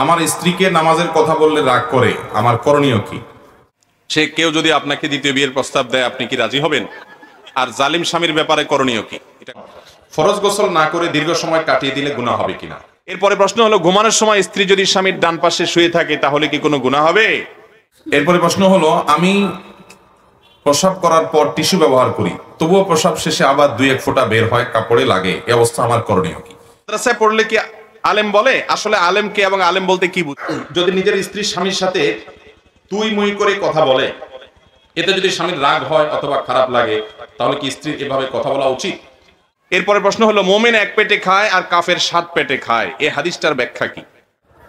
আমার স্ত্রীকে নামাজের কথা বললে রাগ করে, আমার করণীয় কি? সে কেউ যদি আপনাকে দ্বিতীয় বিয়ের প্রস্তাব দেয়, আপনি কি রাজি হবেন? আর জালিম স্বামীর ব্যাপারে করণীয় কি? ফরজ গোসল না করে দীর্ঘ সময় কাটিয়ে দিলে গুনাহ হবে কিনা? এরপরে প্রশ্ন হলো, ঘুমানোর সময় স্ত্রী যদি স্বামীর ডান পাশে শুয়ে থাকে তাহলে কি কোনো গুনাহ হবে? এরপরে প্রশ্ন হলো, আমি প্রসাব করার পর টিস্যু ব্যবহার করি, তবুও প্রসাব শেষে আবার 2-1 ফোঁটা বের হয়, কাপড়ে লাগে, এই অবস্থা আমার করণীয় কি? মাদ্রাসায় পড়লে কি আলেম বলে? আসলে আলেম কে এবং আলেম বলতে কি বুঝে? যদি নিজের স্ত্রী স্বামীর সাথে তুই মুই করে কথা বলে, এতে যদি স্বামীর রাগ হয় অথবা খারাপ লাগে, তাহলে কি স্ত্রীর এভাবে কথা বলা উচিত? এরপরে প্রশ্ন হলো, মুমিন 1 পেটে খায় আর কাফের 7 পেটে খায়, এই হাদিসটার ব্যাখ্যা কি?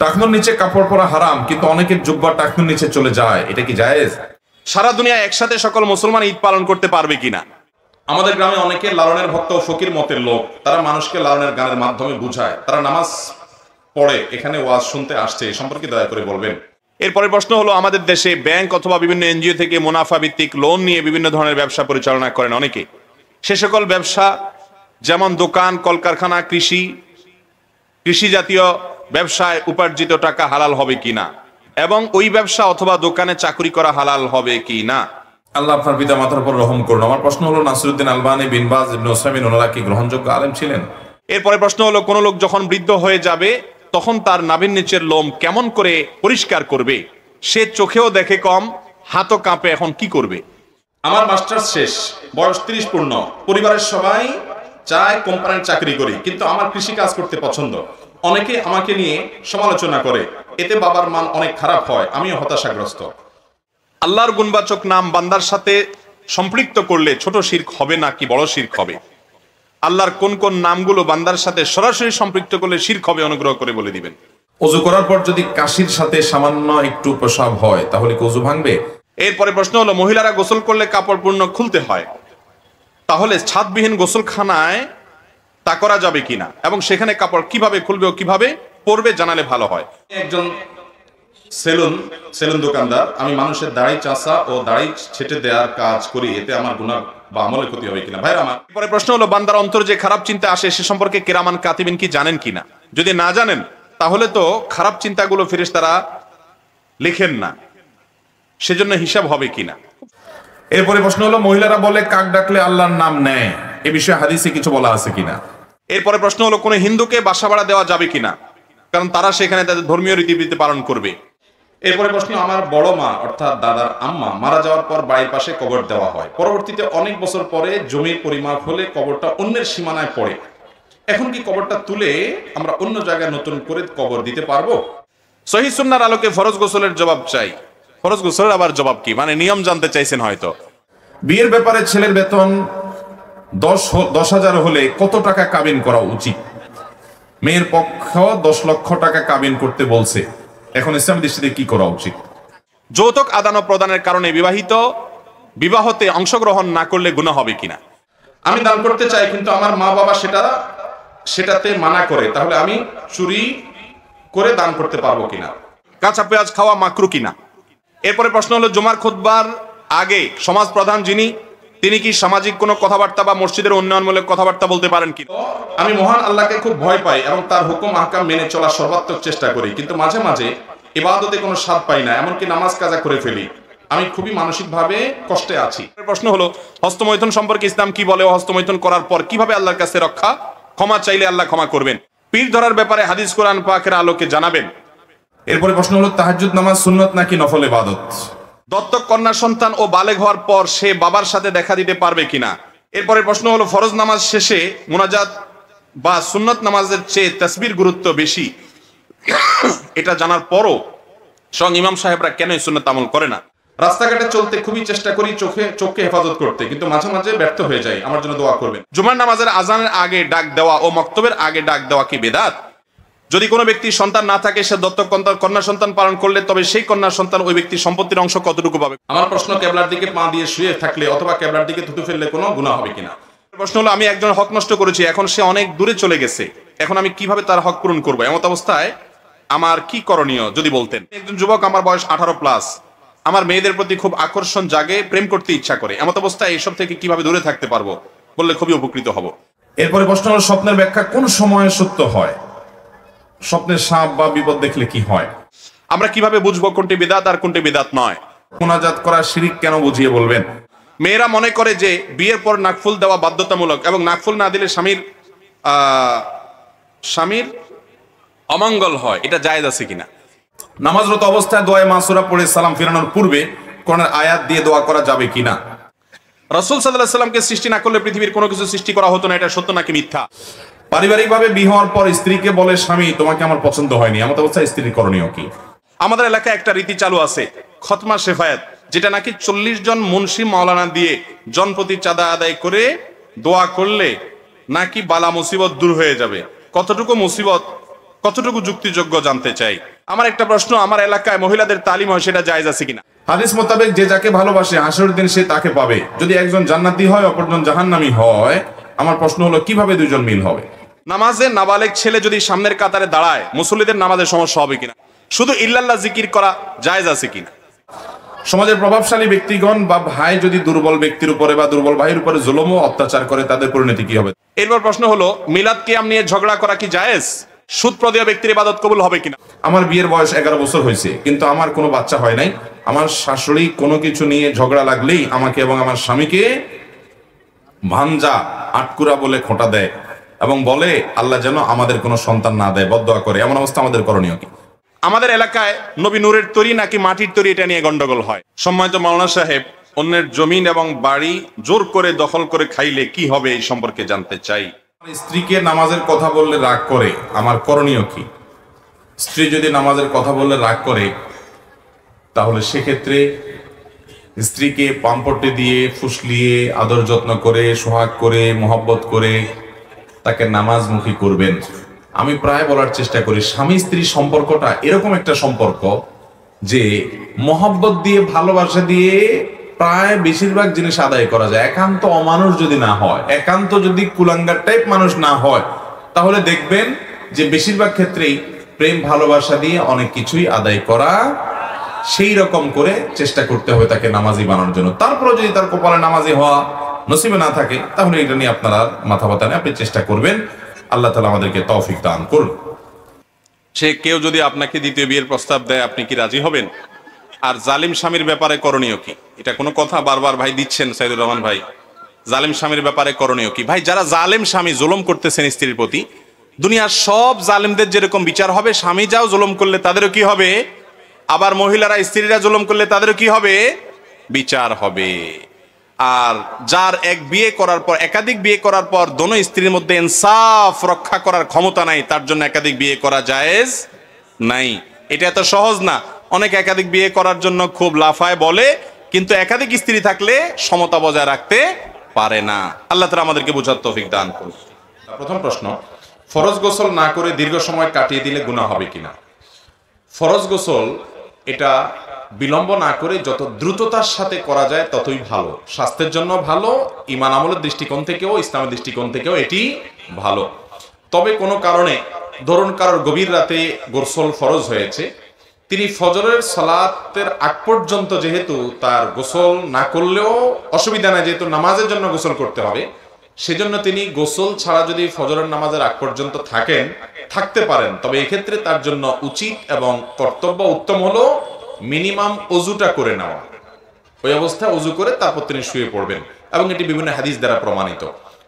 টাকনুর নিচে কাপড় পরা হারাম, কিন্তু অনেকের জুব্বা টাকনুর নিচে চলে যায়, এটা কি জায়েজ? সারা দুনিয়া একসাথে সকল মুসলমান ঈদ পালন করতে পারবে কিনা? আমাদের গ্রামে অনেকে লালনের ভক্ত ও ফকির মতের লোক, তারা মানুষকে লালনের গানের মাধ্যমে বুঝায়, তারা নামাজ পড়ে এখানে ওয়াজ শুনতে আসছে, এ সম্পর্কে দয়া করে বলবেন। এরপরে প্রশ্ন হলো, আমাদের দেশে ব্যাংক অথবা বিভিন্ন এনজিও থেকে মুনাফা ভিত্তিক লোন নিয়ে বিভিন্ন ধরনের ব্যবসা পরিচালনা করেন অনেকে। সে সকল ব্যবসা যেমন দোকান, কলকারখানা, কৃষি জাতীয় ব্যবসায় উপার্জিত টাকা হালাল হবে কিনা, এবং ওই ব্যবসা অথবা দোকানে চাকরি করা হালাল হবে কিনা? আল্লাহ আপনার পিতা মাতার উপর রহম করুন। আমার প্রশ্ন হলো, নাসিরউদ্দিন আলবানী, বিন বাজ, ইবনে উসাইমিন ওনারা কি গ্রহণযোগ্য আলেম ছিলেন? এরপরে প্রশ্ন হলো, কোন লোক যখন বৃদ্ধ হয়ে যাবে তখন তার নাভির নিচের লোম কেমন করে পরিষ্কার করবে? সে চোখেও দেখে কম, হাতও কাঁপে, এখন কি করবে? আমার মাস্টার্স শেষ, বয়স 30 পূর্ণ, পরিবারের সবাই চায় কোম্পানির চাকরি করি, কিন্তু আমার কৃষি কাজ করতে পছন্দ। অনেকে আমাকে নিয়ে সমালোচনা করে, এতে বাবার মান অনেক খারাপ হয়, আমিও হতাশাগ্রস্ত। আল্লাহর গুণবাচক নাম বান্দার সাথে সম্পৃক্ত করলে ছোট শিরক হবে নাকি বড় শিরক হবে? আল্লাহর কোন কোন নামগুলো বান্দার সাথে সরাসরি সম্পৃক্ত করলে শিরক হবে, অনুগ্রহ করে বলে দিবেন। ওযু করার পর যদি কাশির সাথে সামান্য একটু প্রসাব হয়, তাহলে কি ওযু ভাঙবে? এরপরে প্রশ্ন হলো, মহিলারা গোসল করলে কাপড় পূর্ণ খুলতে হয়, তাহলে ছাদবিহীন গোসলখানায় তা করা যাবে কিনা, এবং সেখানে কাপড় কিভাবে খুলবে ও কিভাবে পরবে জানালে ভালো হয়। একজন সেলুন দোকানদার, আমি মানুষের দাড়ি চাষা ও দাড়ি ছেটে দেওয়ার কাজ করি, এতে আমার গুনাহ বা আমলে ক্ষতি হবে কিনা? ভাইরা আমার, এরপরে প্রশ্ন হলো, বান্দার অন্তর যে খারাপ চিন্তা আসে সে সম্পর্কে কিরামান কাতিবিন কি জানেন কিনা? যদি না জানেন তাহলে তো খারাপ চিন্তাগুলো ফেরেশতারা লিখেন না, সেজন্য হিসাব হবে কিনা? এরপরে প্রশ্ন হলো, মহিলারা বলে কাক ডাকলে আল্লাহর নাম নেয়, এ বিষয়ে হাদিসে কিছু বলা আছে কিনা? এরপরে প্রশ্ন হলো, কোনো হিন্দুকে বাসা ভাড়া দেওয়া যাবে কিনা, কারণ তারা সেখানে তাদের ধর্মীয় রীতিনীতি পালন করবে। এরপরে প্রশ্ন, আমার বড় মা অর্থাৎ দাদার আম্মা মারা যাওয়ার পর বাড়ির পাশে কবর দেওয়া হয়, পরবর্তীতে অনেক বছর পরে জমির পরিমাপ হলে কবরটা অন্যের সীমানায় পড়ে, এখন কি কবরটা তুলে আমরা অন্য জায়গায় নতুন করে কবর দিতে পারবো? সহিহ সুন্নাহর আলোকে ফরজ গোসলের জবাব চাই। ফরজ গোসলের আবার জবাব কি, মানে নিয়ম জানতে চাইছেন হয়তো। বিয়ের ব্যাপারে ছেলের বেতন 10,000 হলে কত টাকা কাবিন করা উচিত? মেয়ের পক্ষ 10 লক্ষ টাকা কাবিন করতে বলছে, এখন ইসলামী দৃষ্টিতে কি করা উচিত? যৌতুক আদান ও প্রদানের কারণে বিবাহতে অংশগ্রহণ না করলে গুনাহ হবে কিনা? আমি দান করতে চাই, কিন্তু আমার মা বাবা সেটাতে মানা করে, তাহলে আমি চুরি করে দান করতে পারবো কিনা? কাঁচা পেঁয়াজ খাওয়া মাকরু কিনা? এরপরে প্রশ্ন হলো, জুমার খুতবার আগে সমাজ প্রধান তিনি কি সামাজিক কোনো কথাবার্তা বা মসজিদের উন্নয়নমূলক কথাবার্তা বলতে পারেন কি? আমি মহান আল্লাহকে খুব ভয় পাই এবং তার হুকুম আহকাম মেনে চলার সর্বাত্মক চেষ্টা করি, কিন্তু মাঝে মাঝে ইবাদতে কোনো স্বাদ পাই না, এমনকি নামাজ কাজা করে ফেলি, আমি খুবই মানসিকভাবে কষ্টে আছি। প্রশ্ন হলো, হস্তমৈথুন সম্পর্কে ইসলাম কি বলে ও হস্তমৈথুন করার পর কিভাবে আল্লাহর কাছে ক্ষমা চাইলে আল্লাহ ক্ষমা করবেন? পীর ধরার ব্যাপারে হাদিস কোরআন পাকের আলোকে জানাবেন। এরপরে প্রশ্ন হলো, তাহাজ্জুদ নামাজ সুন্নত নাকি নফল ইবাদত? দত্তক কন্যা সন্তান ও বালেগ হওয়ার পর সে বাবার সাথে দেখা দিতে পারবে কিনা? এরপরে প্রশ্ন হলো, ফরজ নামাজ শেষে মুনাজাত বা সুন্নত নামাজের চেয়ে তাসবির গুরুত্ব বেশি, এটা জানার পরও স্বয়ং ইমাম সাহেবরা কেন সুন্নত আমল করে না? রাস্তাঘাটে চলতে খুবই চেষ্টা করি চোখকে হেফাজত করতে, কিন্তু মাঝে মাঝে ব্যর্থ হয়ে যাই, আমার জন্য দোয়া করবেন। জুমার নামাজের আজানের আগে ডাক দেওয়া ও মক্তবের আগে ডাক দেওয়া কি বেদাত? যদি কোনো ব্যক্তি সন্তান না থাকে, সে দত্তক কন্যা সন্তান পালন করলে তবে সেই কন্যা সন্তান ওই ব্যক্তির সম্পত্তির অংশ কতটুকু পাবে? আমার প্রশ্ন, কেবলার দিকে পা দিয়ে শুয়ে থাকলে অথবা কেবলার দিকে থুতু ফেললে কোনো গুনাহ হবে কিনা? প্রশ্ন হলো, আমি একজন হক নষ্ট করেছি, এখন সে অনেক দূরে চলে গেছে, এখন আমি কিভাবে তার হক পূরণ করবো? এমত অবস্থায় আমার কি করণীয় যদি বলতেন। একজন যুবক, আমার বয়স 18+, আমার মেয়েদের প্রতি খুব আকর্ষণ জাগে, প্রেম করতে ইচ্ছা করে, এমত অবস্থায় এইসব থেকে কিভাবে দূরে থাকতে পারবো বললে খুবই উপকৃত হব। এরপরে প্রশ্ন হলো, স্বপ্নের ব্যাখ্যা কোন সময়ে সত্য হয়? স্বপ্নের সাপ বা বিপদ দেখলে কি হয়? আমরা কিভাবে বুঝবো কোনটি বিদাত আর কোনটি বিদাত নয়? মুনাজাত করা শিরিক কেন বুঝিয়ে বলবেন? মেয়েরা মনে করে যে বিয়ের পর নাকফুল দেওয়া বাধ্যতামূলক এবং নাকফুল না দিলে স্বামীর অমঙ্গল হয়, এটা জায়েজ আছে কিনা? নামাজরত অবস্থায় দোয়া মাসুরা পড়ে সালাম ফেরানোর পূর্বে কোরআনের আয়াত দিয়ে দোয়া করা যাবে কিনা? রাসূল সাল্লাল্লাহু আলাইহি সাল্লামকে সৃষ্টি না করলে পৃথিবীর কোনো কিছু সৃষ্টি করা হতো না, এটা সত্য নাকি মিথ্যা? পারিবারিকভাবে বিয়ে হওয়ার পর স্ত্রীকে বলে স্বামী তোমাকে আমার পছন্দ হয়নি, এমন অবস্থায় স্ত্রীর করণীয় কি? আমাদের এলাকায় একটা রীতি চালু আছে, খতমা শেফায়াত, যেটা নাকি 40 জন মুন্সি মাওলানা দিয়ে জনপ্রতি চাঁদা আদায় করে দোয়া করলে নাকি বালা মুসিবত দূর হয়ে যাবে। কতটুকু মুসিবত, কতটুকু যুক্তিযোগ্য জানতে চাই। আমার একটা প্রশ্ন, আমার এলাকায় মহিলাদের তালিম হয়, সেটা জায়েজ আছে কিনা? হাদিস মোতাবেক যে যাকে ভালোবাসে হাসরের দিন সে তাকে পাবে। যদি একজন জান্নাতি হয় অপরজন জাহান্নামী হয়, আমার প্রশ্ন হলো কিভাবে দুইজন মিল হবে? নামাজে নাবালেগ ছেলে যদি সামনের কাতারে দাঁড়ায়, মুসল্লিদের নামাজের সমস্যা হবে কিনা? শুধু ইল্লাল্লাহ জিকির করা জায়েজ আছে কিনা? সমাজের প্রভাবশালী ব্যক্তিগণ বা ভাই যদি দুর্বল ব্যক্তির উপরে বা দুর্বল ভাইয়ের উপরে জুলুম ও অত্যাচার করে, তাদের পরিণতি কি হবে? এরপর প্রশ্ন হলো, মিলাদ কিয়াম নিয়ে ঝগড়া করা কি জায়েজ? সুদ প্রদেয় ব্যক্তির ইবাদত কবুল হবে কিনা? আমার বিয়ের বয়স 11 বছর হয়েছে, কিন্তু আমার কোনো বাচ্চা হয় নাই। আমার শাশুড়ি কোনো কিছু নিয়ে ঝগড়া লাগলেই আমাকে এবং আমার স্বামীকে ভাঞ্জা আটকুরা বলে খোঁটা দেয় এবং বলে আল্লাহ যেন আমাদের কোনো সন্তান না দেয়, বদদোয়া করে। এমন অবস্থা আমাদের করণীয় কি? আমাদের এলাকায় নবী নূরের তৈরি নাকি মাটির তৈরি, এটা নিয়ে গন্ডগোল হয়। সম্মানিত মাওলানা সাহেব, অন্যের জমিন এবং বাড়ি জোর করে দখল করে খাইলে কি হবে, এই সম্পর্কে জানতে চাই। স্ত্রীকে নামাজের কথা বললে রাগ করে, আমার করণীয় কি? স্ত্রী যদি নামাজের কথা বললে রাগ করে, তাহলে সেক্ষেত্রে স্ত্রীকে পাম্পটে দিয়ে ফুসলিয়ে আদর যত্ন করে সোহাগ করে মোহব্বত করে তাকে নামাজমুখী করবেন। আমি প্রায় বলার চেষ্টা করি, স্বামী স্ত্রী সম্পর্কটা এরকম একটা সম্পর্ক যে মোহব্বত দিয়ে ভালোবাসা দিয়ে প্রায় বেশিরভাগ জিনিস আদায় করা যায়। একান্ত অমানুষ যদি না হয়, একান্ত যদি কুলাঙ্গার টাইপ মানুষ না হয়, তাহলে দেখবেন যে বেশিরভাগ ক্ষেত্রেই প্রেম ভালোবাসা দিয়ে অনেক কিছুই আদায় করা। সেই রকম করে চেষ্টা করতে হবে তাকে নামাজি বানানোর জন্য। তারপরে যদি তার কপালে নামাজি হওয়া নসিবে না থাকে, তাহলে এটা নিয়ে আপনারা মাথা ব্যথা নিয়ে আপনি চেষ্টা করবেন। আল্লাহ তাআলা আমাদেরকে তৌফিক দান করুন। সে কেউ যদি আপনাকে দ্বিতীয় বিয়ের প্রস্তাব দেয়, আপনি কি রাজি হবেন? আর জালিম স্বামীর ব্যাপারে করণীয় কি? এটা কোনো কথা বারবার ভাই দিচ্ছেন সাইদুর রহমান ভাই, জালিম স্বামীর ব্যাপারে করণীয় কি? ভাই, যারা জালিম স্বামী জুলুম করতেছেন স্ত্রীর প্রতি, দুনিয়ার সব জালিমদের যেরকম বিচার হবে, স্বামী যাও জুলুম করলে তাদেরও কি হবে, আবার মহিলারা স্ত্রীরা জুলুম করলে তাদেরও কি হবে, বিচার হবে। আর যার এক বিয়ে করার পর একাধিক বিয়ে করার পর দোনো স্ত্রীর মধ্যে ইনসাফ রক্ষা করার ক্ষমতা নাই, তার জন্য একাধিক বিয়ে করা জায়েজ নাই। এটা এত সহজ না। অনেক একাধিক বিয়ে করার জন্য খুব লাফায় বলে, কিন্তু একাধিক স্ত্রী থাকলে সমতা বজায় রাখতে পারে না। আল্লাহ তাআলা আমাদেরকে বোঝার তৌফিক দান করুন। প্রথম প্রশ্ন, ফরজ গোসল না করে দীর্ঘ সময় কাটিয়ে দিলে গুনাহ হবে কিনা? ফরজ গোসল এটা বিলম্ব না করে যত দ্রুততার সাথে করা যায় ততই ভালো, স্বাস্থ্যের জন্য ভালো, ঈমান আমলের দৃষ্টিকোণ থেকেও ইসলামের দৃষ্টিকোণ থেকেও এটি ভালো। তবে কোনো কারণে ধরুন কারোর গভীর রাতে গোসল ফরজ হয়েছে, তিনি ফজরের সালাতের আগ পর্যন্ত যেহেতু তার গোসল না করলেও অসুবিধা নাই, যেহেতু নামাজের জন্য গোসল করতে হবে, সেজন্য তিনি গোসল ছাড়া যদি ফজরের নামাজের আগ পর্যন্ত থাকতে পারেন, তবে এক্ষেত্রে তার জন্য উচিত এবং কর্তব্য উত্তম হলো মিনিমাম ওযুটা করে নেওয়া। ওই অবস্থায় ওযু করে তারপর তিনি শুয়ে পড়বেন, এবং এটি বিভিন্ন হাদিস দ্বারা প্রমাণিত।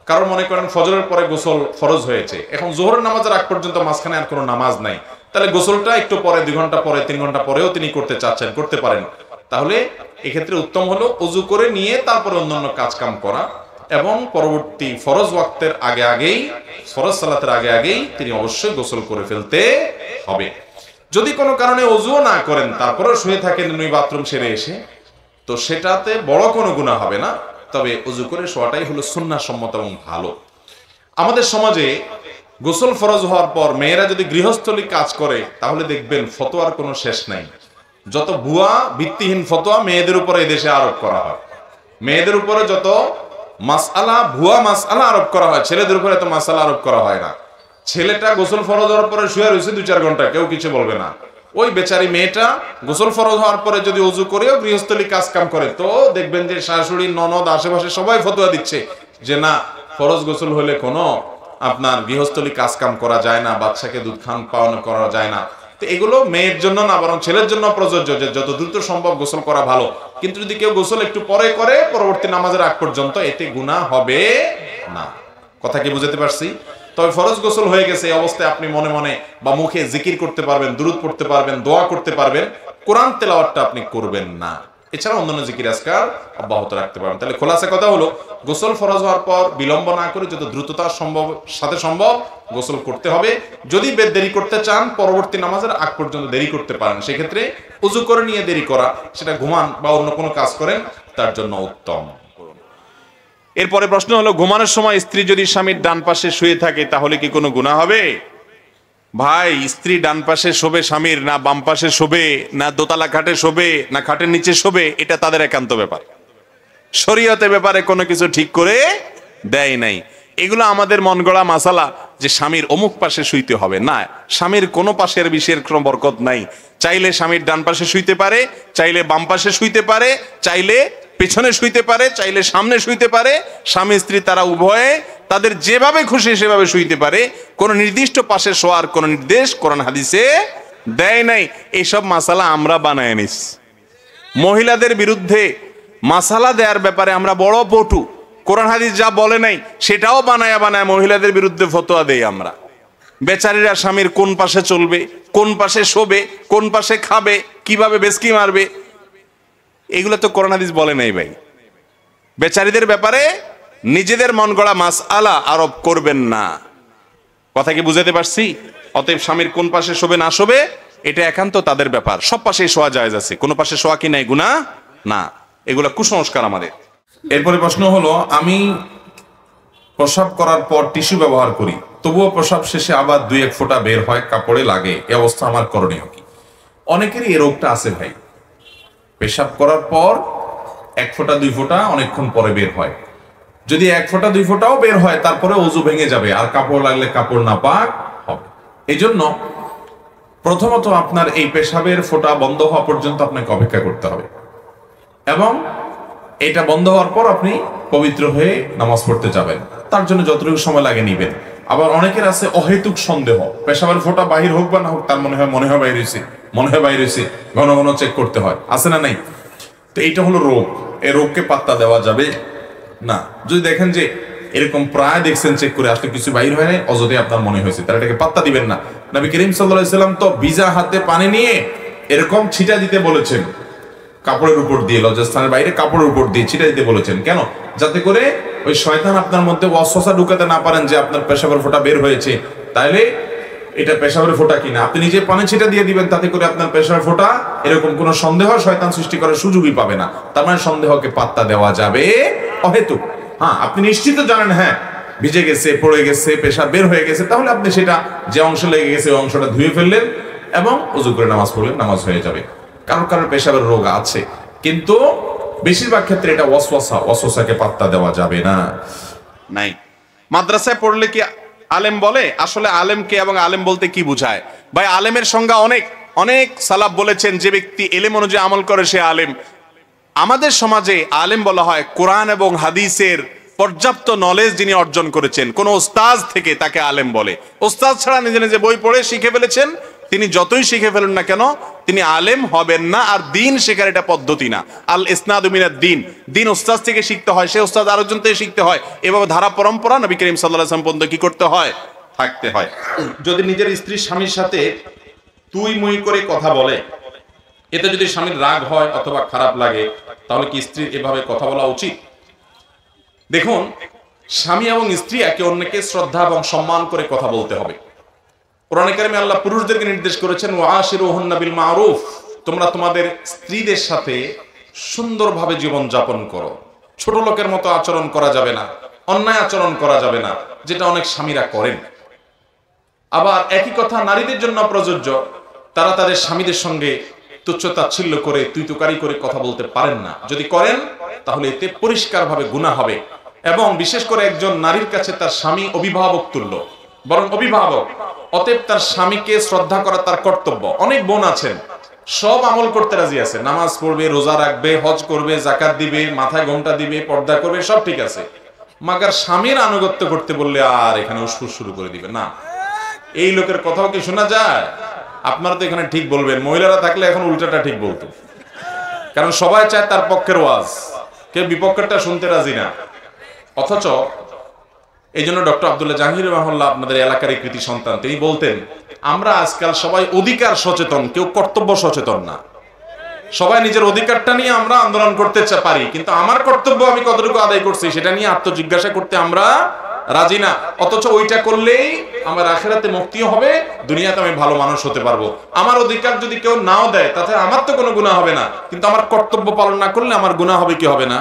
কারণ মনে করেন ফজরের পরে গোসল ফরজ হয়েছে, এখন যোহরের নামাজের আগ পর্যন্ত মাঝখানে আর কোনো নামাজ নাই, তাহলে গোসলটা একটু পরে, 2 ঘন্টা পরে, 3 ঘন্টা পরেও তিনি করতে চাচ্ছেন, করতে পারেন। তাহলে এক্ষেত্রে উত্তম হলো ওযু করে নিয়ে তারপরে অন্যান্য কাজ কাম করা, এবং পরবর্তী ফরজ ওয়াক্তের আগেই, ফরজ সালাতের আগেই তিনি অবশ্যই গোসল করে ফেলতে হবে। যদি কোনো কারণে ওযুও না করেন তারপরেও শুয়ে থাকেন উনি বাথরুম সেরে এসে, তো সেটাতে বড় কোনো গুনাহ হবে না, তবে ওযু করে শোয়াটাই হলো সুন্নাহসম্মত এবং ভালো। আমাদের সমাজে গোসল ফরজ হওয়ার পর মেয়েরা যদি গৃহস্থলী কাজ করে, তাহলে দেখবেন ফতোয়ার কোনো শেষ নাই। যত ভুয়া ভিত্তিহীন ফতোয়া মেয়েদের উপরে এদেশে আরোপ করা হয়, মেয়েদের উপরে যত মাসআলা, ভুয়া মাসআলা আরোপ করা হয়, ছেলেদের উপরে এত মাসআলা আরোপ করা হয় না। ছেলেটা গোসল ফরজ হওয়ার পরে শুয়ে রয়েছে 2-4 ঘন্টা, কেউ কিছু বলবে না। ওই বেচারি মেয়েটা গোসল ফরজ হওয়ার পরে যদি ওযু করেও গৃহস্থলী কাজ কাম করে, তো দেখবেন যে শাশুড়ি, ননদ, আশেপাশে সবাই ফতোয়া দিচ্ছে যে না, ফরজ গোসল হলে কোনো আপনার গৃহস্থলী কাজ কাম করা যায় না, বাচ্চাকে দুধ খান পাওয়ানো করা যায় না, তো এগুলো মেয়ের জন্য না বরং ছেলের জন্য প্রযোজ্য যে যত দ্রুত সম্ভব গোসল করা ভালো। কিন্তু যদি কেউ গোসল একটু পরে করে পরবর্তী নামাজের আগ পর্যন্ত, এতে গুনাহ হবে না। কথা কি বুঝতে পারছি? তবে ফরজ গোসল হয়ে গেছে এই অবস্থায় আপনি মনে মনে বা মুখে জিকির করতে পারবেন, দুরূদ পড়তে পারবেন, দোয়া করতে পারবেন, কোরআন তেলাওয়াতটা আপনি করবেন না। এছাড়া অন্যান্য জিকির আজকার অব্যাহত রাখতে পারবেন। তাহলে খোলাসা কথা হলো, গোসল ফরজ হওয়ার পর বিলম্ব না করে যত দ্রুততার সাথে সম্ভব গোসল করতে হবে। যদি দেরি করতে চান পরবর্তী নামাজের আগ পর্যন্ত দেরি করতে পারেন, সেক্ষেত্রে উযু করে নিয়ে দেরি করা, সেটা ঘুমান বা অন্য কোনো কাজ করেন, তার জন্য উত্তম। এরপরে প্রশ্ন হলো, ঘুমানোর সময় স্ত্রী যদি স্বামীর ডান পাশে শুয়ে থাকে তাহলে কি কোনো গুনাহ হবে? ভাই, স্ত্রী ডান পাশে শোবে স্বামীর, না বাম পাশে শোবে, না দোতলা খাটে শোবে, না খাটের নিচে শোবে, এটা তাদের একান্ত ব্যাপার। শরীয়তের ব্যাপারে কোনো কিছু ঠিক করে দেয় নাই। এগুলো আমাদের মন গড়া মাসালা যে স্বামীর অমুক পাশে শুইতে হবে, না, স্বামীর কোনো পাশের বিশের কোনো বরকত নাই। চাইলে স্বামীর ডান পাশে শুইতে পারে, চাইলে বাম পাশে শুইতে পারে, চাইলে পেছনে শুইতে পারে, চাইলে সামনে শুইতে পারে। স্বামী স্ত্রী তারা উভয়ে তাদের যেভাবে খুশি সেভাবে শুইতে পারে। কোন নির্দিষ্ট পাশে শোয়ার কোন নির্দেশ কোরআন হাদিসে দেয় নাই। এইসব মাসালা আমরা বানায় নিস। মহিলাদের বিরুদ্ধে মাসালা দেওয়ার ব্যাপারে আমরা বড় পটু। কোরআন হাদিস যা বলে নাই সেটাও বানায় বানায় মহিলাদের বিরুদ্ধে ফতোয়া দেই আমরা। বেচারীরা স্বামীর কোন পাশে চলবে, কোন পাশে শোবে, কোন পাশে খাবে, কিভাবে বেসকি মারবে, এগুলো তো কোরআন হাদিস বলে নাই ভাই। বেচারীদের ব্যাপারে নিজেদের মন গড়া মাসআলা আরোপ করবেন না। কথা কি বুঝাতে পারছি? অতএব স্বামীর কোন পাশে শোবে না শোবে এটা একান্ত তাদের ব্যাপার। সব পাশেই শোয়া জায়েজ আছে, কোন পাশে শোয়া কি নাই গুনাহ না, এগুলা কুসংস্কার আমাদের। এরপরে প্রশ্ন হলো, আমি প্রস্রাব করার পর টিস্যু ব্যবহার করি, তবুও প্রস্রাব শেষে আবার 2-1 ফোঁটা বের হয়, কাপড়ে লাগে, এ অবস্থা আমার করণীয় কি? অনেকেরই এই রোগটা আছে ভাই, পেশাব করার পর 1 ফোঁটা 2 ফোঁটা অনেকক্ষণ পরে বের হয়। যদি 1 ফোঁটা 2 ফোঁটাও বের হয় তারপরে ওযু ভেঙে যাবে, আর কাপড় লাগলে কাপড় নাপাক হবে। এই জন্য প্রথমত আপনার এই পেশাবের ফোঁটা বন্ধ হওয়া পর্যন্ত আপনাকে অপেক্ষা করতে হবে, এবং এটা বন্ধ হওয়ার পর আপনি পবিত্র হয়ে নামাজ পড়তে যাবেন। তার জন্য যতটুকু সময় লাগে নিবেন। আবার অনেকের আছে অহেতুক সন্দেহ, পেশাবের ফোঁটা বাহির হোক বা না হোক, তার মনে হয় বাইরে হয়েছে, বাইরে হয়েছে, ঘন ঘন চেক করতে হয়, আছে না নাই? তো এইটা হলো রোগ। এই রোগকে পাত্তা দেওয়া যাবে না। যদি দেখেন যে এরকম প্রায় দেখছেন চেক করে আসলে কিছু বাইর হয় নাই, অযথাই আপনার মনে হয়েছে, তাহলে এটাকে পাত্তা দিবেন না। নবী করিম সাল্লাল্লাহু আলাইহি সাল্লাম তো ভিজা হাতে পানি নিয়ে এরকম ছিটা দিতে বলেছেন, কাপড়ের উপর দিয়ে, লজ্জাস্থানের বাইরে কাপড়ের উপর দিয়ে ছিটা দিতে বলেছেন। কেন? যাতে করে ওই শয়তান আপনার মধ্যে ওয়াসওয়াসা ঢুকাতে না পারেন যে আপনার পেশাবের ফোঁটা বের হয়েছে, তাইলে এটা পেশাবের ফোঁটা কিনা। আপনি নিজে পানি ছিটা দিয়ে দিবেন, তাতে করে আপনার পেশাবের ফোঁটা এরকম কোন সন্দেহ শয়তান সৃষ্টি করার সুযোগই পাবে না। তার মানে সন্দেহকে পাত্তা দেওয়া যাবে অহেতুক। হ্যাঁ, আপনি নিশ্চিত জানেন হ্যাঁ ভিজে গেছে, পড়ে গেছে, পেশাব বের হয়ে গেছে, তাহলে আপনি সেটা যে অংশ লেগে গেছে ওই অংশটা ধুয়ে ফেললেন এবং ওযু করে নামাজ পড়লেন, নামাজ হয়ে যাবে। কারোর কারোর পেশাবের রোগ আছে, কিন্তু বেশিরভাগ ক্ষেত্রে এটা ওয়াসওয়াসাকে পাত্তা দেওয়া যাবে না। নাই। মাদ্রাসায় পড়লে কি আলেম বলে? আসলে আলেমকে এবং আলেম বলতে কি বুঝায় ভাই? আলেমের সংজ্ঞা অনেক সালাফ বলেছেন, যে ব্যক্তি এলেম অনুযায়ী আমল করে সে আলেম। আমাদের সমাজে আলেম বলা হয় কোরআন এবং হাদিসের পর্যাপ্ত নলেজ যিনি অর্জন করেছেন, কোন ওস্তাদ থেকে তাকে আলেম বলে। ওস্তাদ ছাড়া নিজে নিজে বই পড়ে শিখে ফেলেছেন, তিনি যতই শিখে ফেলেন না কেন তিনি আলেম হবেন না। আর দিন শেখার এটা পদ্ধতি না। আল ইসনাদু মিনাদ দ্বীন, দিন ওস্তাদ থেকে শিখতে হয়, সে ওস্তাদ আরেকজন থেকে শিখতে হয়, এভাবে ধারা পরম্পরা নবী করিম সাল্লাল্লাহু আলাইহি ওয়াসাল্লাম পর্যন্ত কি করতে হয়? থাকতে হয়। যদি নিজের স্ত্রী স্বামীর সাথে তুই মুই করে কথা বলে, এতে যদি স্বামীর রাগ হয় অথবা খারাপ লাগে, তাহলে কি স্ত্রীর এভাবে কথা বলা উচিত? দেখুন, স্বামী এবং স্ত্রী একে অন্যকে শ্রদ্ধা এবং সম্মান করে কথা বলতে হবে। কোরআনে কারিমে আল্লাহ পুরুষদেরকে নির্দেশ করেছেন, ওয়াশিরুহুন্না বিল মারুফ, তোমরা তোমাদের স্ত্রীদের সাথে সুন্দরভাবে জীবন যাপন করো। ছোট লোকের মতো আচরণ করা যাবে না, অন্যায় আচরণ করা যাবে না, যেটা অনেক স্বামীরা করেন। আবার একই কথা নারীদের জন্য প্রযোজ্য। তারা তাদের স্বামীদের সঙ্গে তুচ্ছতাচ্ছিল্য করে তুই তুকারি করে কথা বলতে পারেন না। যদি করেন তাহলে এতে পরিষ্কারভাবে গুনাহ হবে। এবং বিশেষ করে একজন নারীর কাছে তার স্বামী অভিভাবক তুল্য, বরং অভিভাবক। অতএব তার স্বামীকে শ্রদ্ধা করা তার কর্তব্য। অনেক বোন আছেন সব আমল করতে রাজি আছে, নামাজ পড়বে, রোজা রাখবে, হজ করবে, যাকাত দিবে, মাথায় ঘোমটা দিবে, পর্দা করবে, সব ঠিক আছে, মাগার স্বামীর আনুগত্য করতে বললে আর এখানে উসফুস শুরু করে দিবে না। এই লোকের কথাও কি শোনা যায়? আপনারা তো এখানে ঠিক বলবেন, মহিলারা থাকলে এখন উল্টাটা ঠিক বলতো, কারণ সবাই চায় তার পক্ষের ওয়াজ, কেউ বিপক্ষেরটা শুনতে রাজি না। অথচ এই জন্য ডক্টর আব্দুল্লাহ জাহাঙ্গীর রহমাল্লাহ, আপনাদের এলাকার কৃতি সন্তান, তিনি বলতেন আমরা আজকাল সবাই অধিকার সচেতন, কেউ কর্তব্য সচেতন না। সবাই নিজের অধিকারটা নিয়ে আমরা আন্দোলন করতে পারি, কিন্তু আমার কর্তব্য আমি কতটুকু আদায় করছি সেটা নিয়ে আত্মজিজ্ঞাসা করতে আমরা রাজি না। অথচ ওইটা করলেই আমার আখিরাতে মুক্তিও হবে, দুনিয়াতে আমি ভালো মানুষ হতে পারবো। আমার অধিকার যদি কেউ নাও দেয় তাতে আমার তো কোনো গুনাহ হবে না, কিন্তু আমার কর্তব্য পালন না করলে আমার গুনাহ হবে কি হবে না?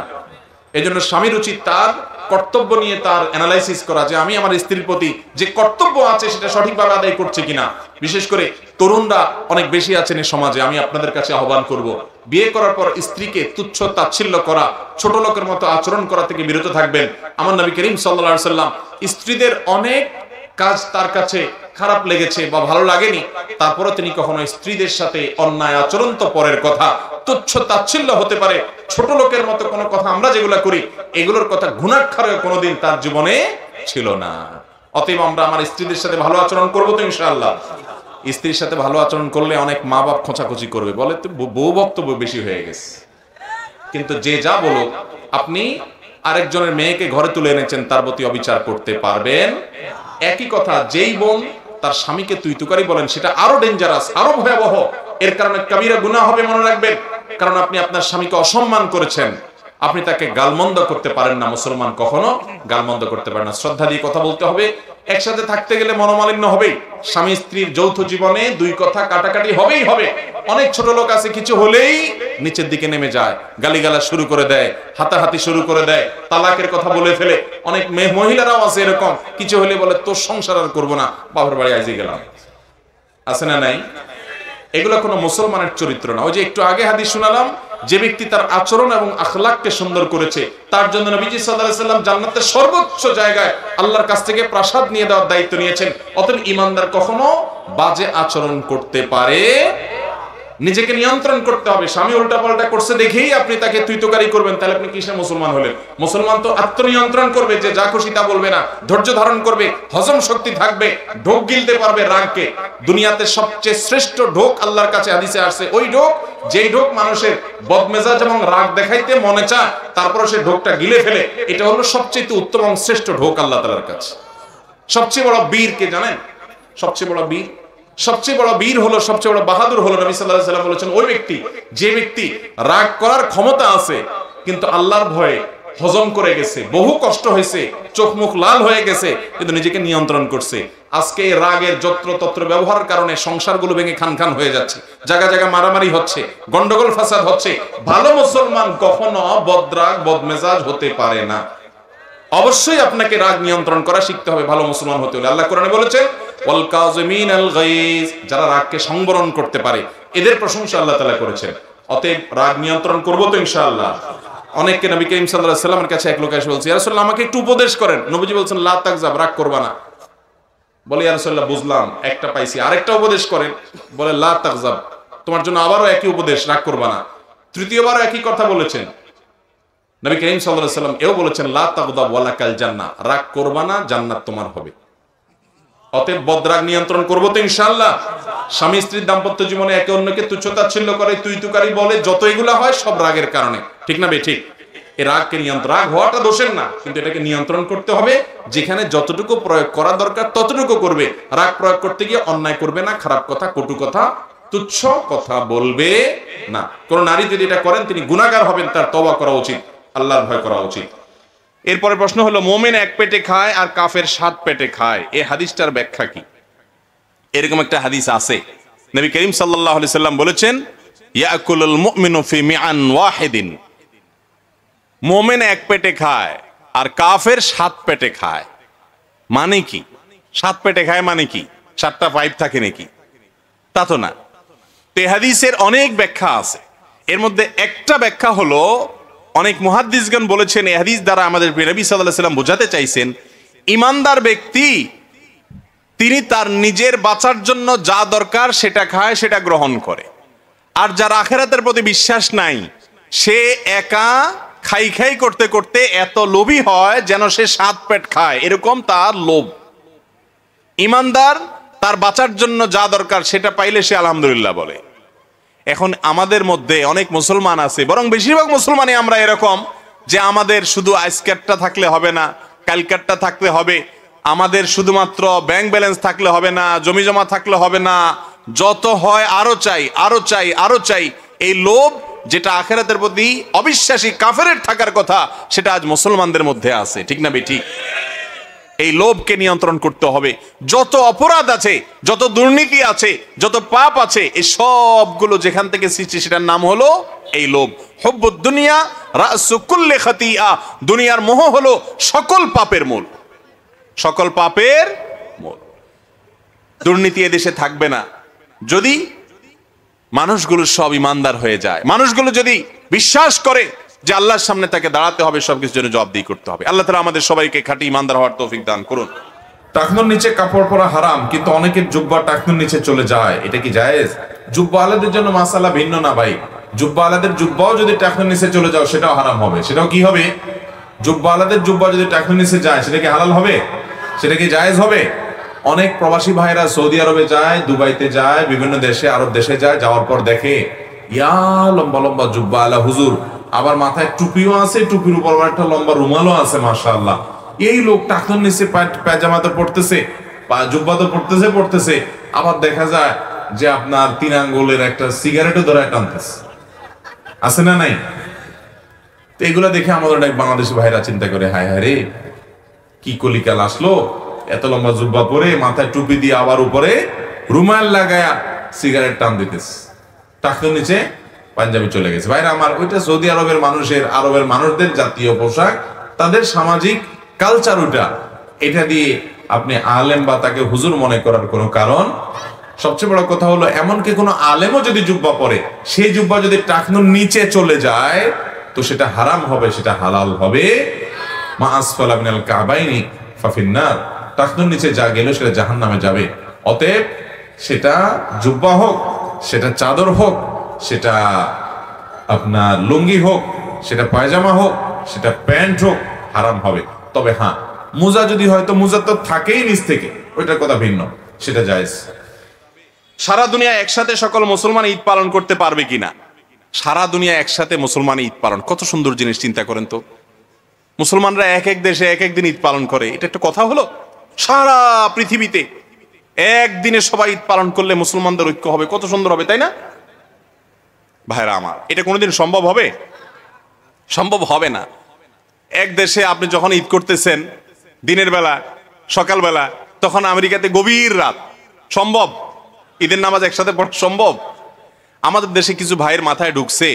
এই জন্য স্বামীর উচিত তার কর্তব্য নিয়ে তার অ্যানালাইসিস করা, যে আমি আমার স্ত্রীর প্রতি যে কর্তব্য আছে সেটা সঠিকভাবে আদায় করছে কিনা। বিশেষ করে তরুণরা অনেক বেশি আছেন এই সমাজে, আমি আপনাদের কাছে আহ্বান করব, বিয়ে করার পর স্ত্রীকে তুচ্ছ তাচ্ছিল্য করা, ছোট লোকের মতো আচরণ করা থেকে বিরত থাকবেন। আমার নবী করিম সাল্লাল্লাহু আলাইহি সাল্লাম স্ত্রীদের অনেক কাজ তার কাছে খারাপ লেগেছে বা ভালো লাগেনি, তারপরে তিনি কখনো স্ত্রীদের সাথে অন্যায় আচরণ তো পরের কথা, তুচ্ছ তাচ্ছিল্য হতে পারে, ছোট লোকের মতো কোনো কথা আমরা যেগুলা করি এগুলোর কথা ঘুণাক্ষরে কোনোদিন তার জীবনে ছিল না। অতএব আমরা আমার স্ত্রীদের সাথে ভালো আচরণ করবো তো ইনশাআল্লাহ। স্ত্রীর সাথে ভালো আচরণ করলে অনেক মা বাপ খোঁচাখুচি করবে, বলে তো বউ বক্তব্য বেশি হয়ে গেছে। কিন্তু যে যা বলুক, আপনি আরেকজনের মেয়েকে ঘরে তুলে এনেছেন, তার প্রতি অবিচার করতে পারবেন? একই কথা যেই বোন তার স্বামীকে তুই তুকারি বলেন, সেটা আরো ডেঞ্জারাস, আরো ভয়াবহ। এর কারণে কবিরা গুনাহ হবে, মনে রাখবেন। কারণ আপনি আপনার স্বামীকে অসম্মান করেছেন, আপনি তাকে গালমন্দ করতে পারেন না। মুসলমান কখনো গালমন্দ করতে পারে না, শ্রদ্ধা দিয়ে কথা বলতে হবে। একসাথে থাকতে গেলে মনোমালিন্য হবেই, স্বামী স্ত্রীর যৌথ জীবনে দুই কথা কাটাকাটি হবেই হবে। অনেক ছোট লোক আছে কিছু হলেই নিচের দিকে নেমে যায়, গালিগালা শুরু করে দেয়, হাতাহাতি শুরু করে দেয়, তালাকের কথা বলে ফেলে। অনেক মহিলারাও আছে এরকম, কিছু হলে বলে তোর সংসার আর করবো না, বাবার বাড়ি আইজে গেলাম। আছে না নাই? এগুলো কোনো মুসলমানের চরিত্র না। ওই যে একটু আগে হাদিস শোনালাম, যে ব্যক্তি তার আচরণ এবং আখলাককে সুন্দর করেছে তার জন্য নবীজি সাল্লাল্লাহু আলাইহি সাল্লাম জান্নাতের সর্বোচ্চ জায়গায় আল্লাহর কাছ থেকে প্রাসাদ নিয়ে দেওয়ার দায়িত্ব নিয়েছেন। অতএব ঈমানদার কখনো বাজে আচরণ করতে পারে, নিজেকে নিয়ন্ত্রণ করতে হবে। স্বামী উল্টাপাল্টা করছে দেখেই আপনি তাকে তুই তোকারি করবেন, তাহলে আপনি কিসে মুসলমান হলেন? মুসলমান তো আত্মনিয়ন্ত্রণ করবে, যে যা খুশি তা বলবে না, ধৈর্য ধারণ করবে, হজম শক্তি থাকবে, ঢোক গিলতে পারবে রাগকে। দুনিয়াতে সবচেয়ে শ্রেষ্ঠ ঢোক আল্লাহর কাছে হাদিসে আসছে, ওই ঢোক যেই ঢোক মানুষের বদমেজাজ এবং রাগ দেখাইতে মনে চায়, তারপর সে ঢোকটা গিলে ফেলে, এটা হলো সবচেয়ে উত্তম এবং শ্রেষ্ঠ ঢোক আল্লাহ তাআলার কাছে। সবচেয়ে বড় বীর কে জানেন? সবচেয়ে বড় বীর, সবচেয়ে বড় বীর হলো, সবচেয়ে বড় বাহাদুর হলো, নবী সাল্লাল্লাহু আলাইহি সাল্লাম বলেছেন, ওই ব্যক্তি, যে ব্যক্তি রাগ করার ক্ষমতা আছে কিন্তু আল্লাহর ভয়ে হজম করে গেছে, বহু কষ্ট হয়েছে, চোখ মুখ লাল হয়ে গেছে, কিন্তু নিজেকে নিয়ন্ত্রণ করছে। আজকে এই রাগের যত্রতত্র ব্যবহারের কারণে সংসারগুলো ভেঙে খান খান হয়ে যাচ্ছে, জায়গা জায়গা মারামারি হচ্ছে, গন্ডগোল ফাসাদ হচ্ছে। ভালো মুসলমান কখনো বদরাগ বদমেজাজ হতে পারে না। অবশ্যই আপনাকে রাগ নিয়ন্ত্রণ করা শিখতে হবে ভালো মুসলমান হতে হলে। আল্লাহ কোরআনে বলেছেন, ওয়াল কাযিমিনাল গায়জ, যারা রাগকে সংবরণ করতে পারে, এদের প্রশংসা আল্লাহ তাআলা করেছেন। অতএব রাগ নিয়ন্ত্রণ করব তো ইনশাআল্লাহ। অনেককে নবী করিম সাল্লাল্লাহু আলাইহি ওয়াসাল্লামের কাছে এক লোক এসে বলছে, ইয়া রাসূলুল্লাহ আমাকে একটু উপদেশ করেন। নবীজি বলছেন, লা তাকযাব, রাগ করবা না। বলে, ইয়া রাসূলুল্লাহ বুঝলাম, একটা পাইছি, আরেকটা উপদেশ করেন। বলে, লা তাকযাব, তোমার জন্য আবারও একই উপদেশ, রাগ করবা না। তৃতীয়বারও একই কথা বলেছেন। নবী করিম সাল্লাল্লাহু আলাইহি ওয়াসাল্লাম এও বলেছেন, লা তাগদাব ওয়ালাকাল জান্নাহ, রাগ করবা না, জান্নাত তোমার হবে। অতএব বদরাগ নিয়ন্ত্রণ করবো তো ইনশাআল্লাহ। স্বামী স্ত্রীর দাম্পত্য জীবনে একে অন্যকে তুচ্ছতাচ্ছিল্য করে, তুই তুকারি বলে, যত এগুলা হয় সব রাগের কারণে, ঠিক না বেঠিক? এই রাগকে নিয়ন্ত্রণ, রাগ হওয়াটা দোষের না, কিন্তু এটাকে নিয়ন্ত্রণ করতে হবে। যেখানে যতটুকু প্রয়োগ করা দরকার ততটুকু করবে। রাগ প্রয়োগ করতে গিয়ে অন্যায় করবে না, খারাপ কথা, কটু কথা, তুচ্ছ কথা বলবে না। কোন নারী যদি এটা করেন তিনি গুনাহগার হবেন, তার তওবা করা উচিত, আল্লাহর ভয় করা উচিত। এরপরে প্রশ্ন হলো, মুমিন এক পেটে খায় আর কাফের 7 পেটে খায়, এই হাদিসটার ব্যাখ্যা কি? এরকম একটা হাদিস আছে, নবী করিম সাল্লাল্লাহু আলাইহি সাল্লাম বলেছেন, ইয়াকুলুল মুমিনু ফি মিআন ওয়াহিদিন, মুমিন এক পেটে খায় আর কাফের 7 পেটে খায়। মানে কি 7 পেটে খায়? মানে কি 7টা পাইপ থাকে নাকি? তা তো না। তো এই হাদিসের অনেক ব্যাখ্যা আছে। এর মধ্যে একটা ব্যাখ্যা হলো, অনেক মুহাদ্দিসগণ বলেছেন এই হাদিস দ্বারা আমাদের নবী সাল্লাল্লাহু আলাইহি সাল্লাম বোঝাতে চাইছেন, ইমানদার ব্যক্তি তিনি তার নিজের বাঁচার জন্য যা দরকার সেটা খায়, সেটা গ্রহণ করে। আর যার আখিরাতের প্রতি বিশ্বাস নাই, সে একা খাই খাই করতে করতে এত লোভী হয় যেন সে 7 পেট খায়, এরকম তার লোভ। ইমানদার তার বাঁচার জন্য যা দরকার সেটা পাইলে সে আলহামদুলিল্লাহ বলে। এখন আমাদের মধ্যে অনেক মুসলমান আছে, বরং বেশিরভাগ মুসলমানই আমরা এরকম যে আমাদের শুধু আজকেরটা থাকলে হবে না, কালকেরটা থাকলে হবে, আমাদের শুধুমাত্র ব্যাংক ব্যালেন্স থাকলে হবে না, জমি জমা থাকলে হবে না, যত হয় আরো চাই, আরো চাই, আরো চাই। এই লোভ যেটা আখিরাতের প্রতি অবিশ্বাসী কাফেরের থাকার কথা, সেটা আজ মুসলমানদের মধ্যে আছে, ঠিক না বেঠিক? এই লোভকে নিয়ন্ত্রণ করতে হবে। যত অপরাধ আছে, যত দুর্নীতি আছে, যত পাপ আছে, এই সবগুলো যেখান থেকে সৃষ্টি সেটার নাম হলো এই লোভ। হুব্বুদ দুনিয়া রাসু কুল্লি খাতিয়া, দুনিয়ার মোহ হলো সকল পাপের মূল, সকল পাপের মূল। দুর্নীতি এদেশে থাকবে না যদি মানুষগুলো সব ইমানদার হয়ে যায়, মানুষগুলো যদি বিশ্বাস করে যে আল্লাহর সামনে তাকে দাঁড়াতে হবে, সবকিছুর জন্য জবাবদিহি করতে হবে। আল্লাহ তাআলা আমাদের সবাইকে খাঁটি ইমানদার হওয়ার তৌফিক দান করুন। টাকনুর নিচে কাপড় পরা হারাম, কিন্তু অনেকের জুব্বা টাকনুর নিচে চলে যায়, এটা কি জায়েজ? জুব্বা আলাদের জন্য মাসালা ভিন্ন না ভাই। জুব্বা আলাদের জুব্বাও যদি টাকনুর নিচে চলে যাও সেটাও হারাম হবে। সেটাও কি হবে? জুব্বা আলাদের জুব্বা যদি টাকনুর নিচে যায় সেটা কি হালাল হবে? সেটা কি জায়েজ হবে? অনেক প্রবাসী ভাইরা সৌদি আরবে যায়, দুবাইতে যায়, বিভিন্ন দেশে, আরব দেশে যায়, যাওয়ার পর দেখে ইয়া লম্বা লম্বা জুব্বা আলা হুজুর, আবার মাথায় টুপিও আছে, টুপির উপর একটা লম্বা রুমালও আছে, মাশাআল্লাহ। এই লোক টাকনুর নিচে পায়জামা তো পড়তেছে, জুব্বা তো পড়তেছে, আবার দেখা যায় যে আপনার 3 আঙ্গুলের একটা সিগারেটও ধরায় টানতেছে, আছে না নাই? তো এগুলা দেখে আমাদের অনেক বাংলাদেশি ভাইরা চিন্তা করে, হায় হায় রে, কি কলিকাল আসলো, এত লম্বা জুব্বা পরে, মাথায় টুপি দিয়ে আবার উপরে রুমাল লাগায়া সিগারেট টান দিতেছে, টাকনুর নিচে পাঞ্জাবি চলে গেছে। ভাইরা আমার, ওইটা সৌদি আরবের মানুষের, আরবের মানুষদের জাতীয় পোশাক, তাদের সামাজিক কালচার ওটা। এটা দিয়ে আপনি আলেম বা তাকে হুজুর মনে করার কোনো কারণ। সবচেয়ে বড় কথা হলো, এমনকি কোনো আলেমও যদি জুব্বা পরে, সেই জুব্বা যদি টাকনুর নিচে চলে যায় তো সেটা হারাম হবে, সেটা হালাল হবে। মা আসফালা মিনাল কাবাইনি ফাফিন্নার, টাকনুর নিচে যা গেল সেটা জাহান্নামে যাবে। অতএব সেটা জুব্বা হোক, সেটা চাদর হোক, সেটা আপনার লুঙ্গি হোক, সেটা পায়জামা হোক, সেটা প্যান্ট হোক, হারাম হবে। তবে হ্যাঁ, মোজা যদি হয়, তো মোজা তো থাকেই নিচ থেকে, ওইটার কথা ভিন্ন, সেটা জায়েজ। সারা দুনিয়া একসাথে সকল মুসলমান ঈদ পালন করতে পারবে কিনা? সারা দুনিয়া একসাথে মুসলমান ঈদ পালন, কত সুন্দর জিনিস, চিন্তা করেন তো। মুসলমানরা এক এক দেশে এক এক দিন ঈদ পালন করে, এটা একটা কথা হলো? সারা পৃথিবীতে একদিনে সবাই ঈদ পালন করলে মুসলমানদের ঐক্য হবে, কত সুন্দর হবে, তাই না ভাইরা আমার? এটা কোনোদিন সম্ভব হবে? সম্ভব হবে না। এক দেশে আপনি যখন ঈদ করতেছেন দিনের বেলা, সকালবেলা, তখন আমেরিকাতে গভীর রাত, সম্ভব ঈদের নামাজ একসাথে পড়া সম্ভব? আমাদের দেশে কিছু ভাইয়ের মাথায় ঢুকছে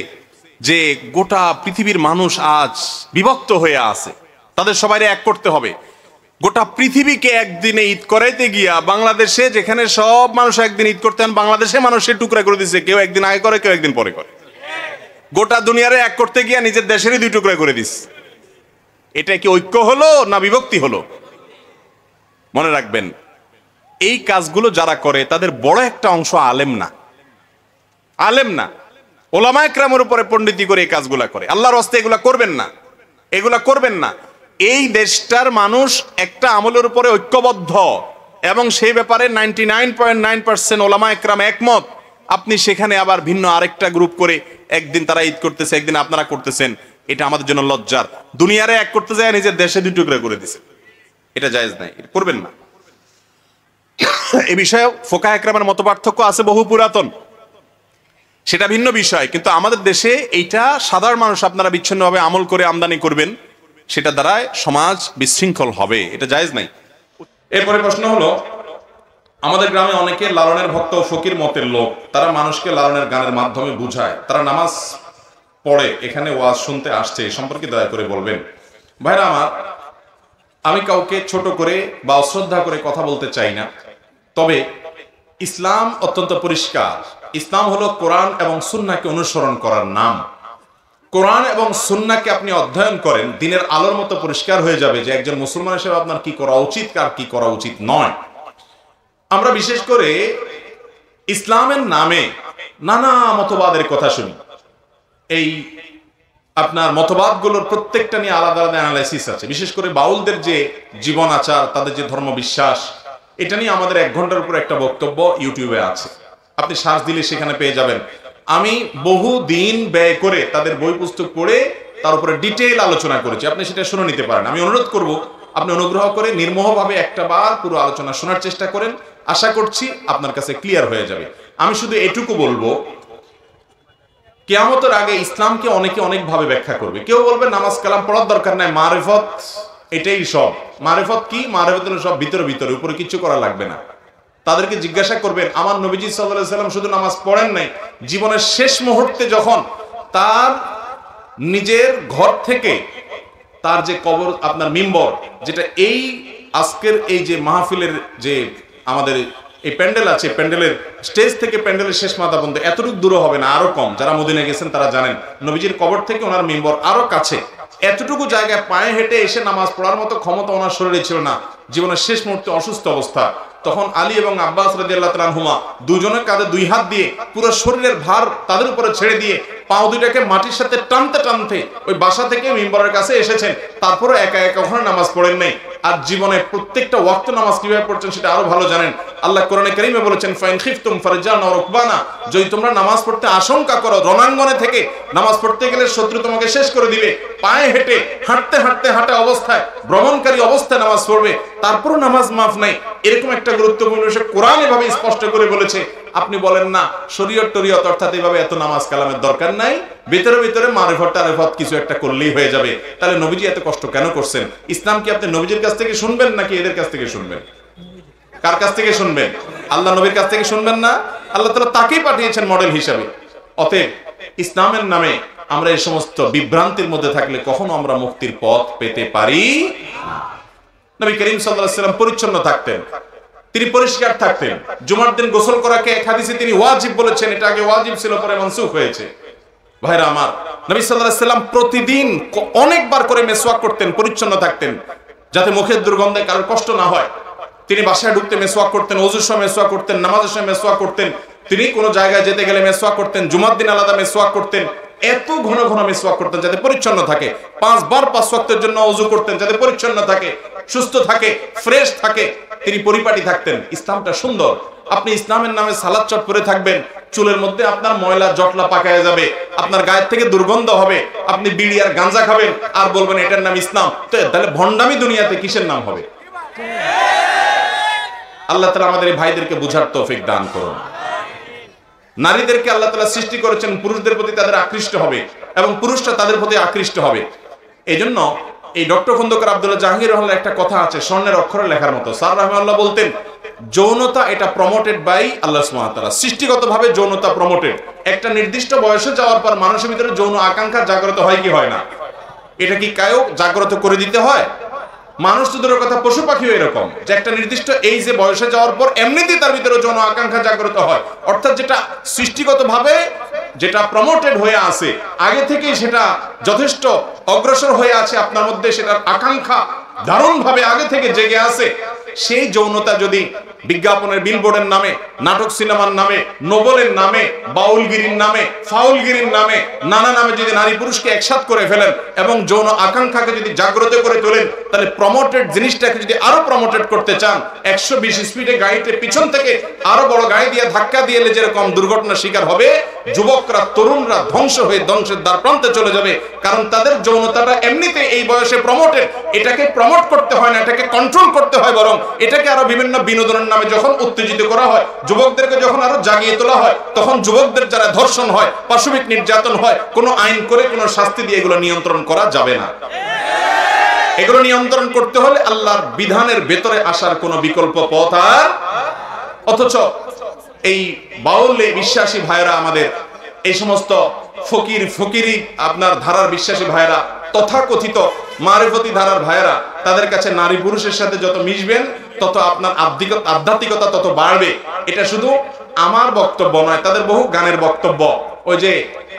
যে গোটা পৃথিবীর মানুষ আজ বিভক্ত হয়ে আছে, তাদের সবাই এক করতে হবে। গোটা পৃথিবীকে একদিনে ঈদ করাইতে গিয়া বাংলাদেশে, যেখানে সব মানুষ একদিন ঈদ করতেন, বাংলাদেশে মানুষের টুকরা করে দিচ্ছে, কেউ একদিন আগে করে, কেউ একদিন পরে করে। গোটা দুনিয়ারে এক করতে গিয়া নিজের দেশেরই 2 টুকরা করে দিস। এটা কি ঐক্য হলো না বিভক্তি হলো? মনে রাখবেন, এই কাজগুলো যারা করে তাদের বড় একটা অংশ আলেম না, আলেম না, ওলামা একরামের উপরে পণ্ডিতি করে এই কাজগুলা করে। আল্লাহর রাস্তে এগুলা করবেন না, এগুলা করবেন না। এই দেশটার মানুষ একটা আমলের উপরে ঐক্যবদ্ধ এবং সেই ব্যাপারে 99.9% ওলামা একরাম একমত। আপনি সেখানে আবার ভিন্ন আরেকটা গ্রুপ করে একদিন তারা ঈদ করতেছে, একদিন আপনারা করতেছেন, এটা আমাদের জন্য লজ্জার। দুনিয়ারে এক করতে যায়, নিজের দেশে 2 টুকরা করে দিছে, এটা জায়েজ নাই, এটা করবেন না। এই বিষয়ে ফোকাহ একরামের মত পার্থক্য আছে বহু পুরাতন, সেটা ভিন্ন বিষয়। কিন্তু আমাদের দেশে এইটা সাধারণ মানুষ আপনারা বিচ্ছিন্নভাবে আমল করে আমদানি করবেন, সেটা দ্বারা সমাজ বিশৃঙ্খল হবে, এটা জায়েজ নাই। এরপরে প্রশ্ন হলো, আমাদের গ্রামে অনেকে লালনের ভক্ত ও ফকির মতের লোক, তারা মানুষকে লালনের গানের মাধ্যমে বুঝায়, তারা নামাজ পড়ে, এখানে ওয়াজ শুনতে আসছে, এই সম্পর্কে দয়া করে বলবেন। ভাইরা আমার, আমি কাউকে ছোট করে বা অশ্রদ্ধা করে কথা বলতে চাই না, তবে ইসলাম অত্যন্ত পরিষ্কার। ইসলাম হলো কোরআন এবং সুন্নাহকে অনুসরণ করার নাম। কোরআন এবং সুন্নাহকে আপনি অধ্যয়ন করেন, দিনের আলোর মতো পরিষ্কার হয়ে যাবে যে একজন মুসলমান হিসেবে আপনার কি করা উচিত, কার কি করা উচিত নয়। আমরা বিশেষ করে ইসলামের নামে নানা মতবাদের কথা শুনি। এই আপনার মতবাদগুলোর প্রত্যেকটা নিয়ে আলাদা আলাদা অ্যানালাইসিস আছে। বিশেষ করে বাউলদের যে জীবন আচার, তাদের যে ধর্ম বিশ্বাস, এটা নিয়ে আমাদের 1 ঘন্টার উপর একটা বক্তব্য ইউটিউবে আছে, আপনি সার্চ দিলে সেখানে পেয়ে যাবেন। আমি বহু দিন ব্যয় করে তাদের বই পুস্তক পড়ে তার উপরে ডিটেইল আলোচনা করেছি, আপনি সেটা শুনে নিতে পারেন। আমি অনুরোধ করব আপনি অনুগ্রহ করে নির্মোহভাবে একটা বার পুরো আলোচনা শোনার চেষ্টা করেন, আশা করছি আপনার কাছে ক্লিয়ার হয়ে যাবে। আমি শুধু এটুকু বলবো, কিয়ামতের আগে ইসলামকে অনেকে অনেকভাবে ব্যাখ্যা করবে। কেউ বলবে নামাজ কালাম পড়ার দরকার নাই, মারিফত এটাই সব। মারিফত কি? মারিফত হলো সব ভিতরে ভিতরে, উপরে কিছু করা লাগবে না। তাদেরকে জিজ্ঞাসা করবেন, আমার নবীজি সাল্লাল্লাহু আলাইহি সাল্লাম শুধু নামাজ পড়েন নাই, জীবনের শেষ মুহূর্তে যখন তার নিজের ঘর থেকে তার যে কবর, আপনার মিম্বর, যেটা এই আজকের এই যে মাহফিলের যে আমাদের এই প্যান্ডেল আছে, প্যান্ডেলের স্টেজ থেকে প্যান্ডেলের শেষ মাথা পর্যন্ত এতটুকু দূর হবে না, আরো কম। যারা মদিনায় গেছেন তারা জানেন, নবীজির কবর থেকে ওনার মিম্বর আরো কাছে। এতটুকু জায়গায় পায়ে হেঁটে এসে নামাজ পড়ার মতো ক্ষমতা ওনার শরীরে ছিল না। জীবনের শেষ মুহূর্তে অসুস্থ অবস্থা, তখন আলী এবং আব্বাস রাদিয়াল্লাহু তাআলা আনহুমা দুজনের কাঁধে 2 হাত দিয়ে পুরো শরীরের ভার তাদের উপরে ছেড়ে দিয়ে পাও দুইটাকে মাটির সাথে টানতে টানতে ওই বাসা থেকে মিম্বরের কাছে এসেছেন। তারপরে একা একা ওখানে নামাজ পড়েন নাই। আর জীবনে প্রত্যেকটা ওয়াক্ত নামাজ কিভাবে পড়ছেন সেটা আরো ভালো জানেন। আল্লাহ কোরআনে কারীমে বলেছেন, ফাইন খিফতুম ফারজান ওয়া রুকবানা, যদি তোমরা নামাজ পড়তে আশঙ্কা করো, রণাঙ্গনে থেকে নামাজ পড়তে গেলে শত্রু তোমাকে শেষ করে দিবে, পায়ে হেঁটে হাঁটতে হাঁটতে হাঁটা অবস্থায়, ভ্রমণকারী অবস্থায় নামাজ পড়বে, তারপরও নামাজ মাফ নাই, এরকম একটা গুরুত্বপূর্ণ বিষয় কোরআন এভাবে স্পষ্ট করে বলেছে। আপনি বলেন না শরীয়ত টরিয়ত অর্থাৎ এইভাবে এত নামাজ কালামের দরকার নাই, ভিতরে ভিতরে মারিফত টারিফত কিছু একটা করলেই হয়ে যাবে। তাহলে নবীজি এত কষ্ট কেন করছেন? ইসলাম কি আপনি নবীজির কাছ থেকে শুনবেন নাকি এদের কাছ থেকে শুনবেন? কার কাছ থেকে শুনবেন? আল্লাহ নবীর কাছ থেকে শুনবেন না? আল্লাহ তাআলা তাকেই পাঠিয়েছেন মডেল হিসাবে। অতএব ইসলামের নামে আমরা এই সমস্ত বিভ্রান্তির মধ্যে থাকলে কখনো আমরা মুক্তির পথ পেতে পারি না। নবী করিম সাল্লাল্লাহু আলাইহি ওয়াসাল্লাম পরিচ্ছন্ন থাকতেন, তিনি পরিষ্কার থাকতেন। জুমার দিন গোসল করাকে এক হাদিসে তিনি ওয়াজিব বলেছেন, এটা আগে ওয়াজিব ছিল পরে মানসুখ হয়েছে। ভাইরা আমার, নবী সাল্লাল্লাহু আলাইহি ওয়াসাল্লাম প্রতিদিন অনেকবার করে মেসওয়াক করতেন, পরিচ্ছন্ন থাকতেন, যাতে মুখের দুর্গন্ধে কারোর কষ্ট না হয়। তিনি বাসায় ঢুকতে মেসওয়াক করতেন, ওযুর সময় মেসওয়াক করতেন, নামাজের সময় মেসওয়াক করতেন, তিনি কোনো জায়গায় যেতে গেলে মেসওয়াক করতেন, জুমার দিন আলাদা মেসওয়াক করতেন। এত ঘন ঘন মেসওয়াক করতেন যাতে পরিচ্ছন্ন থাকে। 5 বার 5 ওয়াক্তের জন্য ওযু করতেন যাতে পরিচ্ছন্ন থাকে, সুস্থ থাকে, ফ্রেশ থাকে, তিনি পরিপাটি থাকতেন। ইসলামটা সুন্দর। আপনি ইসলামের নামে সালাত চট পরে থাকবেন, চুলের মধ্যে আপনার ময়লা জটলা পাকায় যাবে, আপনার গায়ের থেকে দুর্গন্ধ হবে, আপনি বিড়ি আর গাঁজা খাবেন আর বলবেন এটার নাম ইসলাম। তো তাহলে ভণ্ডামি দুনিয়াতে কিসের নাম হবে? আল্লাহ তাআলা আমাদের এই ভাইদেরকে বুঝার তৌফিক দান করুন। নারীদেরকে আল্লাহ তাআলা সৃষ্টি করেছেন পুরুষদের প্রতি তাদের আকৃষ্ট হবে এবং পুরুষরা তাদের প্রতি আকৃষ্ট হবে। এজন্য এই ডক্টর খন্দকার আব্দুল্লাহ জাহাঙ্গীর রহমানের একটা কথা আছে, স্বর্ণের অক্ষরে লেখার মতো। স্যার রাহমাতুল্লাহ বলতেন, যৌনতা এটা প্রমোটেড বাই আল্লাহ সুবহানাহু ওয়া তাআলা, সৃষ্টিগতভাবে যৌনতা প্রমোটেড। একটা নির্দিষ্ট বয়সে যাওয়ার পর মানুষের ভিতরে যৌন আকাঙ্ক্ষা জাগ্রত হয় কি হয় না? এটা কি কায়ও জাগ্রত করে দিতে হয়? মানুষ তো দূরের কথা, পশু পাখিও এরকম, যে একটা নির্দিষ্ট এই যে বয়সে যাওয়ার পর এমনিতেই তার ভিতরে যৌন আকাঙ্ক্ষা জাগ্রত হয়। অর্থাৎ যেটা সৃষ্টিগতভাবে যেটা প্রমোটেড হয়ে আছে, আগে থেকেই সেটা যথেষ্ট অগ্রসর হয়ে আছে আপনার মধ্যে, সেটার আকাঙ্ক্ষা দারুণভাবে আগে থেকে জেগে আছে। সেই যৌনতা যদি বিজ্ঞাপনের বিলবোর্ডের নামে, নাটক সিনেমার নামে, নোবেলের নামে, বাউলগিরির নামে, ফাউলগিরির নামে, নানা নামে যদি নারী পুরুষকে একসাথ করে ফেলেন এবং যৌন আকাঙ্ক্ষাকে যদি জাগ্রত করে তোলেন, তাহলে প্রমোটেড জিনিসটাকে যদি আরো প্রমোটেড করতে চান, 120 স্পিডে গাড়িতে পিছন থেকে আরো বড় গাড়ি দিয়ে ধাক্কা দিয়ে যেরকম দুর্ঘটনার শিকার হবে, যুবকরা তরুণরা ধ্বংস হয়ে ধ্বংসের দ্বার প্রান্তে চলে যাবে। কারণ তাদের যৌনতাটা এমনিতে এই বয়সে প্রমোটেড। এটাকে প্রমোট করতে হয় না, এটাকে কন্ট্রোল করতে হয়। বরং এটাকে আরো বিভিন্ন বিনোদনের নামে যখন উত্তেজিত করা হয়, যুবকদেরকে যখন আরো জাগিয়ে তোলা হয়, তখন যুবকদের যারা ধর্ষণ হয়, পাশবিক নির্যাতন হয়, কোনো আইন করে কোনো শাস্তি দিয়ে এগুলো নিয়ন্ত্রণ করা যাবে না। এগুলো নিয়ন্ত্রণ করতে হলে আল্লাহর বিধানের ভেতরে আসার কোনো বিকল্প পথ আর। অথচ এই বাউলে বিশ্বাসী ভাইরা, আমাদের এই সমস্ত ফকিরি আপনার ধারার বিশ্বাসী ভাইরা, তথাকথিত মারিফতি ধারার ভাইরা, তাদের কাছে নারী পুরুষের সাথে যত মিশবেন তত আপনার আধ্যাত্মিকতা তত বাড়বে। এটা শুধু আমার বক্তব্য নয়, তাদের বহু গানের বক্তব্য। ওই যে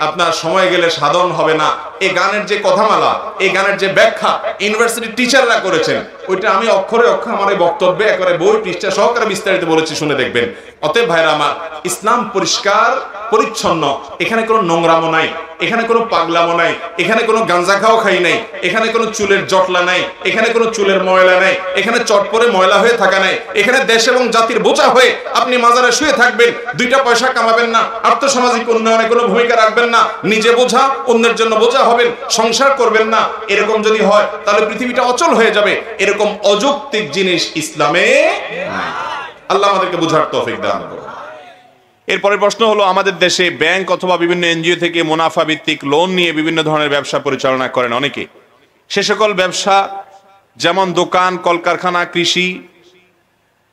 আপনার সময় গেলে সাধন হবে না, এই গানের যে কথামালা, এই গানের যে ব্যাখ্যা ইউনিভার্সিটির টিচাররা করেছেন, ওইটা আমি অক্ষরে অক্ষরে আমার এই বক্তব্যে একেবারে বই পৃষ্ঠা সহকারে বিস্তারিত বলেছি, শুনে দেখবেন। অতএব ভাইরা আমার, ইসলাম পরিষ্কার পরিচ্ছন্ন, এখানে কোনো নোংরামো নাই, এখানে কোনো পাগলামো নাই, এখানে কোনো গাঞ্জা খাও খাই নাই, এখানে কোনো চুলের জটলা নাই, এখানে কোনো চুলের ময়লা নাই, এখানে চটপরে ময়লা হয়ে থাকা নাই, এখানে দেশ এবং জাতির বোঝা হয়ে আপনি মাজারে শুয়ে থাকবেন, দুইটা পয়সা কামাবেন না, আর্থসামাজিক উন্নয়নে কোনো ভূমিকা রাখবেন না, নিজে বোঝা অন্যের জন্য বোঝা হবেন, সংসার করবেন না, এরকম যদি হয় তাহলে পৃথিবীটা অচল হয়ে যাবে। এরকম অযৌক্তিক জিনিস ইসলামে নাই। আল্লাহ আমাদেরকে বোঝার তৌফিক দান করুন। এরপরের প্রশ্ন হলো, আমাদের দেশে ব্যাংক অথবা বিভিন্ন এনজিও থেকে মুনাফা ভিত্তিক লোন নিয়ে বিভিন্ন ধরনের ব্যবসা পরিচালনা করেন অনেকে। সে সকল ব্যবসা যেমন দোকান, কলকারখানা,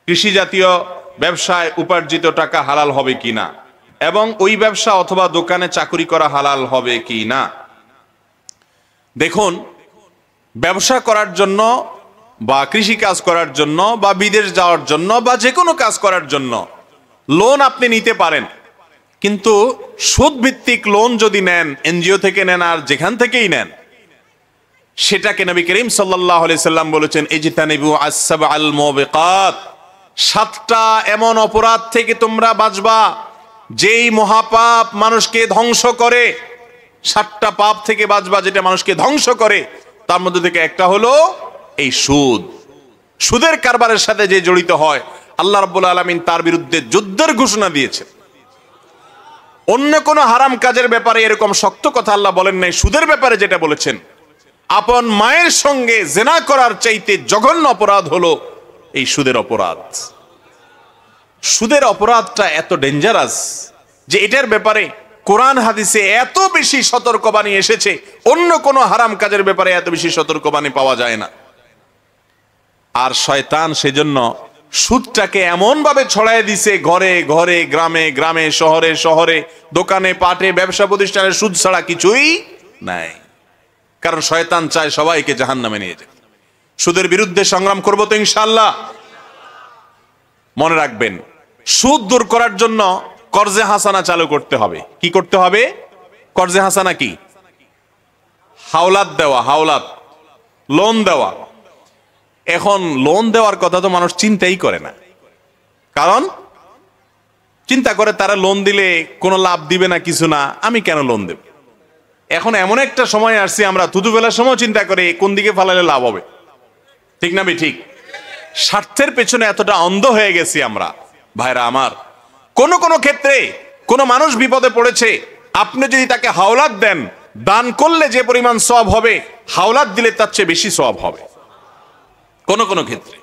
কৃষি জাতীয় ব্যবসায় উপার্জিত টাকা হালাল হবে কিনা, এবং ওই ব্যবসা অথবা দোকানে চাকরি করা হালাল হবে কিনা। দেখুন, ব্যবসা করার জন্য বা কৃষি কাজ করার জন্য বা বিদেশ যাওয়ার জন্য বা যে কোনো কাজ করার জন্য লোন আপনি নিতে পারেন, কিন্তু সুদ ভিত্তিক লোন যদি নেন, এনজিও থেকে নেন আর যেখান থেকেই নেন, সেটাকে নবী করিম সাল্লাল্লাহু আলাইহি সাল্লাম বলেছেন, ইজতানিবু আস-সাবআল মুবিকাত, 7টা এমন অপরাধ থেকে তোমরা বাঁচবা যেই মহাপাপ মানুষকে ধ্বংস করে। 7টা পাপ থেকে বাঁচবা যেটা মানুষকে ধ্বংস করে, তার মধ্যে থেকে একটা হলো এই সুদ। সুদের কারবারের সাথে যে জড়িত হয়, আল্লাহ রাব্বুল আলামিন তার বিরুদ্ধে যুদ্ধের ঘোষণা দিয়েছে। অন্য কোন হারাম কাজের ব্যাপারে এরকম শক্ত কথা আল্লাহ বলেন নাই, সুদের ব্যাপারে যেটা বলেছেন, আপন মায়ের সঙ্গে জিনা করার চাইতে জঘন্য অপরাধ হলো এই সুদের অপরাধ। সুদের অপরাধটা এত ডেঞ্জারাস যে এটার ব্যাপারে কোরআন হাদিসে এত বেশি সতর্কবাণী এসেছে, অন্য কোন হারাম কাজের ব্যাপারে এত বেশি সতর্কবাণী পাওয়া যায় না। আর শয়তান সেজন্য সুদটাকে এমন ভাবে ছড়ায় দিছে, ঘরে ঘরে, গ্রামে গ্রামে, শহরে শহরে, দোকানে পাটে, ব্যবসা প্রতিষ্ঠানে সুদ ছাড়া কিছুই নাই। কারণ শয়তান চায় সবাইকে জাহান্নামে নিয়ে যায়। সুদের বিরুদ্ধে সংগ্রাম করব তো ইনশাআল্লাহ। মনে রাখবেন, সুদ দূর করার জন্য কর্জে হাসানা চালু করতে হবে। কি করতে হবে? কর্জে হাসানা কি? হাওলাত দেওয়া, হাওলাত, লোন দেওয়া। এখন লোন দেওয়ার কথা তো মানুষ চিন্তাই করে না, কারণ চিন্তা করে তারা লোন দিলে কোনো লাভ দিবে না, কিছু না, আমি কেন লোন দেব। এখন এমন একটা সময় আসছে, আমরা থুতু ফেলার সময় চিন্তা করে কোন দিকে ফেলালে লাভ হবে, ঠিক না? ঠিক। স্বার্থের পেছনে এতটা অন্ধ হয়ে গেছি আমরা। ভাইরা আমার, কোন কোন ক্ষেত্রে কোন মানুষ বিপদে পড়েছে, আপনি যদি তাকে হাওলাত দেন, দান করলে যে পরিমাণ সওয়াব হবে, হাওলাত দিলে তার চেয়ে বেশি সওয়াব হবে। কোন কোন ক্ষেত্রে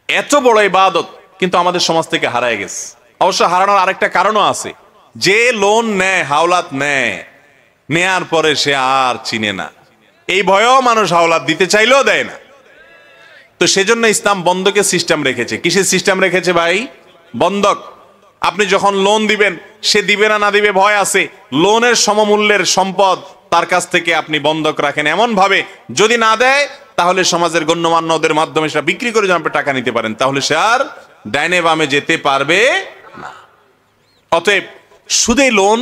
এত বড় ইবাদত কিন্তু আমাদের সমাজ থেকে হারায় গেছে। অবশ্য হারানোর আরেকটা কারণও আছে, যে লোন নেয়, হাওলাত নেয়, নেয়ার পরে সে আর চিনে না, এই ভয়েও মানুষ হাওলাত দিতে চাইলেও দেয় না। তো সেজন্য ইসলাম বন্ধকের সিস্টেম রেখেছে। কিসের সিস্টেম রেখেছে ভাই? বন্ধক। আপনি যখন লোন দিবেন, সে দিবে না না দিবে ভয় আছে, লোনের সমমূল্যের সম্পদ তার কাছ থেকে আপনি বন্ধক রাখেন এমন ভাবে, যদি না দেয় তাহলে সমাজের গণ্যমান্যদের মাধ্যমে সেটা বিক্রি করে যেন আপনি টাকা নিতে পারেন, তাহলে সে আর ডাইনে বামে যেতে পারবে না। অতএব সুদে লোন,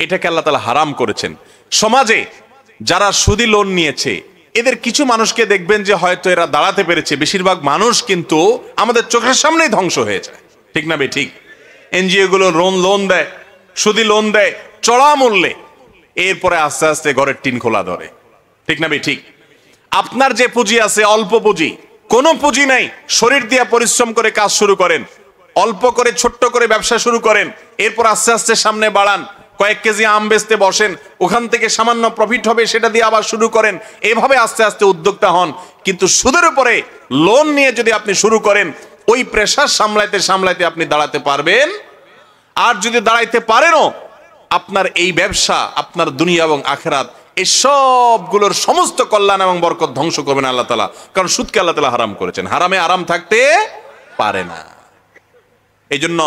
এটাকে আল্লাহ তাআলা হারাম করেছেন। সমাজে যারা সুদি লোন নিয়েছে, এদের কিছু মানুষকে দেখবেন যে হয়তো এরা দাঁড়াতে পেরেছে, বেশিরভাগ মানুষ কিন্তু আমাদের চোখের সামনেই ধ্বংস হয়ে যায়, ঠিক না? ঠিক। এনজিও গুলো লোন দেয়, সুদি লোন দেয় চড়া মূল্যে, এরপরে আস্তে আস্তে ঘরের টিন খোলা ধরে, ঠিক না? ঠিক। আপনার যে পুঁজি আছে, অল্প পুঁজি, কোনো পুঁজি নাই, শরীর দিয়ে পরিশ্রম করে কাজ শুরু করেন, অল্প করে ছোট্ট করে ব্যবসা শুরু করেন, এরপর আস্তে আস্তে সামনে বাড়ান, কয়েক কেজি আম বেচতে বসেন, ওখান থেকে সামান্য প্রফিট হবে, সেটা দিয়ে আবার শুরু করেন, এভাবে আস্তে আস্তে উদ্যোক্তা হন। কিন্তু সুদের উপরে লোন নিয়ে যদি আপনি শুরু করেন, ওই প্রেসার সামলাইতে সামলাইতে আপনি দাঁড়াতে পারবেন। আর যদি দাঁড়াইতে পারেনও, আপনার এই ব্যবসা আপনার দুনিয়া এবং আখিরাত এই সবগুলোর সমস্ত কল্যাণ এবং বরকত ধ্বংস করবেন আল্লাহ তাআলা। কারণ সুদকে আল্লাহ তাআলা হারাম করেছেন, হারামে আরাম থাকতে পারে না। এই জন্য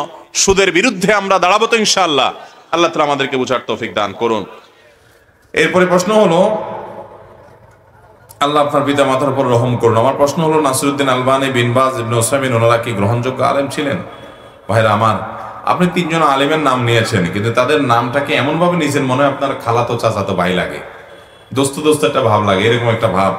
সুদের বিরুদ্ধে আমরা দাঁড়াবো তো ইনশাআল্লাহ। আল্লাহ তাআলা আমাদেরকে বুঝার তৌফিক দান করুন। এরপরে প্রশ্ন হলো, আল্লাহ আপনার পিতা মাতার উপর রহম করুন। আমার প্রশ্ন হলো, নাসিরউদ্দিন আলবানী, বিন বাজ, ইবনে উসাইমিন, ওনারা কি গ্রহণযোগ্য আলেম ছিলেন? ভাইরা আমার, আপনি তিনজন আলেমের নাম নিয়েছেন, কিন্তু তাদের নামটাকে এমন ভাবে নিয়েছেন মনে হয় আপনার খালাতো চাচাতো ভাই লাগে, দোস্ত দোস্ত একটা ভাব লাগে, এরকম একটা ভাব।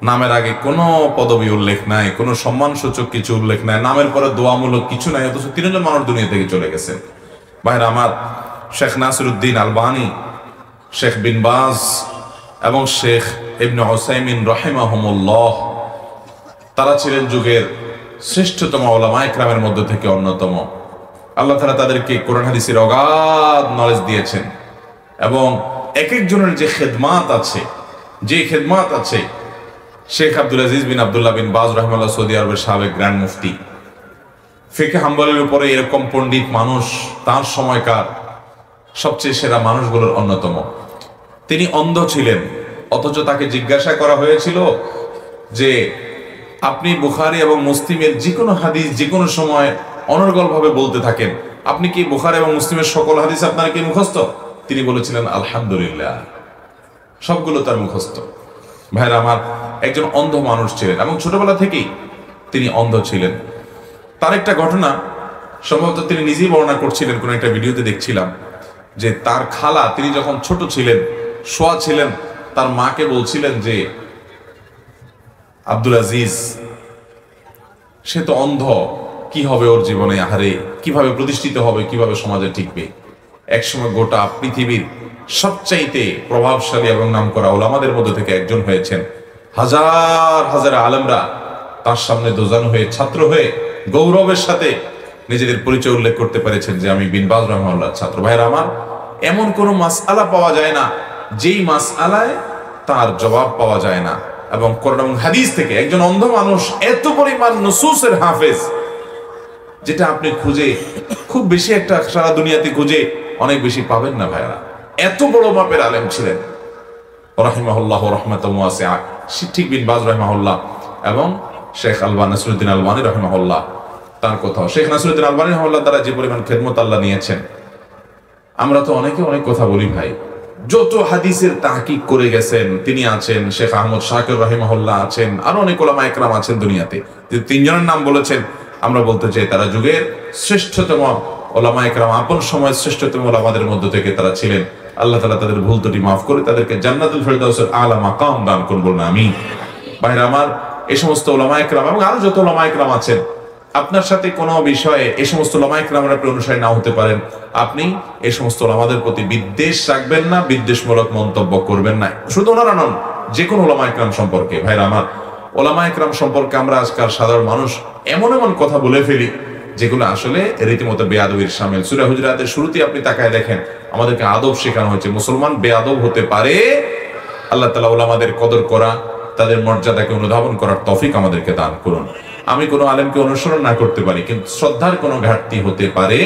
নামের আগে কোনো পদবি উল্লেখ নাই, কোনো সম্মানসূচক কিছু উল্লেখ নাই, নামের পরে দোয়ামূলক কিছু নাই, অথচ তিনজন মানুষ দুনিয়া থেকে চলে গেছেন। ভাইরা আমার, শেখ নাসিরউদ্দিন আলবানী, শেখ বিন বাজ এবং শেখ ইবনে উসাইমিন রাহিমাহুমুল্লাহ, তারা ছিলেন যুগের শ্রেষ্ঠতম উলামা ইকরামের মধ্যে থেকে অন্যতম। আল্লাহ তাআলা তাদেরকে কোরআন হাদিসের অগাধ নলেজ দিয়েছেন, এবং এক একজনের যে খেদমাত আছে, শেখ আব্দুল আজিজ বিন আব্দুল্লাহ বিন বাজ রাহিমাহুল্লাহ সৌদি আরবের সাবেক গ্র্যান্ড মুফতি, ফিকহ হাম্বলের উপরে এরকম পণ্ডিত মানুষ তার সময়কার সবচেয়ে সেরা মানুষগুলোর অন্যতম। তিনি অন্ধ ছিলেন, অথচ তাকে জিজ্ঞাসা করা হয়েছিল যে আপনি বুখারী এবং মুসলিমের যে কোনো হাদিস যে কোনো সময় অনর্গলভাবে বলতে থাকেন, আপনি কি বুখারী এবং মুসলিমের সকল হাদিস আপনার কি মুখস্থ? তিনি বলেছিলেন আলহামদুলিল্লাহ, সবগুলো তার মুখস্থ। ভাইরা আমার, একজন অন্ধ মানুষ ছিলেন এবং ছোটবেলা থেকেই তিনি অন্ধ ছিলেন। তার একটা ঘটনা সম্ভবত তিনি নিজেই বর্ণনা করছিলেন, কোন একটা ভিডিওতে দেখছিলাম যে তার খালা, তিনি যখন ছোট ছিলেন, শোয়া ছিলেন, তার মাকে বলছিলেন যে আব্দুল আজিজ সে তো অন্ধ, কি হবে ওর জীবনে, আহারে কিভাবে প্রতিষ্ঠিত হবে, কিভাবে সমাজে টিকবে। একসময় গোটা পৃথিবীর সবচাইতে প্রভাবশালী এবং নামকরা ওলামাদের মধ্যে থেকে একজন হয়েছেন। হাজার হাজার আলেমরা তার সামনে দোজান হয়ে, ছাত্র হয়ে গৌরবের সাথে নিজেদের পরিচয় উল্লেখ করতে পেরেছেন যে আমি বিন বাজ রাহিমাহুল্লাহর ছাত্র। ভাইরা আমার, এমন কোনো মাসআলা পাওয়া যায় না যেই মাসআলায় তার জবাব পাওয়া যায় না, এবং কোরআন এবং হাদিস থেকে একজন অন্ধ মানুষ এত পরিমাণ নুসুসের হাফেজ, যেটা আপনি খুঁজে খুব বেশি একটা সারা দুনিয়াতে খুঁজে অনেক বেশি পাবেন না। ভাইরা, এত বড় মাপের আলেম ছিলেন রাহিমাহুল্লাহ রাহমাতান ওয়াসিআ, ঠিক বিন বাজ রাহিমাহুল্লাহ এবং শেখ নাসিরউদ্দিন আলবানী রাহিমাহুল্লাহ। তার কথাও শেখ নাসিরউদ্দিন আলবানী রাহিমাহুল্লাহ দ্বারা যে পরিমাণ খেদমত আল্লাহ নিয়েছেন, আমরা তো অনেকে অনেক কথা বলি ভাই। যত হাদিসের তাহকিক করে গেছেন তিনি আছেন, শেখ আহমদ শাকির রাহিমাহুল্লাহ আছেন, আরো অনেক উলামা ইকরাম আছেন দুনিয়াতে। তিনজনের নাম বলেছেন, আমরা বলতে চাই তারা যুগের শ্রেষ্ঠতম উলামা ইকরাম, আপন সময়ের শ্রেষ্ঠতম উলামাদের মধ্যে থেকে তারা ছিলেন। আল্লাহ তাআলা তাদের ভুল ত্রুটি মাফ করে তাদেরকে জান্নাতুল ফেরদাউসের আলা মাকাম দান করুন, বলুন আমিন। ভাইরা আমার, এই সমস্ত উলামা ইকরাম এবং আরো যত উলামা ইকরাম আছেন, আপনার সাথে কোনো বিষয়ে এই সমস্ত উলামা ইকরামের আপনি অনুসারী নাও হতে পারেন, আপনি এই সমস্ত উলামাদের প্রতি বিদ্বেষ রাখবেন না, বিদ্বেষমূলক মন্তব্য করবেন না। শুধু ওনারা নন, যে কোনো উলামা ইকরাম সম্পর্কে। ভাইরা আমার, উলামা ইকরাম সম্পর্কে আমরা আজকাল সাধারণ মানুষ এমন এমন কথা বলে ফেলি যেগুলো আসলে রীতিমতো বেয়াদবির শামিল। সূরা হুজুরাতের শুরুতেই আপনি তাকায় দেখেন, আমাদেরকে আদব শেখানো হয়েছে। মুসলমান বেয়াদব হতে পারে। আল্লাহ তাআলা উলামাদের কদর করা, তাদের মর্যাদাকে অনুধাবন করার তৌফিক আমাদেরকে দান করুন। আমি কোনো আলেমকে অনুসরণ না করতে পারি, কিন্তু শ্রদ্ধার কোনো ঘাটতি হতে পারে।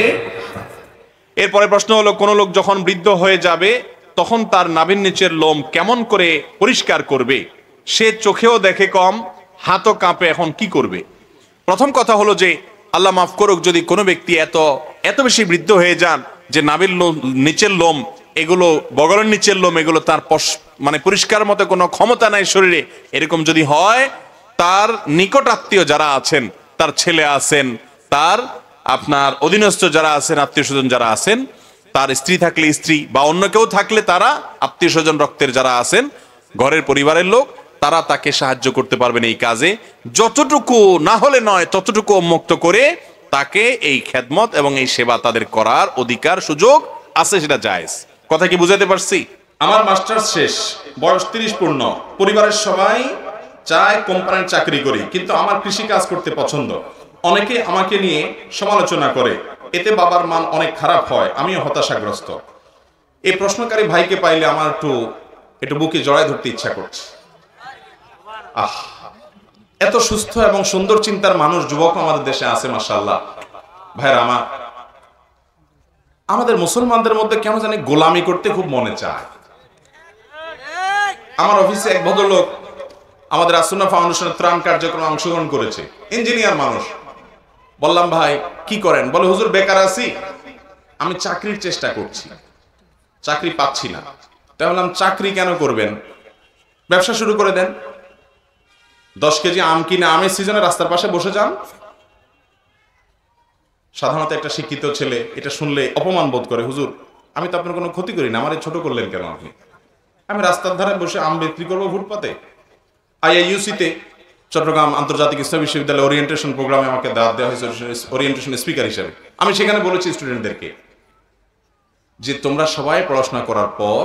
এরপরে প্রশ্ন হলো, কোন লোক যখন বৃদ্ধ হয়ে যাবে তখন তার নাভির নিচের লোম কেমন করে পরিষ্কার করবে? সে চোখেও দেখে কম, হাতও কাঁপে, এখন কি করবে? প্রথম কথা হলো যে আল্লাহ মাফ করুক, যদি কোনো ব্যক্তি এত বেশি বৃদ্ধ হয়ে যান যে নাভির নিচের লোম, এগুলো বগলের নিচের লোম, এগুলো তার মানে পরিষ্কার মতো কোনো ক্ষমতা নাই শরীরে, এরকম যদি হয়, তার নিকট আত্মীয় যারা আছেন, তার ছেলে আছেন, তার আপনার অধীনস্থ যারা আছেন, আত্মীয় স্বজন যারা আছেন, তার স্ত্রী থাকলে স্ত্রী বা অন্য কেউ থাকলে তারা, আত্মীয় স্বজন রক্তের যারা আছেন, ঘরের পরিবারের লোক, তারা তাকে সাহায্য করতে পারবেন এই কাজে। যতটুকু না হলে নয় ততটুকু উন্মুক্ত করে তাকে এই খেদমত এবং এই সেবা তাদের করার অধিকার সুযোগ আছে, সেটা জায়েজ। কথা কি বুঝাতে পারছি? আমার মাস্টার্স শেষ, বয়স 30 পূর্ণ, পরিবারের সবাই চায় কোম্পানির চাকরি করি, কিন্তু আমার কৃষি কাজ করতে পছন্দ। অনেকে আমাকে নিয়ে সমালোচনা করে, এতে বাবার মান অনেক খারাপ হয়, আমিও হতাশাগ্রস্ত। এই প্রশ্নকারী ভাইকে পাইলে আমার একটু বুকে জড়ায় ধরতে ইচ্ছা করছে। এত সুস্থ এবং সুন্দর চিন্তার মানুষ, যুবক আমাদের দেশে আছে মাশাআল্লাহ। ভাইরা আমার, আমাদের মুসলমানদের মধ্যে কেন জানি গোলামি করতে খুব মনে চায়। আমার অফিসে এক ভদ্রলোক আমাদের আসুন্নাহ ফাউন্ডেশনের ত্রাণ কার্যক্রমে অংশগ্রহণ করেছে, ইঞ্জিনিয়ার মানুষ। বললাম ভাই কি করেন? বলে হুজুর বেকার আছি, আমি চাকরির চেষ্টা করছি, চাকরি পাচ্ছি না। তাই বললাম চাকরি কেন করবেন, ব্যবসা শুরু করে দেন। 10 কেজি আম কিনে আমের সিজনে রাস্তার পাশে বসে যান, সাধারণত একটা শিক্ষিত ছেলে এটা শুনলে অপমান বোধ করে, হুজুর আমি তো আপনার কোনো ক্ষতি করি না, আমার ছোট করলেন কেন আপনি? আমি রাস্তার ধারে বসে আম বিক্রি করবো ফুটপাতে? আইআইইউসিতে চট্টগ্রাম আন্তর্জাতিক ইসলাম বিশ্ববিদ্যালয় ওরিয়েন্টেশন প্রোগ্রামে আমাকে দাওয়াত দেওয়া হয়েছে ওরিয়েন্টেশন স্পিকার হিসেবে। আমি সেখানে বলেছি স্টুডেন্টদেরকে যে তোমরা সবাই পড়াশোনা করার পর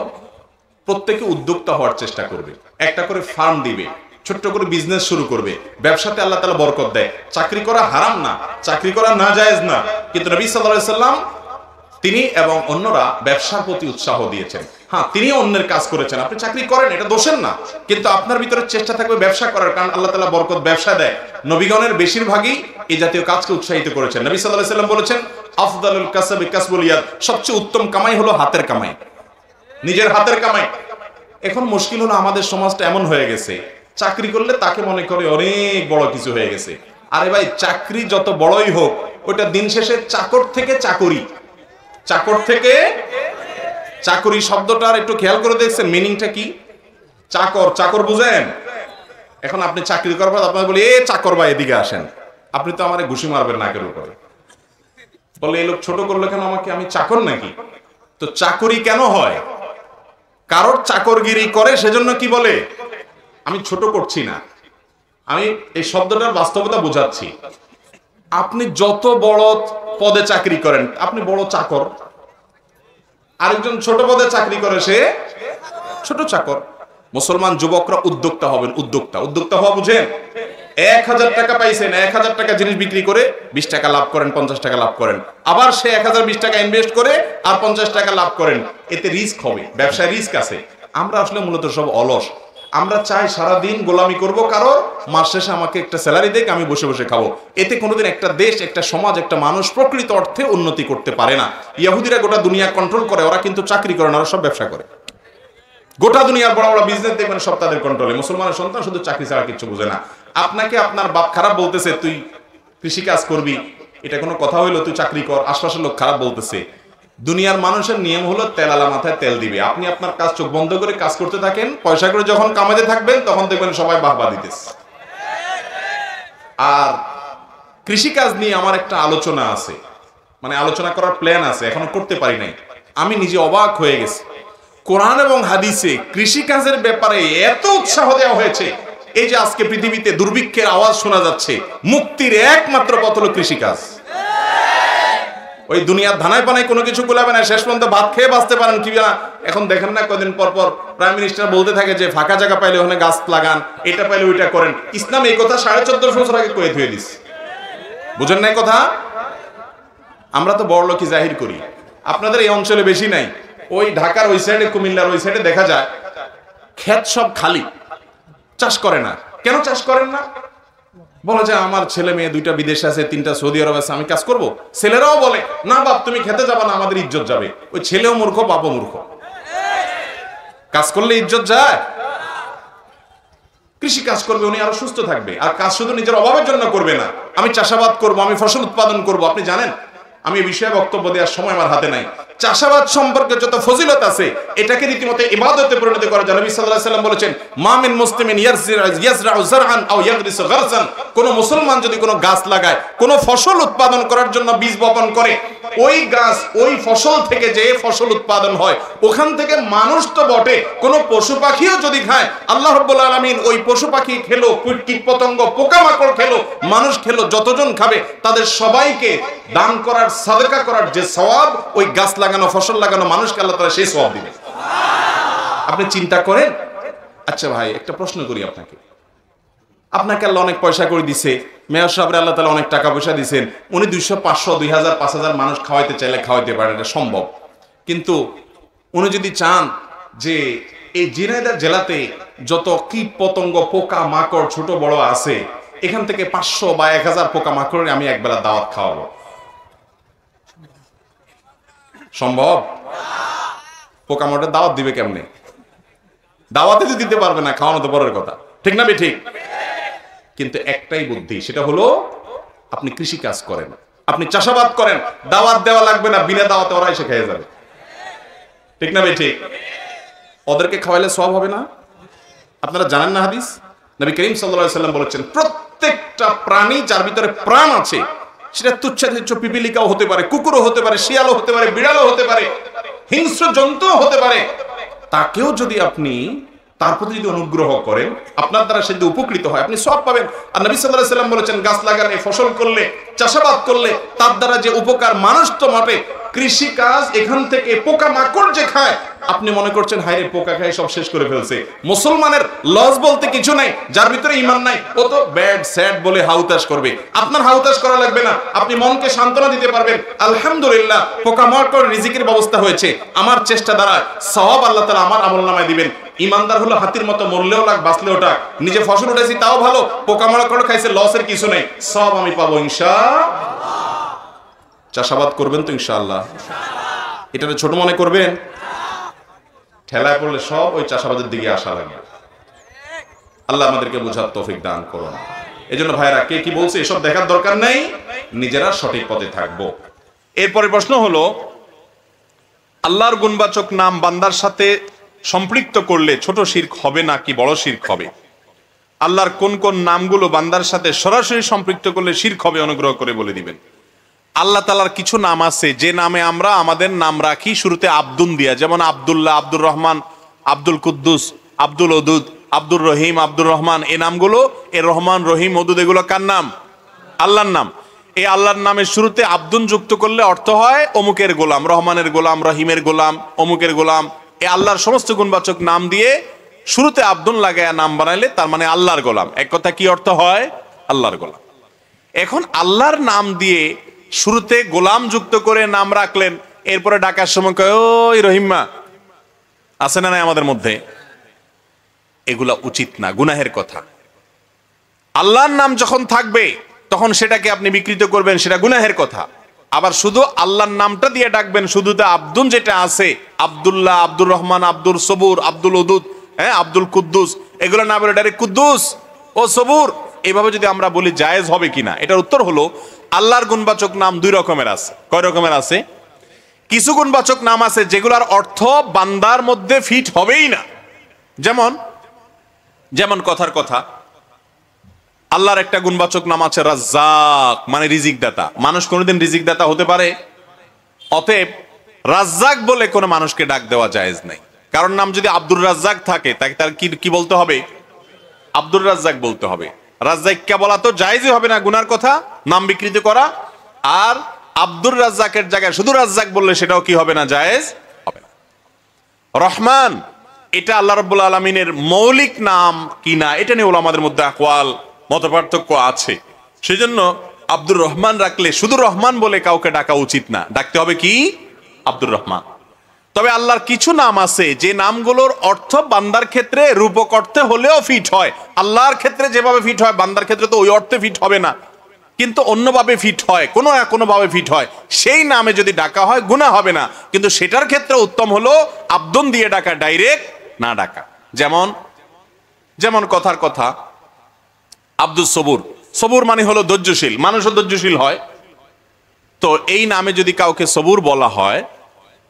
প্রত্যেকে উদ্যোক্তা হওয়ার চেষ্টা করবে, একটা করে ফার্ম দিবে, ছোট্ট করে বিজনেস শুরু করবে, ব্যবসাতে আল্লাহ তাআলা বরকত দেয়। চাকরি করা হারাম না, চাকরি করা নাজায়েজ না, কিন্তু নবী সাল্লাল্লাহু আলাইহি সাল্লাম তিনি এবং অন্যরা ব্যবসার প্রতি উৎসাহ দিয়েছেন। হ্যাঁ, তিনি অন্যের কাজ করেছেন, আপনি চাকরি করেন, এটা দোষের না, কিন্তু আপনার ভিতরে চেষ্টা থাকবে ব্যবসা করার, কারণ আল্লাহ তাআলা বরকত ব্যবসা দেয়। নবীগণের বেশিরভাগই এই জাতীয় কাজকে উৎসাহিত করেছেন। নবী সাল্লাল্লাহু আলাইহি সাল্লাম বলেছেন, আফদালুল কাসবি কাসবুল ইয়াদ, সবচেয়ে উত্তম কামাই হলো হাতের কামাই, নিজের হাতের কামাই। এখন মুশকিল হলো আমাদের সমাজটা এমন হয়ে গেছে, চাকরি করলে তাকে মনে করে অনেক বড় কিছু হয়ে গেছে। আরে ভাই, চাকরি যত বড়ই হোক, ওটা দিন শেষে চাকর থেকে চাকরি, চাকর থেকে চাকরি শব্দটার একটু খেয়াল করে দেখছেন মিনিংটা কি? চাকর, চাকর বুঝেন? এখন আপনি চাকরি করার পর আপনার বলি, এ চাকর ভাই এদিকে আসেন, আপনি তো আমারে ঘুষি মারবেন নাকের উপরে, বলে এই লোক ছোট করলো কেন আমাকে, আমি চাকর নাকি? তো চাকরি কেন হয়? কারোর চাকরগিরি করে সেজন্য কি বলে? আমি ছোট করছি না, আমি এই শব্দটার বাস্তবতা বোঝাচ্ছি। আপনি যত বড় পদে চাকরি করেন আপনি বড় চাকর, আরেকজন ছোট পদে চাকরি করে সে ছোট চাকর। মুসলমান যুবকরা উদ্যোক্তা হবেন, উদ্যোক্তা। উদ্যোক্তা হওয়া বুঝেন? 1000 টাকা পাইছেন, 1000 টাকা জিনিস বিক্রি করে 20 টাকা লাভ করেন, 50 টাকা লাভ করেন, আবার সে 1020 টাকা ইনভেস্ট করে আর 50 টাকা লাভ করেন। এতে রিস্ক হবে, ব্যবসায় রিস্ক আছে। আমরা আসলে মূলত সব অলস, আমরা চাই সারাদিন গোলামি করব কারো, মাস শেষে আমাকে একটা স্যালারি দেখ, আমি বসে বসে খাবো। এতে কোনোদিন একটা দেশ, একটা সমাজ, একটা মানুষ প্রকৃত অর্থে উন্নতি করতে পারে না। ইহুদিরা গোটা দুনিয়া কন্ট্রোল করে, ওরা কিন্তু চাকরি করে না, ওরা সব ব্যবসা করে। গোটা দুনিয়ার বড় বড় বিজনেস দেখবেন সব তাদের কন্ট্রোলে। মুসলমানের সন্তান শুধু চাকরি ছাড়া কিছু বোঝে না। আপনাকে আপনার বাপ খারাপ বলতেছে তুই কৃষি কাজ করবি, এটা কোনো কথা হইলো? তুই চাকরি কর, আশপাশের লোক খারাপ বলতেছে। দুনিয়ার মানুষের নিয়ম হলো তেলালা মাথায় তেল দিবে। আপনি আপনার কাজ চোখ বন্ধ করে কাজ করতে থাকেন, পয়সা করে যখন কামাতে থাকবেন তখন দেখবেন সবাই বাহবা দিতেছে। আর কৃষি কাজ নিয়ে আমার একটা আলোচনা আছে, মানে আলোচনা করার প্ল্যান আছে, এখনো করতে পারি নাই। আমি নিজে অবাক হয়ে গেছি, কোরআন এবং হাদিসে কৃষি কাজের ব্যাপারে এত উৎসাহ দেওয়া হয়েছে। এই যে আজকে পৃথিবীতে দুর্ভিক্ষের আওয়াজ শোনা যাচ্ছে, মুক্তির একমাত্র পথ হলো কৃষিকাজ। ওই দুনিয়ার ধানায় পানায় কোনো কিছু গোলাবে না, শেষ পর্যন্ত ভাত খেয়ে বাঁচতে পারেন কি না। এখন দেখেন না কদিন পর পর প্রাইম মিনিস্টার বলতে থাকে যে ফাঁকা জায়গা পাইলে ওখানে গাছ লাগান, এটা পাইলে ওইটা করেন। ইসলাম এই কথা 1450 বছর আগে কয়ে ধুয়ে দিস, বুঝেন নাই কথা? আমরা তো বড় লোকই জাহির করি, আপনাদের এই অঞ্চলে বেশি নাই। ওই ঢাকার ওই সাইডে, কুমিল্লার ওই সাইডে দেখা যায় ক্ষেত সব খালি, চাষ করে না। কেন চাষ করেন না? বলে যে আমার ছেলে মেয়ে 2টা বিদেশে আছে, 3টা সৌদি আরব আছে, আমি কাজ করব। ছেলেরাও বলে না বাপ তুমি খেতে যাবা না, আমাদের ইজ্জত যাবে। ওই ছেলেও মূর্খ, বাপও মূর্খ। কাজ করলে ইজ্জত যায়? কৃষি কাজ করবে, উনি আরো সুস্থ থাকবে। আর কাজ শুধু নিজের অভাবের জন্য করবে না, আমি চাষাবাদ করব, আমি ফসল উৎপাদন করব। আপনি জানেন, আমি এই বিষয়ে বক্তব্য দেওয়ার সময় আমার হাতে নাই। চাষাবাদ সম্পর্কে যত ফজিলত আছে এটাকে রীতিমতো ইবাদতে পরিণত করা যায়। নবী সাল্লাল্লাহু আলাইহি ওয়াসাল্লাম বলেছেন, মা মিন মুসলিমিন ইয়াজরাউ যারআন আও ইয়াগরিসু গারসান, কোন মুসলমান যদি কোনো গাছ লাগায়, কোনো ফসল উৎপাদন করার জন্য বীজ বপন করে, ওই গাছ ওই ফসল থেকে যে ফসল উৎপাদন হয় ওখান থেকে মানুষ তো বটে, কোনো পশু পাখিও যদি খায়, আল্লাহ রাব্বুল আলামিন ওই পশু পাখি খেলো, কীট পতঙ্গ পোকামাকড় খেলো, মানুষ খেলো, যতজন খাবে তাদের সবাইকে দান করার, সাদকা করার যে সওয়াব, ওই গাছ লাগানো, ফসল লাগানো মানুষকে আল্লাহ তাআলা সেই সওয়াব দিবে। আপনি চিন্তা করেন। আচ্ছা ভাই, একটা প্রশ্ন করি আপনাকে। আপনাকে আল্লাহ অনেক পয়সা করে দিছে, মেয়র সাহেবের আল্লাহ তাআলা অনেক টাকা পয়সা দিয়েছেন, উনি 200, 500, 2000, 5000 মানুষ খাওয়াইতে চাইলে খাওয়াইতে পারেন, এটা সম্ভব। কিন্তু উনি যদি চান যে এই ঝিনাইদহ জেলাতে যত কীট পতঙ্গ পোকা মাকড় ছোট বড় আছে, এখান থেকে 500 বা 1000 পোকা মাকড়ের আমি একবেলা দাওয়াত খাওয়াবো, সম্ভব? পোকামাকড়ের দাওয়াত দিবে কেমনে? দাওয়াতে তো দিতে পারবে না, খাওয়ানো তো পরের কথা, ঠিক না? ঠিক। কিন্তু একটাই বুদ্ধি, সেটা হলো আপনি কৃষি কাজ করেন, আপনি চাষাবাদ করেন, দাওয়াত দেওয়া লাগবে না, বিনা দাওয়াতে ওরা এসে খেয়ে যাবে, ঠিক না? ঠিক। ওদেরকে খাওয়াইলে সওয়াব হবে না? আপনারা জানেন না হাদিস? নবী করিম সাল্লাল্লাহু আলাইহি ওয়াসাল্লাম বলেছেন, প্রত্যেকটা প্রাণী যার ভিতরে প্রাণ আছে সেটা তুচ্ছাতিচ্ছ পিপিলিকাও হতে পারে, কুকুরও হতে পারে, শিয়ালও হতে পারে, বিড়ালও হতে পারে, হিংস্র জন্তুও হতে পারে, তাকেও যদি আপনি তার প্রতি যদি অনুগ্রহ করেন, আপনার দ্বারা সে যদি উপকৃত হয়, আপনি সওয়াব পাবেন। আর নবী সাল্লাল্লাহু আলাইহি সাল্লাম বলেছেন, গাছ লাগালে, ফসল করলে, চাষাবাদ করলে তার দ্বারা যে উপকার মানুষ তো মাপে, কৃষি কাজ এখান থেকে পোকা মাকড় যে খায়, আপনি মনে করছেন হায়রে পোকা খায় সব শেষ করে ফেলছে। মুসলমানের লস বলতে কিছু নাই, যার ভিতরে ঈমান নাই ও তো ব্যাড স্যাড বলে হাউতাশ করবে। আপনার হাউতাশ করা লাগবে না, আপনি মনকে সান্ত্বনা দিতে পারবেন, আলহামদুলিল্লাহ পোকা মাকড় রিজিকের ব্যবস্থা হয়েছে, আমার চেষ্টা দ্বারা সওয়াব আল্লাহ তাআলা আমার আমলনামায় দিবেন। ইমানদার হলো হাতির মতো, মরলেও লাগ বাঁচলেও টাক, নিজে ফসল উঠাইছি তাও ভালো, পোকা মাকড় খাইছে লসের কিছু নেই, সব আমি পাবো ইনশাআল্লাহ। চাষাবাদ করবেন তো ইনশাআল্লাহ? এটা ছোট মনে করবেন? ঠেলায় পড়লে সব ওই চাষাবাদের দিকে আসা লাগবে। আল্লাহ আমাদেরকে বোঝার তৌফিক দান করুন। এজন্য ভাইরা, কে কি বলছে এসব দেখার দরকার নাই, নিজেরা সঠিক পথে থাকবো। এরপরে প্রশ্ন হলো, আল্লাহর গুণবাচক নাম বান্দার সাথে সম্পৃক্ত করলে ছোট শিরক হবে নাকি বড় শিরক হবে? আল্লাহর কোন কোন নামগুলো বান্দার সাথে সরাসরি সম্পৃক্ত করলে শিরক হবে, অনুগ্রহ করে বলে দিবেন। আল্লাহ তাআলার কিছু নাম আছে যে নামে আমরা আমাদের নাম রাখি শুরুতে আব্দুন দিয়া, যেমন আব্দুল্লাহ, আব্দুর রহমান, আব্দুল কুদ্দুস, আব্দুল ওদুদ, আব্দুর রহিম, আব্দুর রহমান। এই নামগুলো, এ রহমান, রহিম, ওদুদ, এগুলো কার নাম? আল্লাহর নাম। এই আল্লাহর নামের শুরুতে আব্দুন যুক্ত করলে অর্থ হয় অমুকের গোলাম, রহমানের গোলাম, রহিমের গোলাম, অমুকের গোলাম। এই আল্লাহর সমস্ত গুণবাচক নাম দিয়ে শুরুতে আব্দুন লাগায়া নাম বানাইলে তার মানে আল্লাহর গোলাম। এক কথা কি অর্থ হয়? আল্লাহর গোলাম। এখন আল্লাহর নাম দিয়ে শুরুতে গোলাম যুক্ত করে নাম রাখলেন, এরপরে ডাকার সময় কয় ওই রহিমা, আছে না নাই আমাদের মধ্যে? এগুলা উচিত না, গুনাহের কথা। আল্লাহর নাম যখন থাকবে তখন সেটাকে আপনি বিকৃত করবেন, সেটা গুনাহের কথা। আবার শুধু আল্লাহর নামটা দিয়ে ডাকবেন, শুধুতে আব্দুন যেটা আছে, আব্দুল্লাহ, আব্দুর রহমান, আব্দুল সবুর, আব্দুল ওদুদ, হ্যাঁ, আব্দুল কুদ্দুস, এগুলো না বলে ডাইরেক্ট কুদ্দুস ও সবুর, এইভাবে যদি আমরা বলি জায়েজ হবে কিনা? এটার উত্তর হলো, আল্লাহর গুণবাচক নাম দুই রকমের আছে। কয় রকমের আছে? কিছু গুণবাচক নাম আছে যেগুলোর অর্থ বান্দার মধ্যে ফিট হবেই না। যেমন যেমন কথার কথা, আল্লাহর একটা গুণবাচক নাম আছে রাজ্জাক, মানে রিজিক দাতা। মানুষ কোনোদিন রিজিক দাতা হতে পারে? অতএব রাজ্জাক বলে কোনো মানুষকে ডাক দেওয়া জায়েজ নাই। কারণ নাম যদি আব্দুর রাজ্জাক থাকে, তাকে তার কি বলতে হবে? আব্দুর রাজ্জাক বলতে হবে। রাজ্জাককে বলা তো জায়েজই হবে না, গুনার কথা, নাম বিকৃত করা। আর আব্দুর রাজ্জাকের জায়গায় শুধু রাজ্জাক বললে সেটাও কি হবে না? জায়েজ হবে না। রহমান, এটা আল্লাহ রাব্বুল আলামিনের মৌলিক নাম কিনা এটা নিয়ে ওলামাদের মধ্যে আকওয়াল, মতপার্থক্য আছে। সেজন্য আব্দুর রহমান রাখলে শুধু রহমান বলে কাউকে ডাকা উচিত না, ডাকতে হবে কি? আব্দুর রহমান। তবে আল্লাহর কিছু নাম আছে যে নামগুলোর অর্থ বান্দার ক্ষেত্রে রূপক অর্থে হলেও ফিট হয়। আল্লাহর ক্ষেত্রে যেভাবে ফিট হয় বান্দার ক্ষেত্রে তো ওই অর্থে ফিট হবে না, কিন্তু অন্যভাবে ফিট হয়, কোনো না কোনো ভাবে ফিট হয়। সেই নামে যদি ডাকা হয় গুনাহ হবে না, কিন্তু সেটার ক্ষেত্রে উত্তম হলো আব্দুন দিয়ে ডাকা, ডাইরেক্ট না ডাকা। যেমন যেমন কথার কথা আব্দুস সবুর, সবুর মানে হলো ধৈর্যশীল, মানুষও ধৈর্যশীল হয়। তো এই নামে যদি কাউকে সবুর বলা হয়,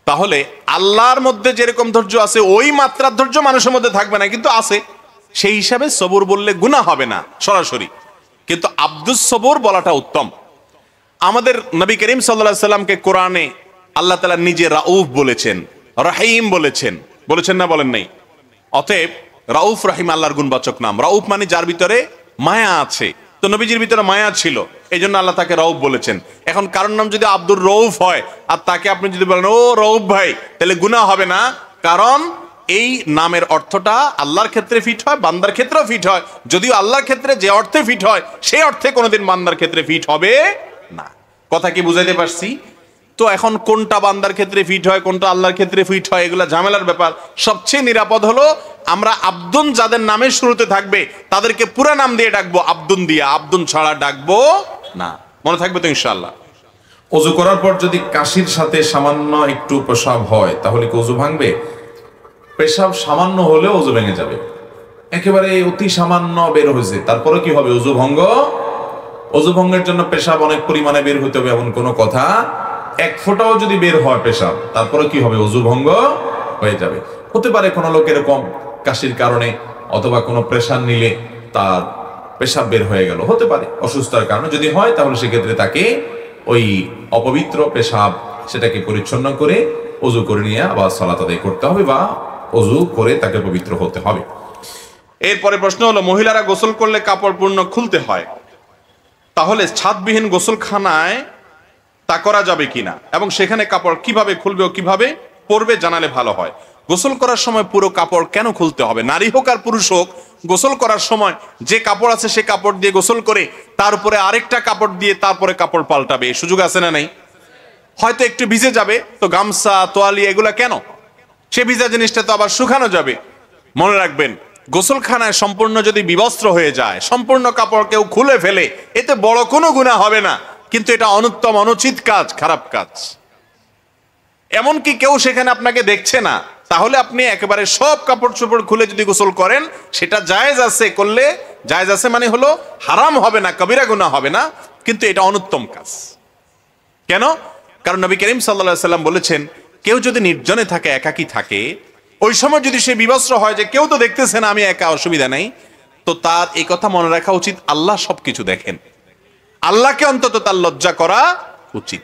তাহলে আল্লাহর মধ্যে যেরকম ধৈর্য আছে ওই মাত্রার ধৈর্য মানুষের মধ্যে থাকবে না, কিন্তু আছে। সেই হিসাবে সবুর বললে গুনাহ হবে না সরাসরি, কিন্তু আব্দুস সবুর বলাটা উত্তম। আমাদের নবী করিম সাল্লাল্লাহু আলাইহি সাল্লামকে কোরআনে আল্লাহ তাআলা নিজে রাউফ বলেছেন, রহিম বলেছেন, বলেছেন না? বলেন নাই? অতএব রাউফ রহিম আল্লাহর গুণবাচক নাম। রাউফ মানে যার ভিতরে মায়া আছে, তো নবীজির ভিতরে মায়া ছিল, এই জন্য আল্লাহ তাকে রউফ বলেছেন। এখন কারোর নাম যদি আব্দুর রউফ হয় আর তাকে আপনি যদি বলেন ও রউফ ভাই, তাহলে গুনাহ হবে না, কারণ এই নামের অর্থটা আল্লাহর ক্ষেত্রে ফিট হয়, বান্দার ক্ষেত্রেও ফিট হয়। যদিও আল্লাহর ক্ষেত্রে যে অর্থে ফিট হয় সেই অর্থে কোনোদিন বান্দার ক্ষেত্রে ফিট হবে না। কথা কি বুঝাইতে পারছি? তো এখন কোনটা বান্দার ক্ষেত্রে ফিট হয়, কোনটা আল্লাহর ক্ষেত্রে ফিট হয়, এগুলা ঝামেলার ব্যাপার। সবচেয়ে নিরাপদ হলো আমরা আব্দুন যাদের নামের শুরুতে থাকবে তাদেরকে পুরা নাম দিয়ে ডাকবো, আব্দুন দিয়া, আব্দুন ছাড়া ডাকবো না। মনে থাকবে তো ইনশাআল্লাহ? ওযু করার পর যদি কাশির সাথে সামান্য একটু পেশাব হয় তাহলে কি ওযু ভাঙবে? পেশাব সামান্য হলে ওযু ভেঙে যাবে। একেবারে অতি সামান্য বের হয়েছে, তারপরে কি হবে? ওযু ভঙ্গ। ওযু ভঙ্গের জন্য পেশাব অনেক পরিমাণে বের হতে হবে এমন কোনো কথা, এক ফোঁটাও যদি বের হয় পেশাব, তারপরে কি হবে? ওযু ভঙ্গ হয়ে যাবে। হতে পারে কোনো লোক এরকম কাশির কারণে অথবা কোনো প্রেশার নিলে তার পেশাব বের হয়ে গেল, হতে পারে অসুস্থতার কারণে। যদি হয় তাহলে সেক্ষেত্রে তাকে ওই অপবিত্র পেশাব সেটাকে পরিচ্ছন্ন করে ওযু করে নিয়ে আবার সালাত আদায় করতে হবে, বা ওযু করে তাকে পবিত্র হতে হবে। এরপরে প্রশ্ন হলো, মহিলারা গোসল করলে কাপড় পূর্ণ খুলতে হয়, তাহলে ছাদবিহীন গোসলখানায় তা করা যাবে কিনা, এবং সেখানে কাপড় কিভাবে খুলবে ও কিভাবে পরবে জানালে ভালো হয়। গোসল করার সময় পুরো কাপড় কেন খুলতে হবে? নারী হোক আর পুরুষ হোক, গোসল করার সময় যে কাপড় আছে সে কাপড় দিয়ে গোসল করে তার উপরে আরেকটা কাপড় দিয়ে তারপরে কাপড় পাল্টাবে, এই সুযোগ আছে না নাই? হয়তো একটু ভিজে যাবে, তো গামছা তোয়ালি এগুলা কেন? সে ভিজা জিনিসটা তো আবার শুকানো যাবে। মনে রাখবেন, গোসলখানায় সম্পূর্ণ যদি বিবস্ত্র হয়ে যায়, সম্পূর্ণ কাপড় কেউ খুলে ফেলে, এতে বড় কোনো গুনাহ হবে না, কিন্তু এটা অনুত্তম, অনুচিত কাজ, খারাপ কাজ। এমনকি কেউ সেখানে আপনাকে দেখছে না, তাহলে আপনি একেবারে সব কাপড় চোপড় খুলে যদি গোসল করেন, সেটা জায়েজ আছে, করলে জায়েজ আছে মানে হলো হারাম হবে না, কবিরা গুনাহ হবে না, কিন্তু এটা অনুত্তম কাজ। কেন? কারণ নবী করিম সাল্লাল্লাহু আলাইহি সাল্লাম বলেছেন, কেউ যদি নির্জনে থাকে, একাকী থাকে, ওই সময় যদি সে বিবস্ত্র হয় যে কেউ তো দেখতেছে না, আমি একা, অসুবিধা নেই, তো তার এই কথা মনে রাখা উচিত, আল্লাহ সবকিছু দেখেন, আল্লাহকে অন্তত তার লজ্জা করা উচিত।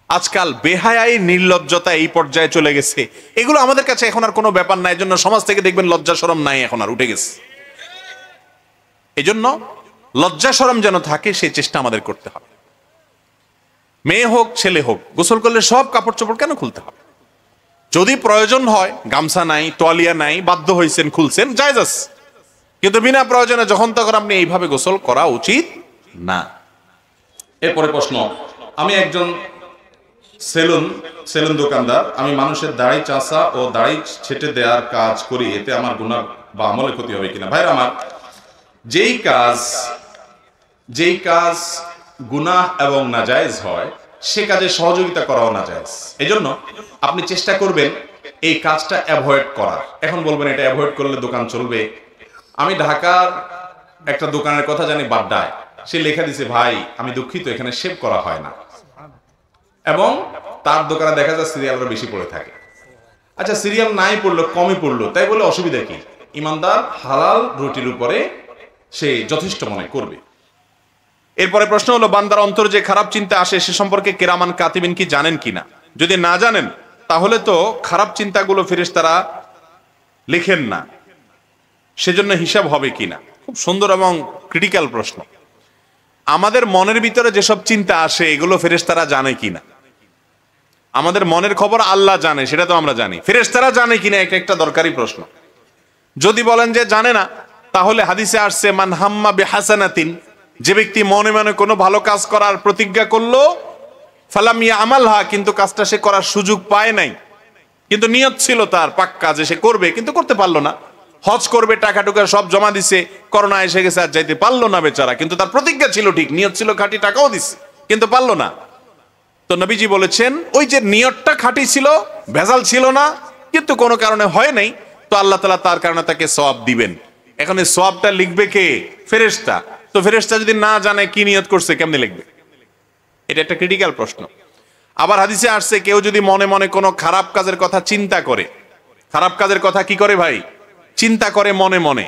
আজকাল বেহায়াই, নির্লজ্জতা এই পর্যায়ে চলে গেছে, এগুলো আমাদের কাছে এখন আর কোনো ব্যাপার নাই। এজন্য সমাজ থেকে দেখবেন লজ্জা শরম নাই, এখন আর উঠে গেছে। এজন্য লজ্জা শরম যেন থাকে, সেই চেষ্টা আমাদের করতে হবে। মেয়ে হোক ছেলে হোক, গোসল করলে সব কাপড় চোপড় কেন খুলতে হবে? যদি প্রয়োজন হয়, গামছা নাই, তোয়ালিয়া নাই, বাধ্য হয়েছেন, খুলছেন, জায়েজ আছে, কিন্তু বিনা প্রয়োজনে যখন তখন আপনি এইভাবে গোসল করা উচিত না। এরপরে প্রশ্ন, আমি একজন সেলুন দোকানদার, আমি মানুষের দাড়ি চাষা ও দাড়ি ছেটে দেওয়ার কাজ করি, এতে আমার গুনাহ বা আমলে ক্ষতি হবে কিনা? ভাইরা আমার, যেই কাজ গুনাহ এবং নাজায়েজ হয়, সে কাজে সহযোগিতা করাও নাজায়েজ। এজন্য আপনি চেষ্টা করবেন এই কাজটা অ্যাভয়েড করার। এখন বলবেন এটা অ্যাভয়েড করলে দোকান চলবে। আমি ঢাকার একটা দোকানের কথা জানি, বাড্ডায়, সে লেখা দিছে, ভাই আমি দুঃখিত, এখানে শেভ করা হয় না, এবং তার দোকানে দেখা যায় সিরিয়ালটা বেশি পড়ে থাকে। আচ্ছা, সিরিয়াল নাই পড়লো, কমই পড়লো, তাই বলে অসুবিধা কি? ইমানদার হালাল রুটির উপরে সে যথেষ্ট মনে করবে। এরপরে প্রশ্ন হলো, বান্দার অন্তর যে খারাপ চিন্তা আসে সে সম্পর্কে কিরামান কাতিবিন কি জানেন কিনা? যদি না জানেন তাহলে তো খারাপ চিন্তাগুলো ফেরেশতারা লিখেন না, সেজন্য হিসাব হবে কিনা? খুব সুন্দর এবং ক্রিটিক্যাল প্রশ্ন। আমাদের মনের ভিতরে যেসব চিন্তা আসে এগুলো ফেরেশতারা জানে কিনা? আমাদের মনের খবর আল্লাহ জানে, সেটা তো আমরা জানি, ফেরেশতারা জানে কিনা এটা একটা দরকারি প্রশ্ন। যদি বলেন যে জানে না, তাহলে হাদিসে আসছে, মান হাম্মা বিহাসানাতিন, যে ব্যক্তি মনে মনে কোনো ভালো কাজ করার প্রতিজ্ঞা করলো, ফালাম ইয়ামালহা, কিন্তু কাজটা সে করার সুযোগ পায় নাই, কিন্তু নিয়ত ছিল তার পাক্কা যে সে করবে, কিন্তু করতে পারলো না। হজ করবে, টাকা টুকা সব জমা দিছে, করোনা এসে গেছে, আর যাইতে পারলো না বেচারা, কিন্তু তার প্রতিজ্ঞা ছিল ঠিক, নিয়ত ছিল খাঁটি, টাকাও দিছে, কিন্তু পারলো না। তো নবীজি বলেছেন, ওই যে নিয়তটা খাঁটি ছিল, ভেজাল ছিল না, কিন্তু কোনো কারণে হয় নাই, তো আল্লাহ তাআলা তার কারণে তাকে সওয়াব দিবেন। এখন এই সওয়াবটা লিখবে কে? ফেরেশতা। তো ফেরেশতা যদি না জানে কি নিয়ত করছে, কেমনে লিখবে? এটা একটা ক্রিটিক্যাল প্রশ্ন। আবার হাদিসে আসছে, কেউ যদি মনে মনে কোনো খারাপ কাজের কথা চিন্তা করে, খারাপ কাজের কথা কি করে ভাই? চিন্তা করে মনে মনে,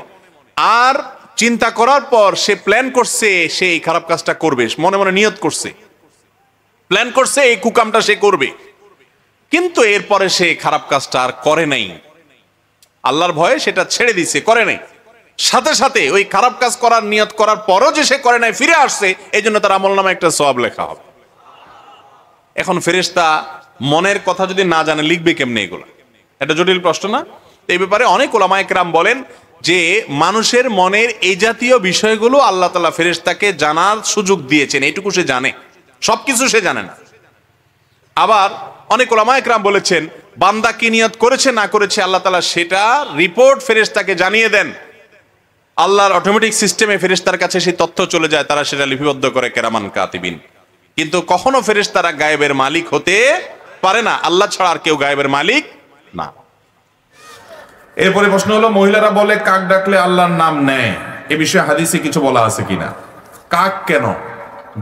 আর চিন্তা করার পর সে প্ল্যান করছে সে এই খারাপ কাজটা করবে, মনে মনে নিয়ত করছে, প্ল্যান করছে এই কুকামটা সে করবে, কিন্তু এরপরে সে খারাপ কাজটা আর করে নাই, আল্লাহর ভয়ে সেটা ছেড়ে দিছে, করে নাই, সাথে সাথে ওই খারাপ কাজ করার নিয়ত করার পরও যে সে করে নাই, ফিরে আসছে, এই জন্য তার আমলনামায় একটা সওয়াব লেখা হবে। এখন ফেরেশতা মনের কথা যদি না জানে লিখবে কেমনে এগুলো? এটা জটিল প্রশ্ন না? এই ব্যাপারে অনেক উলামায়ে কেরাম বলেন যে মানুষের মনের এই জাতীয় বিষয়গুলো আল্লাহ তাআলা ফেরেশতাকে জানার সুযোগ দিয়েছেন, এইটুকু সে জানে, সবকিছু সে জানে না। আবার অনেক উলামায়ে কেরাম বলেছেন, বান্দা কি নিয়ত করেছে না করেছে আল্লাহ তাআলা সেটা রিপোর্ট ফেরেশতাকে জানিয়ে দেন, আল্লাহর অটোমেটিক সিস্টেমে ফেরেশতার কাছে সেই তথ্য চলে যায়, তারা সেটা লিপিবদ্ধ করে কিরামান কাতিবিন। কিন্তু কখনো ফেরেশতারা গায়েবের মালিক হতে পারে না, আল্লাহ ছাড়া আর কেউ গায়েবের মালিক না। এরপরে প্রশ্ন হলো, মহিলারা বলে কাক ডাকলে আল্লাহর নাম নেয়, এ বিষয়ে হাদিসে কিছু বলা আছে কিনা? কাক কেন?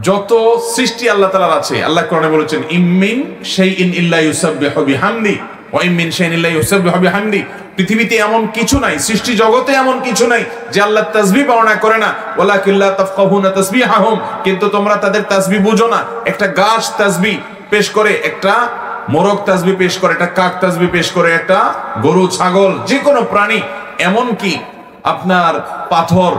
যত সৃষ্টি আল্লাহ তাআলার আছে, আল্লাহ কোরআনে বলেছেন, ইমিন শাইইন ইল্লা ইউসাব্বিহু বিহামদি ওয়া ইমিন শাইইন ইল্লা ইউসাব্বিহু বিহামদি পৃথিবীতে এমন কিছু নাই, সৃষ্টি জগতে এমন কিছু নাই যে আল্লাহ তাসবিহ বর্ণনা করে না, ওয়ালাকিল্লা তাফকাহুনা তাসবিহাহুম, কিন্তু তোমরা তাদের তাসবিহ বুঝো না। একটা গাছ তাসবিহ পেশ করে, একটা মোরগ তাসবিহ পেশ করে, একটা কাক তাসবিহ পেশ করে, একটা গরু ছাগল যে কোনো প্রাণী, এমন কি আপনার পাথর,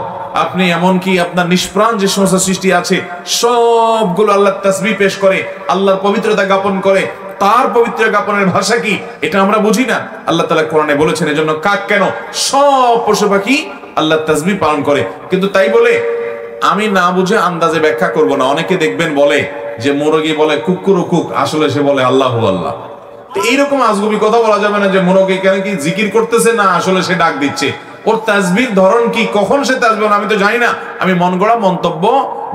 আপনি এমনকি আপনার নিষ্প্রাণ যে সমস্ত সৃষ্টি আছে সবগুলো আল্লাহ তাসবিহ পেশ করে, আল্লাহর পবিত্রতা জ্ঞাপন করে। তার পবিত্র জ্ঞাপনের ভাষা কি এটা আমরা বুঝি না। আল্লাহ তাআলা কোরআনে বলেছেন, এজন্য কাক কেন, সব পশু পাখি আল্লাহর তাসবিহ পালন করে। কিন্তু তাই বলে আমি না বুঝে আন্দাজে ব্যাখ্যা করব না। অনেকে দেখবেন বলে যে মুরগি বলে কুকুর কুক, আসলে সে বলে আল্লাহু আল্লাহ। তো এইরকম আজগুবি কথা বলা যাবে না যে মুরগি কেন কি জিকির করতেছে, না আসলে সে ডাক দিচ্ছে। ওর তাসবিহর ধরন কি, কখন সে তাসবিহ আমি তো জানি না। আমি মন গড়া মন্তব্য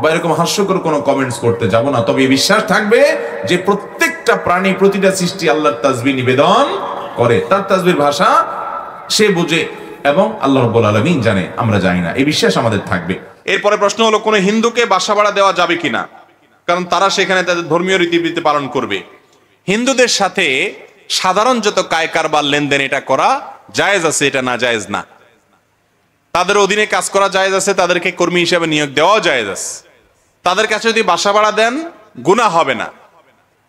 বা এরকম হাস্যকর কোনো কমেন্টস করতে যাব না। তবে বিশ্বাস থাকবে যে প্রত্যেকটা প্রাণী, প্রতিটা সৃষ্টি আল্লাহর তাসবিহ নিবেদন করে, তার তাসবিহর ভাষা সে বুঝে এবং আল্লাহ রাব্বুল আলামিন জানে, আমরা জানি না। এই বিশ্বাস আমাদের থাকবে। এরপরে প্রশ্ন হলো, কোন হিন্দুকে বাসা ভাড়া দেওয়া যাবে কিনা, কারণ তারা সেখানে তাদের ধর্মীয় রীতিনীতি পালন করবে। হিন্দুদের সাথে সাধারণ যত কারবার লেনদেন এটা করা জায়েজ আছে, এটা না জায়েজ না। তাদের অধীনে কাজ করা জায়েজ আছে, তাদেরকে কর্মী হিসেবে নিয়োগ দেওয়াও জায়েজ আছে। তাদের কাছে যদি বাসা ভাড়া দেন গুনাহ হবে না।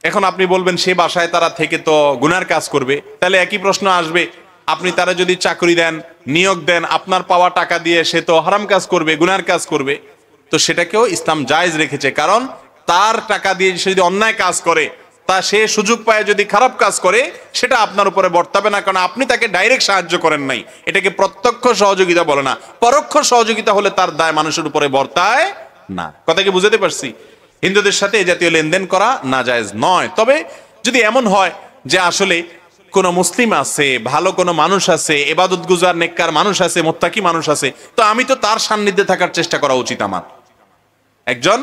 এখন আপনি বলবেন সে বাসায় তারা থেকে তো গুনার কাজ করবে, তাহলে একই প্রশ্ন আসবে, আপনি তারা যদি চাকরি দেন, নিয়োগ দেন, আপনার পাওয়া টাকা দিয়ে সে তো হারাম কাজ করবে, গুনার কাজ করবে। তো সেটাকেও ইসলাম জায়েজ রেখেছে, কারণ তার টাকা দিয়ে সে যদি অন্যায় কাজ করে, তা সে সুযোগ পায় যদি খারাপ কাজ করে, সেটা আপনার উপরে বর্তাবে না, কারণ আপনি তাকে ডাইরেক্ট সাহায্য করেন নাই। এটাকে প্রত্যক্ষ সহযোগিতা বলে না, পরোক্ষ সহযোগিতা হলে তার দায় মানুষের উপরে বর্তায় না। কথা কি বুঝাতে পারছি? হিন্দুদের সাথে এই জাতীয় লেনদেন করা নাজায়েজ নয়। তবে যদি এমন হয় যে আসলে কোন মুসলিম আছে, ভালো কোনো মানুষ আছে, ইবাদত গুজার নেককার মানুষ আছে, মুত্তাকি মানুষ আছে, তো আমি তো তার সান্নিধ্যে থাকার চেষ্টা করা উচিত আমার। একজন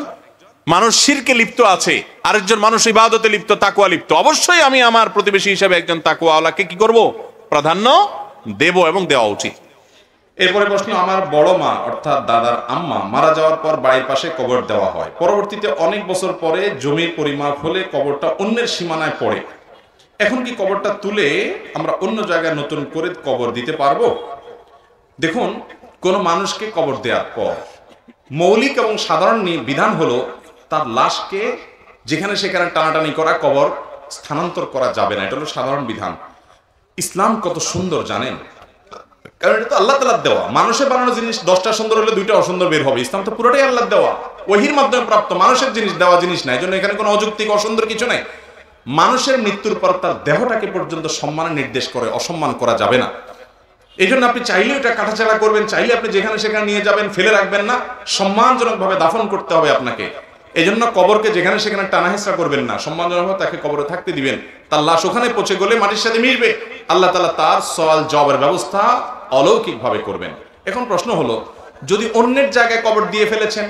মানুষ শিরকে লিপ্ত আছে, আরেকজন মানুষ ইবাদতে লিপ্ত, তাকওয়া লিপ্ত, অবশ্যই আমি আমার প্রতিবেশী হিসেবে একজন তাকওয়াওয়ালাকে কি করব, প্রাধান্য দেব এবং দেওয়া উচিত। এরপরে প্রশ্ন, আমার বড় মা অর্থাৎ দাদার আম্মা মারা যাওয়ার পর বাড়ির পাশে কবর দেওয়া হয়, পরবর্তীতে অনেক বছর পরে জমির পরিমাপ হলে কবরটা অন্যের সীমানায় পড়ে, এখন কি কবরটা তুলে আমরা অন্য জায়গায় নতুন করে কবর দিতে পারবো? দেখুন, কোন মানুষকে কবর দেওয়ার পর মৌলিক এবং সাধারণ বিধান হলো তার লাশকে যেখানে সেখানে টানাটানি করা, কবর স্থানান্তর করা যাবে না। এটা হলো সাধারণ বিধান। ইসলাম কত সুন্দর জানেন, কারণ এটা তো আল্লাহ তাআলার দেওয়া। মানুষের বানানো জিনিস 10টা সুন্দর হলে 2টা অসুন্দর বের হবে। ইসলাম তো পুরোটাই আল্লাহর দেওয়া, ওহীর মাধ্যমে প্রাপ্ত মানুষের জিনিস, দেওয়া জিনিস না। এজন্য এখানে কোনো অযৌক্তিক অসুন্দর কিছু নাই। মানুষের মৃত্যুর পর তার দেহটাকে পর্যন্ত সম্মানের নির্দেশ করে, অসম্মান করা যাবে না। এই জন্য আপনি চাইলে এটা কাটাছাড়া করবেন, চাইলে আপনি যেখানে সেখানে নিয়ে যাবেন, ফেলে রাখবেন না, সম্মানজনকভাবে দাফন করতে হবে আপনাকে। এই জন্য কবরকে যেখানে সেখানে টানাহেঁচড়া করবেন না, সম্মানজনকভাবে তাকে কবরে থাকতে দিবেন। তার লাশ ওখানে পচে গেলে মাটির সাথে মিশবে, আল্লাহ তাআলা তার সওয়াল জবাবের ব্যবস্থা অলৌকিকভাবে করবেন। এখন প্রশ্ন হলো, যদি অন্যের জায়গায় কবর দিয়ে ফেলেছেন,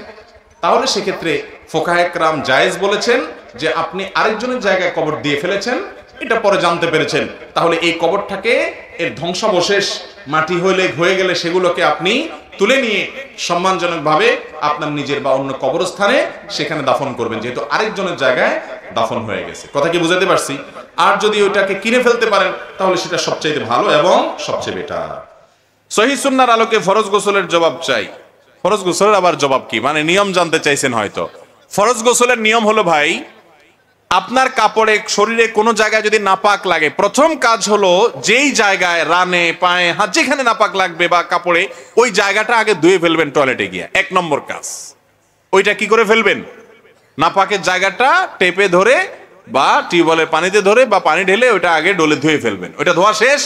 তাহলে সেক্ষেত্রে ফুকাহে কেরাম জায়েজ বলেছেন যে আপনি আরেকজনের জায়গায় কবর দিয়ে ফেলেছেন, এটা পরে জানতে পেরেছেন, তাহলে এই কবরটাকে এর ধ্বংসাবশেষ মাটি হয়ে গেলে সেগুলোকে আপনি তুলে নিয়ে সম্মানজনকভাবে আপনার নিজের বা অন্য কবরস্থানে সেখানে দাফন করবেন, যেহেতু আরেকজনের জায়গায় দাফন হয়ে গেছে। কথা কি বুঝাতে পারছি? আর যদি ওইটাকে কিনে ফেলতে পারেন তাহলে সেটা সবচেয়ে ভালো এবং সবচেয়ে বেটার। সহিহ সুন্নাহর আলোকে ফরজ গোসলের জবাব চাই। ফরজ গোসলের আবার জবাব কি, মানে নিয়ম জানতে চাইছেন হয়তো। ফরজ গোসলের নিয়ম হলো ভাই, আপনার কাপড়ে, শরীরে কোনো জায়গায় যদি নাপাক লাগে, প্রথম কাজ হলো যেই জায়গায়, রানে, পায়ে, হাত, যেখানে নাপাক লাগবে বা কাপড়ে, ওই জায়গাটা আগে ধুয়ে ফেলবেন টয়লেটে গিয়ে। 1 নম্বর কাজ। ওইটা কি করে ফেলবেন? নাপাকের জায়গাটা টেপে ধরে বা টিউবওয়েলের পানিতে ধরে বা পানি ঢেলে ওইটা আগে ডলে ধুয়ে ফেলবেন। ওইটা ধোয়া শেষ।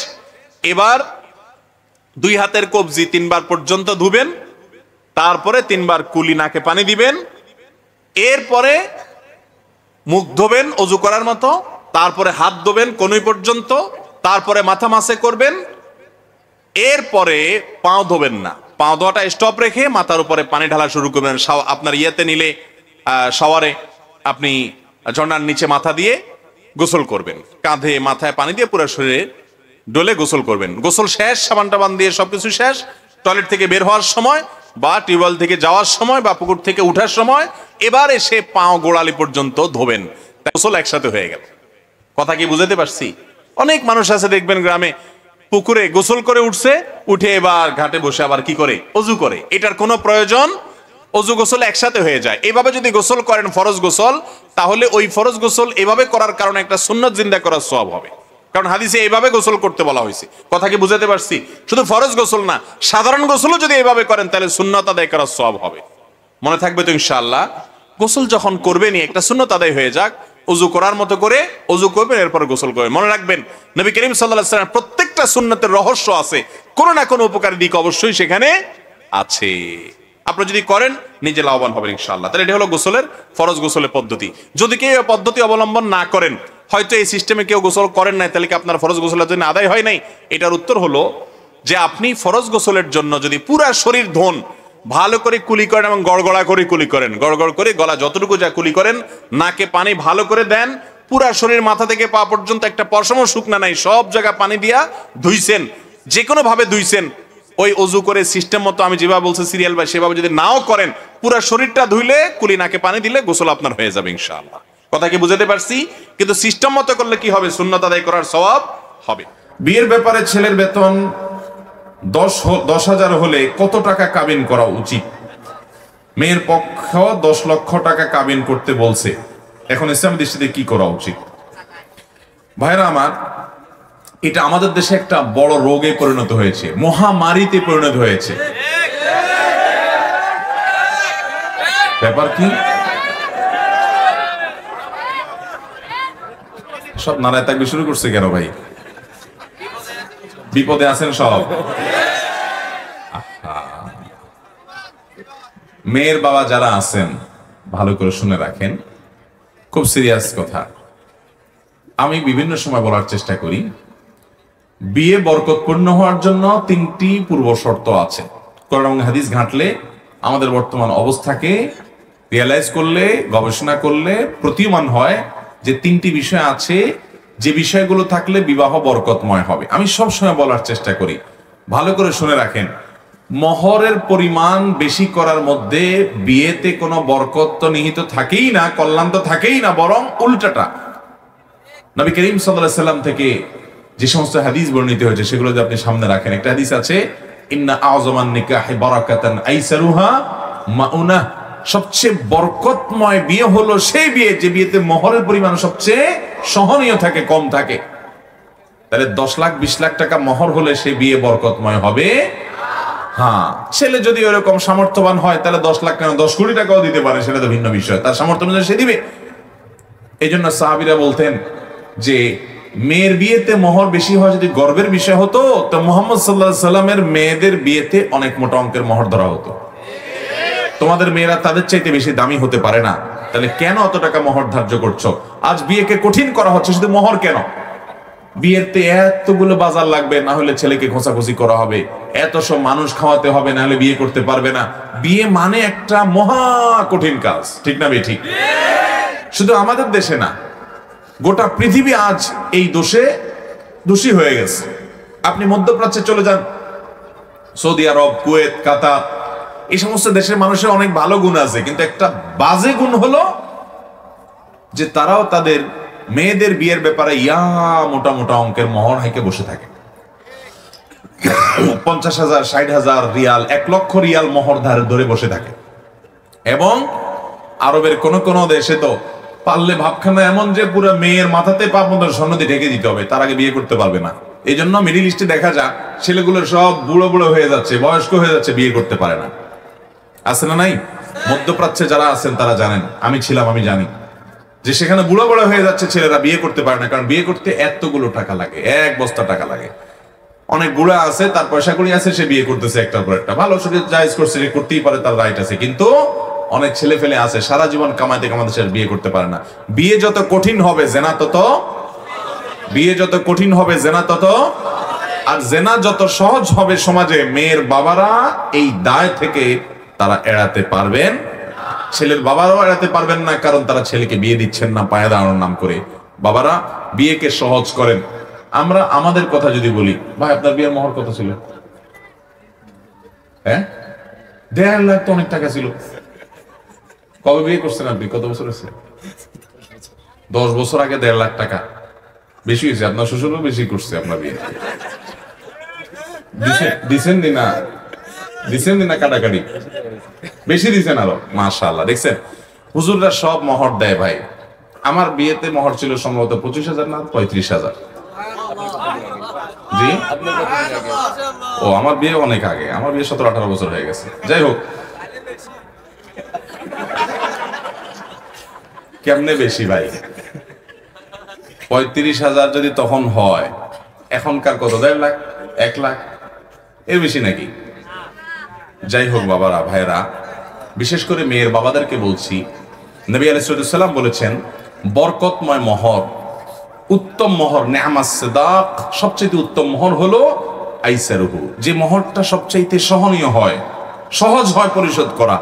এবার 2 হাতের কবজি 3 বার পর্যন্ত ধুবেন, তারপরে 3 বার কুলি নাকে পানি দিবেন, এরপরে মুখ ধোবেন অজু করার মতো, তারপরে হাত ধোবেন কনুই পর্যন্ত, তারপরে মাথা মাসে করবেন, এরপরে পাও ধোবেন না, পাও ধোয়াটা স্টপ রেখে মাথার উপরে পানি ঢালা শুরু করবেন। আপনার ইয়েতে নিলে শাওয়ারে আপনি ঝর্ণার নিচে মাথা দিয়ে গোসল করবেন, কাঁধে মাথায় পানি দিয়ে পুরো শরীরে ডলে গোসল করবেন। গোসল শেষ, সাবান টাবান দিয়ে সবকিছু শেষ, টয়লেট থেকে বের হওয়ার সময় বা টিউবওয়েল থেকে যাওয়ার সময় বা পুকুর থেকে উঠার সময় এবার এসে পাও গোড়ালি পর্যন্ত ধোবেন। গোসল একসাথে হয়ে গেল। কথা কি বুঝাতে পারছি? অনেক মানুষ আছে দেখবেন গ্রামে পুকুরে গোসল করে উঠছে, উঠে এবার ঘাটে বসে আবার কি করে, অজু করে। এটার কোনো প্রয়োজন, অজু গোসল একসাথে হয়ে যায়। এভাবে যদি গোসল করেন ফরজ গোসল, তাহলে ওই ফরজ গোসল এভাবে করার কারণে একটা সুন্নত জিন্দা করার সওয়াব হবে। কারণ হাদিসে এইভাবে গোসল করতে বলা হয়েছে। কথা কি বুঝাতে পারছি? শুধু ফরজ গোসল না, সাধারণ গোসলও যদি এইভাবে করেন তাহলে সুন্নত আদায় করার সওয়াব হবে। মনে থাকবে তো ইনশাআল্লাহ? গোসল যখন করবেনই একটা সুন্নত আদায় হয়ে যাক, অজু করার মতো করে অজু করবেন, এরপর গোসল করবেন। মনে রাখবেন নবী করিম সাল্লাল্লাহু আলাইহি ওয়াসাল্লাম প্রত্যেকটা সুন্নতের রহস্য আছে, কোনো না কোনো উপকারী দিক অবশ্যই সেখানে আছে। আপনি যদি করেন নিজে লাভবান হবেন ইনশাআল্লাহ। তাহলে এটা হলো গোসলের, ফরজ গোসলের পদ্ধতি। যদি কেউ এই পদ্ধতি অবলম্বন না করেন, হয়তো এই সিস্টেমে কেউ গোসল করেন নাই, তাহলে কি আপনার ফরজ গোসলের জন্য আদায় হয় নাই? এটার উত্তর হলো যে আপনি ফরজ গোসলের জন্য যদি পুরা শরীর ধোন, ভালো করে কুলি করেন এবং গড়গড়া করে কুলি করেন, গড়গড় করে গলা যতটুকু যা কুলি করেন, নাকে পানি ভালো করে দেন, পুরা শরীর মাথা থেকে পা পর্যন্ত একটা পশমও শুকনা নাই, সব জায়গা পানি দিয়া ধুইছেন, যে কোনো ভাবে ধুইছেন, ওই অজু করে সিস্টেম মতো আমি যেভাবে বলছি সিরিয়াল বা সেভাবে যদি নাও করেন, পুরা শরীরটা ধুইলে, কুলি নাকে পানি দিলে গোসল আপনার হয়ে যাবে ইনশাআল্লাহ। কথা কি বুঝাতে পারছি? কিন্তু সিস্টেম মতো করলে কি হবে? সুন্নাত আদায় করার সওয়াব হবে। বিয়ের ব্যাপারে ছেলের বেতন 10,000 হলে কত টাকা কাবিন করা উচিত? মেয়ের পক্ষ 10 লক্ষ টাকা কাবিন করতে বলছে, এখন ইসলাম দৃষ্টিতে কি করা উচিত? ভাইরা আমার, এটা আমাদের দেশে একটা বড় রোগে পরিণত হয়েছে, মহামারীতে পরিণত হয়েছে। ব্যাপার কি? সব নারায় তাকবীর শুরু করছে কেন ভাই? বিপদে আছেন সব? মেয়ের বাবা যারা আছেন ভালো করে শুনে রাখেন, খুব সিরিয়াস কথা। আমি বিভিন্ন সময় বলার চেষ্টা করি, বিয়ে বরকতপূর্ণ হওয়ার জন্য 3টি পূর্ব শর্ত আছে। কোরআন এবং হাদিস ঘাঁটলে, আমাদের বর্তমান অবস্থাকে রিয়েলাইজ করলে, গবেষণা করলে প্রতীয়মান হয় যে 3টি বিষয় আছে, যে বিষয়গুলো থাকলে বিবাহ বরকতময় হবে। আমি সব সময় বলার চেষ্টা করি, ভালো করে শুনে রাখেন। মহরের পরিমাণ বেশি করার মধ্যে বিয়েতে কোনো বরকত তো নিহিত থাকেই না, কল্যাণ তো থাকেই না, বরং উল্টাটা। নবী করিম সাল্লাল্লাহু আলাইহি সাল্লাম থেকে যে সমস্ত হাদিস বর্ণিত হয়েছে সেগুলো যদি আপনি সামনে রাখেন, একটা হাদিস আছে, ইন্না আযমান নিকাহি বারাকাতান আইসারুহা মাউনা, সবচেয়ে বরকতময় বিয়ে হলো সেই বিয়ে যে বিয়েতে মহরের পরিমাণ সবচেয়ে সহনীয় থাকে, কম থাকে। তাহলে 10 লাখ 20 লাখ টাকা মহর হলে সে বিয়ে বরকতময় হবে? হ্যাঁ, ছেলে যদি ওরকম সামর্থ্যবান হয় তাহলে 10 লাখ কেন, 10 কোটি টাকাও দিতে পারে, সেটা তো ভিন্ন বিষয়, তার সামর্থ্য অনুযায়ী সে দিবে। এই জন্য সাহাবীরা বলতেন যে মেয়ের বিয়েতে মোহর বেশি হয় যদি গর্বের বিষয় হতো, তো মুহাম্মদ সাল্লাল্লাহু আলাইহি সাল্লামের মেয়েদের বিয়েতে অনেক মোটা অঙ্কের মোহর ধরা হতো। তোমাদের মেয়েরা তাদের চাইতে বেশি দামি হতে পারে না, তাহলে কেন অত টাকা মোহর ধার্য করছো? আজ বিয়েকে কঠিন করা হচ্ছে, শুধু মোহর কেন? বিয়েতে এতগুলো বাজার লাগবে, না হলে ছেলেকে খোঁচাখুচি করা হবে, এত সব মানুষ খাওয়াতে হবে, না হলে বিয়ে করতে পারবে না। বিয়ে মানে একটা মহা কঠিন কাজ, ঠিক না বেঠিক? শুধু আমাদের দেশে না, গোটা পৃথিবী আজ এই দোষে দোষী হয়ে গেছে। আপনি মধ্যপ্রাচ্যে চলে যান, সৌদি আরব, কুয়েত, কাতার, এই সমস্ত দেশের মানুষের অনেক ভালো গুণ আছে, কিন্তু একটা বাজে গুণ হলো যে তারাও তাদের মেয়েদের বিয়ের ব্যাপারে মোটা মোটা অঙ্কের মোহর হাইকে বসে থাকে। 50,000, 60,000 রিয়াল, 1 লক্ষ রিয়াল মোহর ধরে বসে থাকে। এবং আরবের কোন কোন দেশে তো পারলে ভাবখানা এমন যে পুরো মেয়ের মাথাতে পা পর্যন্ত স্বর্ণ দিয়ে ঢেকে দিতে হবে, তার আগে বিয়ে করতে পারবে না। এই জন্য মিডিল ইস্টে দেখা যায় ছেলেগুলো সব বুড়ো বুড়ো হয়ে যাচ্ছে, বয়স্ক হয়ে যাচ্ছে, বিয়ে করতে পারে না। আছে না নাই? মধ্যপ্রাচ্যে যারা আছেন তারা জানেন, আমি ছিলাম, আমি জানি যে সেখানে বুড়ো বুড়ো হয়ে যাচ্ছে ছেলেরা, বিয়ে করতে পারে না। কারণ বিয়ে করতে এতগুলো টাকা লাগে, 1 বস্তা টাকা লাগে। অনেক বুড়া আছে, তার পয়সা কড়ি আছে, সে বিয়ে করতেছে একটার পর একটা, ভালো সেটা জায়েজ করছে, সে করতেই পারে, তার রাইট আছে। কিন্তু অনেক ছেলে ফেলে আছে সারা জীবন কামাইতে কামাইতে সে বিয়ে করতে পারে না। বিয়ে যত কঠিন হবে জেনা তত, বিয়ে যত কঠিন হবে জেনা তত, আর জেনা যত সহজ হবে সমাজে, মেয়ের বাবারা এই দায় থেকে তারা এড়াতে পারবেন, ছেলের বাবারাও এড়াতে পারবেন না, কারণ তারা ছেলেকে বিয়ে দিচ্ছেন না পায়ে দাঁড়ানোর নাম করে। বাবারা বিয়েকে সহজ করেন। আমরা আমাদের কথা যদি বলি, ভাই আপনার বিয়ের মোহর কত ছিল? হ্যাঁ, 1.5 লাখ তো অনেক টাকা ছিল। কবে বিয়ে করছেন আপনি? কত বছর হয়েছে? 10 বছর আগে 1.5 লাখ টাকা। বেশি হয়েছে, আপনার শ্বশুরও বেশি করছে আপনার বিয়ে। দিছেন না কাটাকাটি বেশি দিছেন আরো, মাশাআল্লাহ। দেখছেন হুজুররা সব মোহর দেয় ভাই। আমার বিয়েতে মোহর ছিল সম্ভবত 25,000 না 35,000। জি, ও আমার বিয়ে অনেক আগে, আমার বিয়ে 17-18 বছর হয়ে গেছে। যাই হোক, কেমনে বেশি ভাই? 35,000 যদি তখন হয়, এখনকার কত? 1.5 লাখ, 1 লাখ, এর বেশি নাকি? যাই হোক বাবারা, ভাইরা, বিশেষ করে মেয়ের বাবাদেরকে বলছি, নবী আলাইহিস সালাম বলেছেন বরকতময় মোহর, উত্তম মোহর, নেআমাস সিদাক, সবচেয়ে উত্তম মোহর হলো আইসারুহু, যে মোহরটা সবচাইতে সহনীয় হয়, সহজ হয় পরিশোধ করা।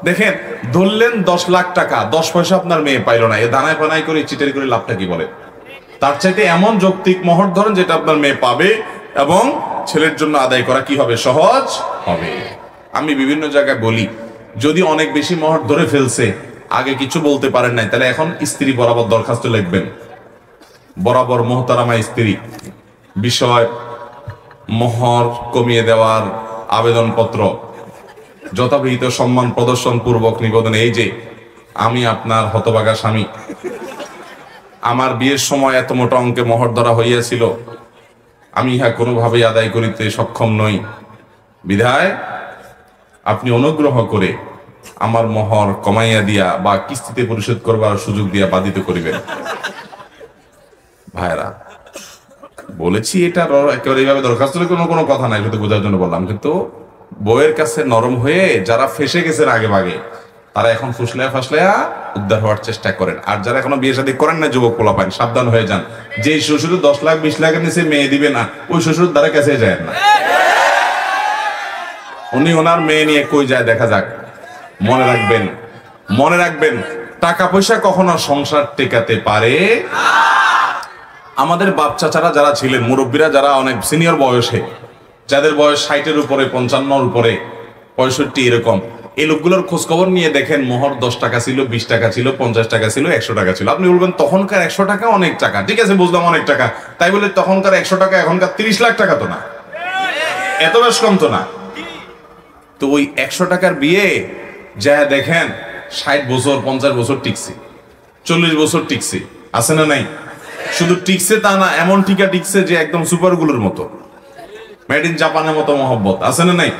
দেখেন, ধরলেন 10 লাখ টাকা, 10 পয়সা আপনার মেয়ে পাইল না, এ দানায় পানায় করে চিটারি করে লাভটা কি বলে? তার চাইতে এমন যৌক্তিক মোহর ধরেন যেটা আপনার মেয়ে পাবে এবং ছেলের জন্য আদায় করা কি হবে? সহজ হবে। আমি বিভিন্ন জায়গায় বলি, যদি অনেক বেশি মোহর ধরে ফেলছে, আগে কিছু বলতে পারেন নাই, তাহলে এখন স্ত্রী বরাবর দরখাস্ত লিখবেন, বরাবর মোহতারামা স্ত্রী বিষয় মোহর কমিয়ে দেওয়ার আবেদনপত্র যথাবিহিত সম্মান প্রদর্শন পূর্বক নিবেদন। এই যে আমি আপনার হতভাগা স্বামী, আমার বিয়ের সময় এত মোটা অঙ্কে মোহর ধরা হইয়াছিল, আমি ইহা কোনোভাবেই আদায় করিতে সক্ষম নই, বিধায় আপনি অনুগ্রহ করে আমার মোহর কমাইয়া দিয়া বা কিস্তিতে পরিশোধ করবার সুযোগ দিয়া বাধিত করিবেন। ভাইরা, বলেছি এটা একেবারে এইভাবে দরখাস্ত কোনো কথা নাই, শুধু বোঝার জন্য বললাম। কিন্তু বউয়ের কাছে নরম হয়ে যারা ফেসে গেছেন আগে ভাগে, তারা এখন ফুসলায়া ফাসলায়া উদ্ধার হওয়ার চেষ্টা করেন। আর যারা এখনো বিয়ে শাদী করেন না, যুবক পোলাপান, সাবধান হয়ে যান। যে শ্বশুর 10 লাখ 20 লাখের নিচে মেয়ে দিবে না, ওই শ্বশুর দ্বারা কাছে যায় না। উনি ওনার মেয়ে নিয়ে কই যায় দেখা যাক। মনে রাখবেন, টাকা পয়সা কখনো সংসার টেকাতে পারে। আমাদের বাপ চাচারা যারা ছিলেন, মুরব্বীরা যারা অনেক সিনিয়র বয়সে, যাদের বয়স 60-এর উপরে, 55-এর উপরে, 65 এরকম, এই লোকগুলোর খোঁজ খবর নিয়ে দেখেন, মোহর 10 টাকা ছিল, 20 টাকা ছিল, 50 টাকা ছিল, 100 টাকা ছিল। আপনি বলবেন তখনকার 100 টাকা অনেক টাকা, ঠিক আছে বুঝলাম অনেক টাকা, তাই বলে তখনকার 100 টাকা এখনকার 30 লাখ টাকা তো না, এত বেশ কম তো না। তো ওই 100 টাকার বিয়ে যা দেখেন 60 বছর 50 বছর টিকছে, 40 বছর টিকছে, আছে না নাই? শুধু টিকছে তা না, এমন টিকছে যে একদম সুপারগুলোর মতো, মেড ইন জাপানের মতো মহব্বত, আছে না নাই?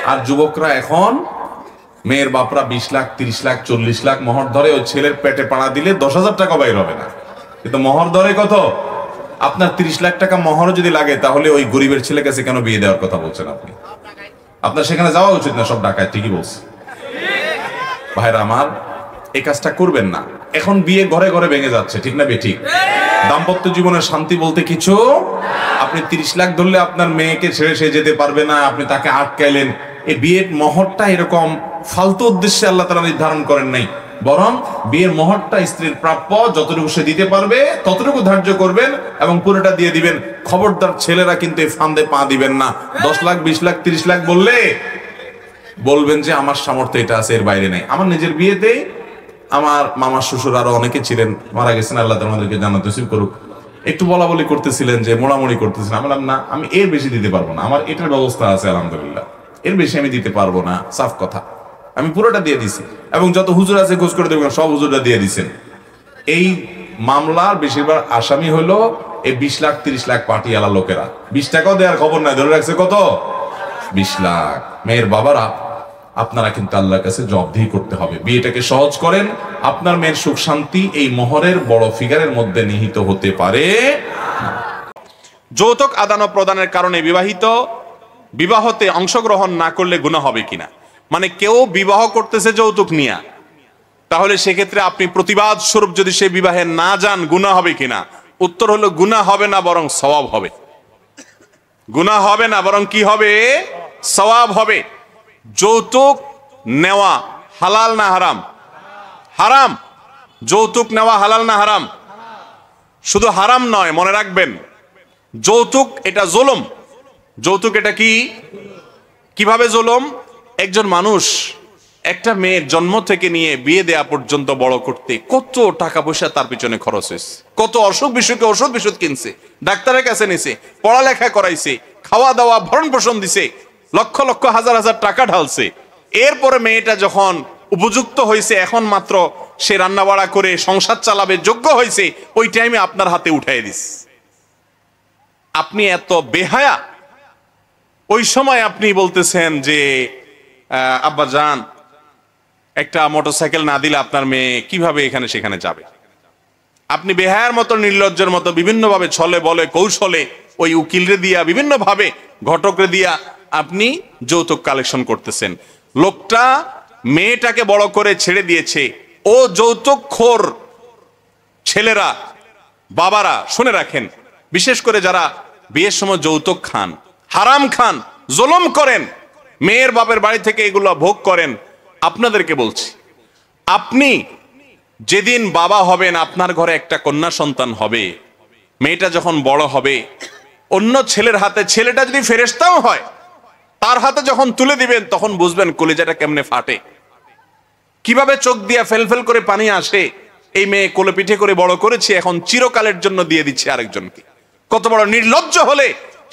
আর যুবকরা এখন, মেয়ের বাপরা 20 লাখ 30 লাখ 40 লাখ মোহর ধরে, ওই ছেলের পেটে পাড়া দিলে 10,000 টাকা বাইর হবে না, কিন্তু মোহর ধরে কত? আপনার 30 লাখ টাকা মোহর যদি লাগে, তাহলে ওই গরিবের ছেলে কাছে কেন বিয়ে দেওয়ার কথা বলছেন আপনি? আপনার সেখানে যাওয়া উচিত না, সব ডাকায়। ঠিকই বলছে ভাইরা আমার, এই কাজটা করবেন না। এখন বিয়ে ঘরে ঘরে ভেঙে যাচ্ছে, ঠিক না বেঠিক? দাম্পত্য জীবনের শান্তি বলতে কিছু। আপনি 30 লাখ ধরলে আপনার মেয়েকে ছেড়ে সে যেতে পারবে না, আপনি তাকে আটকাইলেন। এই বিয়ের মোহরটা এরকম ফালতু উদ্দেশ্যে আল্লাহ তাআলা নির্ধারণ করেন নাই, বরং বিয়ের মোহরটা স্ত্রীর প্রাপ্য, যতটুকু সে দিতে পারবে ততটুকু ধার্য করবেন এবং পুরোটা দিয়ে দিবেন। খবরদার ছেলেরা কিন্তু এই ফান্দে পা দিবেন না। 10 লাখ 20 লাখ 30 লাখ বললে বলবেন যে আমার সামর্থ্য এটা আছে, এর বাইরে নেই। আমার নিজের বিয়েতে আমার মামার শ্বশুর আরো অনেকে ছিলেন, মারা গেছেন, আল্লাহ তাদেরকে জান্নাত নসিব করুক, একটু বলা বলি করতেছিলেন, যে মোড়ামুড়ি করতেছিলেন। আমি বললাম না, আমি এর বেশি দিতে পারবো না, আমার এটার ব্যবস্থা আছে আলহামদুলিল্লাহ, এর বেশি আমি দিতে পারবো না, সাফ কথা। আমি পুরোটা দিয়ে দিছি এবং যত হুজুর আছে খোঁজ করে দেখবেন সব হুজুররা দিয়ে দিচ্ছেন। এই মামলার বেশিরভাগ আসামি হলো এই 20 লাখ 30 লাখ পার্টিওয়ালা লোকেরা। 20 টাকাও দেওয়ার খবর নাই, ধরে রাখছে কত? 20 লাখ। মেয়ের বাবারা, আপনারা কিন্তু আল্লাহর কাছে জবাবদিহি করতে হবে। বিয়েটাকে সহজ করেন, আপনার মেয়ের সুখ শান্তি এই মোহরের বড় ফিগারের মধ্যে নিহিত হতে পারে। যৌতুক আদান ও প্রদানের কারণে বিবাহতে অংশগ্রহণ না করলে গুনাহ হবে কিনা, মানে কেউ বিবাহ করতেছে যৌতুক নিয়া, তাহলে সেক্ষেত্রে আপনি প্রতিবাদ স্বরূপ যদি সে বিবাহে না যান, গুনাহ হবে কিনা? উত্তর হলো গুনাহ হবে না, বরং সওয়াব হবে। গুনাহ হবে না, বরং কি হবে? সওয়াব হবে। যৌতুক নেওয়া হালাল না হারাম? হারাম। যৌতুক নেওয়া হালাল না হারাম? শুধু হারাম নয়, মনে রাখবেন, যৌতুক এটা জুলুম। যৌতুক এটা কি? কিভাবে জুলুম? একজন মানুষ একটা মেয়ের জন্ম থেকে নিয়ে বিয়ে দেয়া পর্যন্ত বড় করতে কত টাকা পয়সা তার পিছনে খরচ হয়েছে, কত অসুখ বিসুখে ওষুধ কিনছে, ডাক্তারের কাছে নিছে, পড়ালেখা করাইছে, খাওয়া দাওয়া ভরণ পোষণ দিছে, লক্ষ লক্ষ হাজার হাজার টাকা ঢালছে, এরপরে মেয়েটা যখন উপযুক্ত হয়েছে, এখন মাত্র সে রান্না বাড়া করে সংসার চালাবে যোগ্য হয়েছে, ওই টাইমে আপনার হাতে উঠাই দিস। আপনি এত বেহায়া, ওই সময় আপনি বলতেছেন যে আব্বা জান একটা মোটরসাইকেল না দিলে আপনার মেয়ে কিভাবে এখানে সেখানে যাবে। আপনি বেহায়ার মতো নির্লজ্জের মতো বিভিন্নভাবে ছলে বলে কৌশলে ওই উকিলরে দিয়া বিভিন্নভাবে ঘটকরে দিয়া আপনি যৌতুক কালেকশন করতেছেন। লোকটা মেয়েটাকে বড় করে ছেড়ে দিয়েছে, ও যৌতুকখোর ছেলেরা বাবারা শুনে রাখেন, বিশেষ করে যারা বিয়ের সময় যৌতুক খান, হারাম খান, জুলুম করেন, মেয়ের বাপের বাড়ি থেকে এগুলো ভোগ করেন, আপনাদেরকে বলছি, আপনি যেদিন বাবা হবেন, আপনার ঘরে একটা কন্যা সন্তান হবে, মেয়েটা যখন বড় হবে, অন্য ছেলের হাতে, ছেলেটা যদি ফেরেশতাও হয়, তার হাতে যখন তুলে দিবেন, তখন বুঝবেন কলিজাটা কেমনে ফাটে, কিভাবে চোখ দিয়া ফেলফেল করে পানি আসে। এই মেয়ে কোলে পিঠে করে বড় করেছি, এখন চিরকালের জন্য দিয়ে দিচ্ছে আরেকজনকে। কত বড় নির্লজ্জ হলে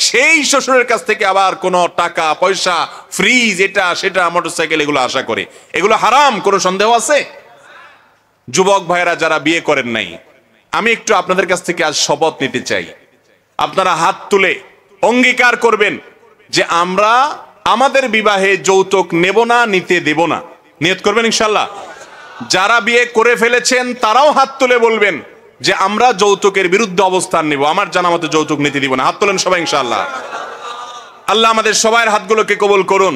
সেই শ্বশুরের কাছ থেকে আবার কোনো টাকা পয়সা, ফ্রিজ, এটা সেটা, মোটরসাইকেল, এগুলো আশা করে। এগুলো হারাম, কোনো সন্দেহ আছে? যুবক ভাইয়েরা যারা বিয়ে করেন নাই, আমি একটু আপনাদের কাছ থেকে আজ শপথ নিতে চাই। আপনারা হাত তুলে অঙ্গীকার করবেন যে আমরা আমাদের বিবাহে যৌতুক নেব না, নিতে দেব না। নিয়ত করবেন ইনশাল্লাহ। যারা বিয়ে করে ফেলেছেন তারাও হাত তুলে বলবেন যে আমরা যৌতুকের বিরুদ্ধে অবস্থান নিব, আমার জানা মতো যৌতুক নীতি দিব না। হাত তোলেন সবাই ইনশাআল্লাহ। আল্লাহ আমাদের সবার হাতগুলোকে কবুল করুন।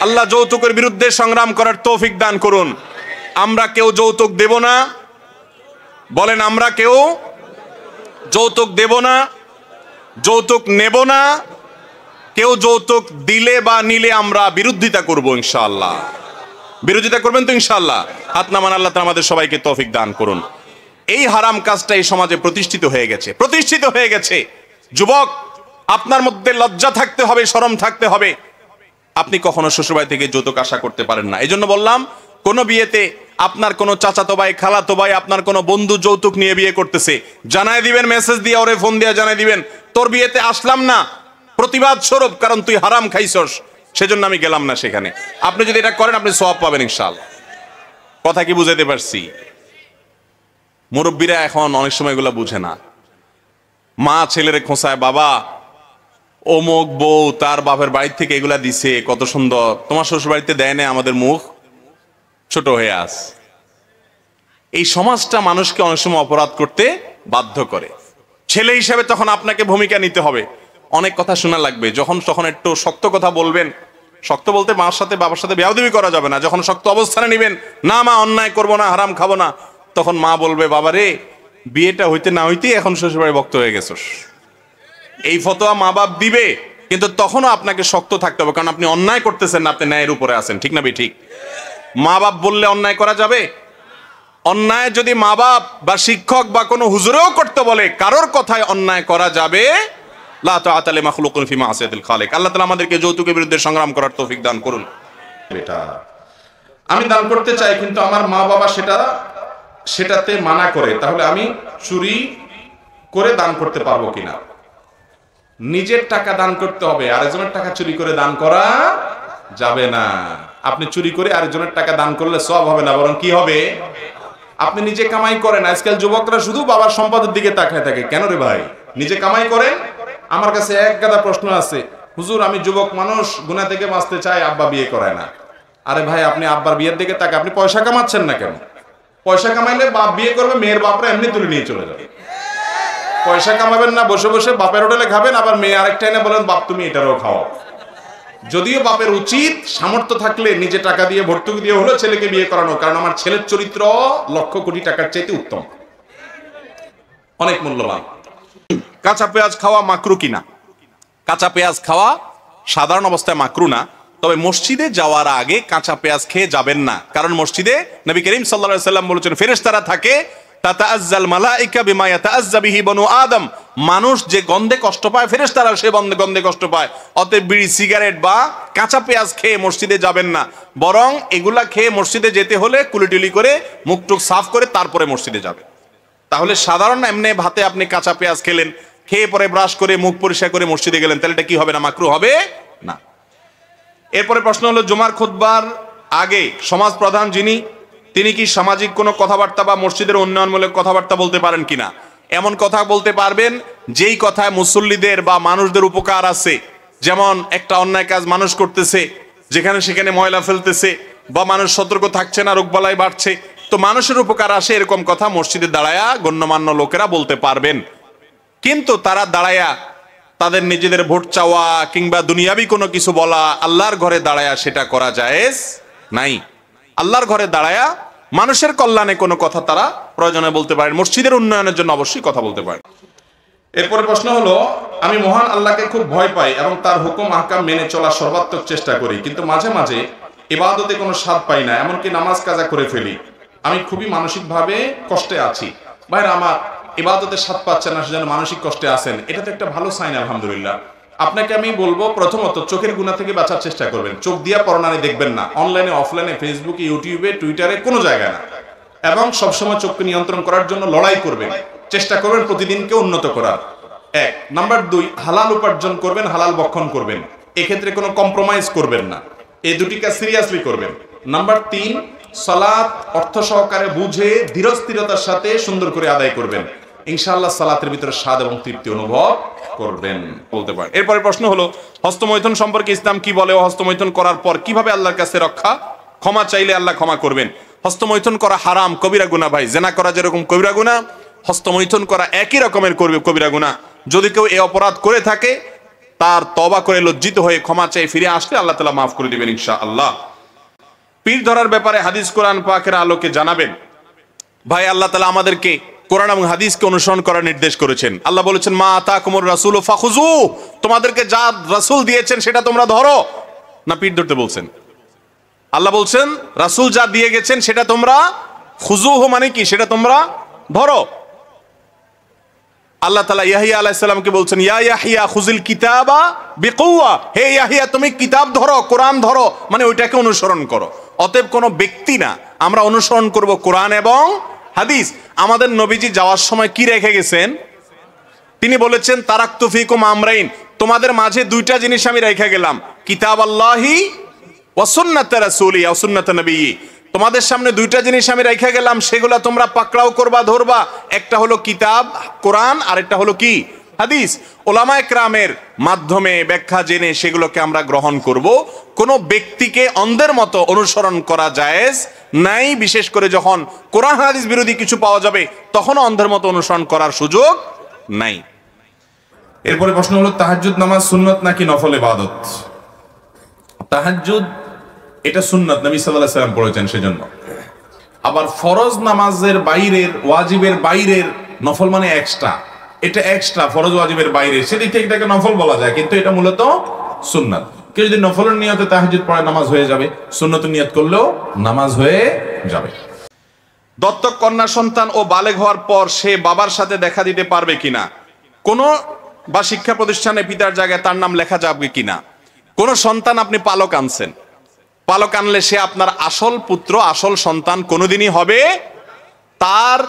আল্লাহ যৌতুকের বিরুদ্ধে সংগ্রাম করার তৌফিক দান করুন। আমরা কেউ যৌতুক দেব না, বলেন আমরা কেউ যৌতুক দেব না, যৌতুক নেব না, কেউ যৌতুক দিলে বা নিলে আমরা বিরোধিতা করব ইনশাআল্লাহ। বিরোধিতা করবেন তো ইনশাআল্লাহ? হাত নামান। আল্লাহ তাআলা আমাদের সবাইকে তৌফিক দান করুন। এই হারাম কাজটা এই সমাজে প্রতিষ্ঠিত হয়ে গেছে, প্রতিষ্ঠিত হয়ে গেছে। যুবক, আপনার মধ্যে লজ্জা থাকতে হবে, শরম থাকতে হবে। আপনি কখনো শ্বশুরবাড়ি থেকে যৌতুক আশা করতে পারেন না। এই জন্য বললাম, কোন বিয়েতে আপনার কোন চাচাতো ভাই, খালাতো ভাই, আপনার কোন বন্ধু যৌতুক নিয়ে বিয়ে করতেছে, জানাই দিবেন, মেসেজ দিয়ে, ওরে ফোন দিয়ে জানাই দিবেন, তোর বিয়েতে আসলাম না প্রতিবাদ স্বরূপ, কারণ তুই হারাম খাইছস, সেজন্য আমি গেলাম না সেখানে। আপনি যদি এটা করেন, আপনি সওয়াব পাবেন ইনশাআল্লাহ। কথা কি বুঝাইতে পারছি? মুরব্বীরা এখন অনেক সময় এগুলো বুঝে না। মা ছেলেরে খোঁচায়, বাবা অমুক বউ তার বাপের বাড়ি থেকে এগুলা দিছে, কত সুন্দর, তোমার শ্বশুর বাড়িতে দেয় না, আমাদের মুখ ছোট হয়ে আস। এই সমাজটা মানুষকে অনেক সময় অপরাধ করতে বাধ্য করে। ছেলে হিসাবে তখন আপনাকে ভূমিকা নিতে হবে, অনেক কথা শোনা লাগবে। যখন তখন একটু শক্ত কথা বলবেন, শক্ত বলতে মার সাথে বাবার সাথে বেয়াদবি করা যাবে না। যখন শক্ত অবস্থানে নিবেন, না মা অন্যায় করবো না, হারাম খাবো না, তখন মা বলবে, বাবা রে বিয়েটা হইতে না হইতেই এখন শ্বশুরবাড়ি ভক্ত হয়ে গেছস। এই ফতোয়া মা বাপ দিবে, কিন্তু তখনও আপনাকে শক্ত থাকতে হবে, কারণ আপনি অন্যায় করতেছেন না, আপনি ন্যায়ের উপরে আছেন। ঠিক না ঠিক? মা বাপ বললে অন্যায় করা যাবে? অন্যায় যদি মা বাপ বা শিক্ষক বা কোনো হুজুরেও করতে বলে, কারোর কথায় অন্যায় করা যাবে। লা তাআতা লিমাখলুকিন ফি মাসিয়াতিল খালিক। আল্লাহ তাআলা আমাদেরকে যৌতুকের বিরুদ্ধে সংগ্রাম করার তৌফিক দান করুন। এটা আমি দান করতে চাই, কিন্তু আমার মা বাবা সেটাতে মানা করে, তাহলে আমি চুরি করে দান করতে পারবো কিনা? নিজের টাকা দান করতে হবে, আরেকজনের টাকা চুরি করে দান করা যাবে না। আপনি চুরি করে আরেকজনের টাকা দান করলে সওয়াব হবে না, বরং কি হবে? আপনি নিজে কামাই করেন। আজকাল যুবকরা শুধু বাবার সম্পদের দিকে তাকায় থাকে। কেন রে ভাই? নিজে কামাই করেন। আমার কাছে এক গাদা প্রশ্ন আছে, হুজুর আমি যুবক মানুষ, গুনাহ থেকে বাঁচতে চাই, আব্বা বিয়ে করায় না। আরে ভাই, আপনি আব্বার বিয়ের দিকে তাকায়, আপনি পয়সা কামাচ্ছেন না কেন? পয়সা কামাইলে বাপ বিয়ে করবে, মেয়ের বাপরা এমনি তুলে নিয়ে চলে যাবে। পয়সা কামাবেন না, বসে বসে বাপের হোটেলে খাবেন, আবার মেয়ে আরেকটা এনে বলেন বাপ তুমি এটারও খাও। যদিও বাপের উচিত সামর্থ্য থাকলে নিজে টাকা দিয়ে ভর্তুকি দিয়ে হলো ছেলেকে বিয়ে করানো, কারণ আমার ছেলের চরিত্র লক্ষ কোটি টাকার চাইতে উত্তম, অনেক মূল্যবান। কাঁচা পেঁয়াজ খাওয়া মাকরু কিনা? কাঁচা পেঁয়াজ খাওয়া সাধারণ অবস্থায় মাকরু না, তবে মসজিদে যাওয়ার আগে কাঁচা পেঁয়াজ খেয়ে যাবেন না। কারণ মসজিদে নবী করিম সাল্লাল্লাহু আলাইহি ওয়াসাল্লাম বলেছেন, ফেরেশতারা থাকে, তাতাআজ্জাল মালাইকা বিমা ইয়াতাআজ্জা বিহি বনু আদম। মানুষ যে গন্ধে কষ্ট পায়, ফেরেশতারা সে গন্ধে কষ্ট পায়। অতএব বিড়ি, সিগারেট বা কাঁচা পেঁয়াজ খেয়ে মসজিদে যাবেন না, বরং এগুলা খেয়ে মসজিদে যেতে হলে কুলিটুলি করে মুখটুক সাফ করে তারপরে মসজিদে যাবে। তাহলে সাধারণ এমনি ভাতে আপনি কাঁচা পেঁয়াজ খেলেন, খেয়ে পরে ব্রাশ করে মুখ পরিষ্কার করে মসজিদে গেলেন, তাহলে এটা কি হবে না? মাকরুহ হবে না। এরপরে প্রশ্ন হলো, জুমার খুতবার আগে সমাজ প্রধান যিনি, তিনি কি সামাজিক কোনো কথাবার্তা বা মসজিদের উন্নয়নমূলক কথাবার্তা বলতে পারেন কিনা? এমন কথা বলতে পারবেন যেই কথায় মুসল্লিদের বা মানুষদের উপকার আছে। যেমন একটা অন্যায় কাজ মানুষ করতেছে, যেখানে সেখানে ময়লা ফেলতেছে, বা মানুষ সতর্ক থাকছে না, রোগবালাই বাড়ছে, তো মানুষের উপকার আসে, এরকম কথা মসজিদে দাঁড়ায়া গণ্যমান্য লোকেরা বলতে পারবেন। কিন্তু তারা দাঁড়ায়া তাদের নিজেদের ভোট চাওয়া কিংবা দুনিয়াবি কোনো কিছু বলা, আল্লাহর ঘরে দাঁড়ায়া সেটা করা জায়েজ নাই। আল্লাহর ঘরে দাঁড়ায়া মানুষের কল্যাণে কোনো কথা তারা প্রয়োজনে বলতে পারেন, মসজিদের উন্নয়নের জন্য অবশ্যই কথা বলতে পারেন। এরপরে প্রশ্ন হলো, আমি মহান আল্লাহকে খুব ভয় পাই এবং তার হুকুম আহকাম মেনে চলার সর্বাত্মক চেষ্টা করি, কিন্তু মাঝে মাঝে ইবাদতে কোনো স্বাদ পাই না, এমনকি নামাজ কাজা করে ফেলি। আমি খুবই মানসিকভাবে কষ্টে আছি। ভাইরা আমার, ইবাদতে স্বাদ পাচ্ছেন না সেজন্য মানসিক কষ্টে আছেন, এটা তো একটা ভালো সাইন আলহামদুলিল্লাহ। আপনাকে আমি বলবো, প্রথমত চোখের গুনাহ থেকে বাঁচার চেষ্টা করবেন। চোখ দিয়া পরনারে দেখবেন না, অনলাইনে অফলাইনে ফেসবুকে ইউটিউবে টুইটারে কোনো জায়গায় না। এবং সবসময় চোখকে নিয়ন্ত্রণ করার জন্য লড়াই করবেন, চেষ্টা করবেন প্রতিদিনকে উন্নত করার। 1 নাম্বার 2, হালাল উপার্জন করবেন, হালাল ভক্ষণ করবেন, এক্ষেত্রে কোনো কম্প্রোমাইজ করবেন না, এই দুটি কাজ সিরিয়াসলি করবেন। নাম্বার 3, সালাত অর্থ সহকারে বুঝে ধীরস্থিরতার সাথে সুন্দর করে আদায় করবেন, ইনশাআল্লাহ সালাতের ভিতরে স্বাদ এবং তৃপ্তি অনুভব করবেন বলতে পারেন। এরপরে প্রশ্ন হলো, হস্তমৈথুন সম্পর্কে ইসলাম কি বলে ও হস্তমৈথুন করার পর কিভাবে আল্লাহর কাছে রক্ষা, ক্ষমা চাইলে আল্লাহ ক্ষমা করবেন? হস্তমৈথুন করা হারাম, কবিরা গুনাহ ভাই। জেনা করা যেরকম কবিরা গুনাহ, হস্তমৈথুন করা একই রকমের কবিরা গুনাহ। যদি কেউ এই অপরাধ করে থাকে, তার তওবা করে লজ্জিত হয়ে ক্ষমা চেয়ে ফিরে আসলে আল্লাহ তাআলা মাফ করে দিবেন ইনশাআল্লাহ। পীর ধরার ব্যাপারে হাদিস কোরআন পাকের আলোকে জানাবেন। ভাই, আল্লাহ তাআলা আমাদেরকে কোরআন এবং হাদিসকে অনুসরণ করার নির্দেশ করেছেন। আল্লাহ বলেছেন, মা আতাকুমুর রাসূলু ফাখুযু, তোমাদেরকে যা রাসূল দিয়েছেন সেটা তোমরা ধরো। না পীর ধরতে বলছেন? আল্লাহ বলছেন রাসূল যা দিয়ে গেছেন সেটা তোমরা খুজুহু, মানে কি? সেটা তোমরা ধরো। আল্লাহ তাআলা ইয়াহিয়া আলাইহিস সালামকে বলছেন, ইয়া ইয়াহিয়া খুযিল কিতাবা বিকুওয়া, হে ইয়াহিয়া তুমি কিতাব ধরো, কোরআন ধরো, মানে ওইটাকে অনুসরণ করো। অতএব কোনো ব্যক্তি না, আমরা অনুসরণ করব কোরআন এবং হাদিস। আমাদের নবীজি যাওয়ার সময় কি রেখে গেছেন? তিনি বলেছেন, তারাকতু ফিকুম আমরাইন, তোমাদের মাঝে দুইটা জিনিস আমি রেখে গেলাম, কিতাবাল্লাহি ওয়া সুন্নাত রাসূলি ওয়া সুন্নাত নবী। তোমাদের সামনে দুইটা জিনিস আমি রেখে গেলাম, সেগুলা তোমরা পাকড়াও করবা, ধরবা। একটা হলো কিতাব কোরআন, আর একটা হলো কি? হাদিস। উলামায়ে কেরামের মাধ্যমে ব্যাখ্যা জেনে সেগুলোকে আমরা গ্রহণ করব। কোনো ব্যক্তিকে অন্ধের মতো অনুসরণ করা জায়েজ নাই, বিশেষ করে যখন কোরআন হাদিস বিরোধী কিছু পাওয়া যাবে তখন অন্ধের মতো অনুসরণ করার সুযোগ নাই। এরপরে প্রশ্ন হলো, তাহাজ্জুদ নামাজ সুন্নত নাকি নফল ইবাদত? তাহাজ্জুদ এটা সুন্নত, নবী সাল্লাল্লাহু আলাইহি ওয়াসাল্লাম পড়েছেন সেজন্য। আবার ফরজ নামাজের বাইরের, ওয়াজিবের বাইরের নফল মানে এক্সট্রা, এটা এক্সট্রা ফরজ ওয়াজিবের বাইরে, সেদিক থেকে এটাকে নফল বলা যায়, কিন্তু এটা মূলত সুন্নাত। কেউ যদি নফলের নিয়তে তাহাজ্জুদ পড়ে নামাজ হয়ে যাবে, সুন্নতের নিয়ত করলেও নামাজ হয়ে যাবে। দত্তক কন্যা সন্তান ও বালেগ হওয়ার পর সে বাবার সাথে দেখা দিতে পারবে কিনা? কোনো বা শিক্ষা প্রতিষ্ঠানে পিতার জায়গায় তার নাম লেখা যাবে কিনা? কোন সন্তান আপনি পালক আনছেন, পালক আনলে সে আপনার আসল পুত্র, আসল সন্তান কোনোদিনই হবে। তার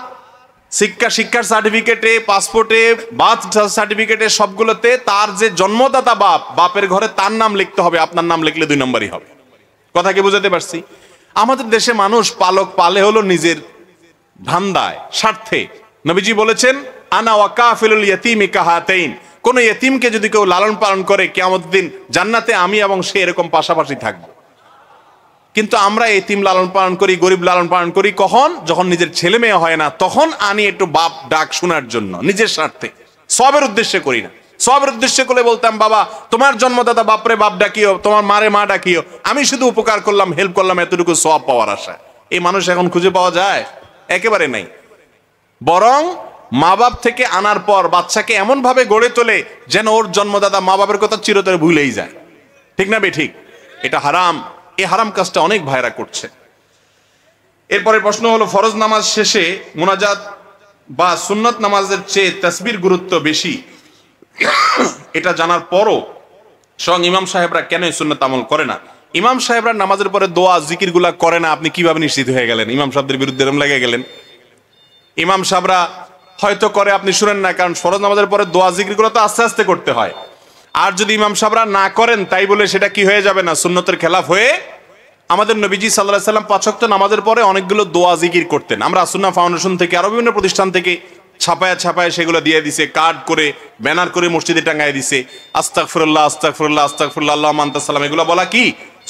শিক্ষার সার্টিফিকেটে, পাসপোর্টে, বার্থ সার্টিফিকেটে, সবগুলোতে তার যে জন্মদাতা বাপের ঘরে তার নাম লিখতে হবে, আপনার নাম লিখলে 2 নম্বরই হবে। কথা কি বুঝাতে পারছি? আমাদের দেশে মানুষ পালক পালে হলো নিজের ধান্দায়, স্বার্থে। নবীজি বলেছেন, আনা ওয়া কাফিলুল ইয়াতীমি কাহাতাইন, কোন ইতিমকে যদি কেউ লালন পালন করে, কিয়ামতের দিন জান্নাতে আমি এবং সে এরকম পাশাপাশি থাকবো। কিন্তু আমরা ইতিম লালন পালন করি, গরিব লালন পালন করি কখন? যখন নিজের ছেলে মেয়ে হয় না, তখন আনি একটু বাপ ডাক শোনার জন্য, নিজের স্বার্থে, সবের উদ্দেশ্যে করি না। সবের উদ্দেশ্যে করে বলতাম, বাবা তোমার জন্মদাতা বাপরে বাপ ডাকিও, তোমার মারে মা ডাকিও, আমি শুধু উপকার করলাম, হেল্প করলাম, এতটুকু সওয়াব পাওয়ার আশায়। এই মানুষ এখন খুঁজে পাওয়া যায়? একেবারে নাই। বরং মা বাপ থেকে আনার পর বাচ্চাকে এমন ভাবে গড়ে তোলে যেন ওর জন্মদাতা মা বাপের কথা চিরতরে ভুলেই যায়। ঠিক না বে ঠিক? এটা হারাম। এই হারাম কাজটা অনেক ভাইরা করছে। এরপরে প্রশ্ন হলো, ফরজ নামাজ শেষে মুনাজাত বা সুন্নত নামাজের চেয়ে তাসবির গুরুত্ব বেশি, এটা জানার পরও স্বয়ং ইমাম সাহেবরা কেন সুন্নত আমল করে না? ইমাম সাহেবরা নামাজের পরে দোয়া জিকির গুলা করে না, আপনি কিভাবে নিশ্চিত হয়ে গেলেন? ইমাম সাহেবদের বিরুদ্ধে এরকম লেগে গেলেন। ইমাম সাহেবরা হয়তো করে, আপনি শুনেন না, কারণ ফরজ নামাজের পরে দোয়া জিকিরগুলো তো আস্তে আস্তে করতে হয়। আর যদি ইমাম সাহেবরা না করেন তাই বলে সেটা কি হয়ে যাবে না সুন্নতের খেলাফ হয়ে? আমাদের নবীজি সাল্লাল্লাহু আলাইহি সাল্লাম 5 ওয়াক্ত নামাজের পরে অনেকগুলো দোয়া জিকির করতেন। আমরা সুন্নাহ ফাউন্ডেশন থেকে আরো বিভিন্ন প্রতিষ্ঠান থেকে ছাপায় সেগুলো দিয়ে দিছে, কার্ড করে ব্যানার করে মসজিদে টাঙায় দিছে। আস্তাগফিরুল্লাহ আস্তাগফিরুল্লাহ আস্তাগফিরুল্লাহ আল্লাহুম্মা আনতাস সালাম, এগুলো বলা কি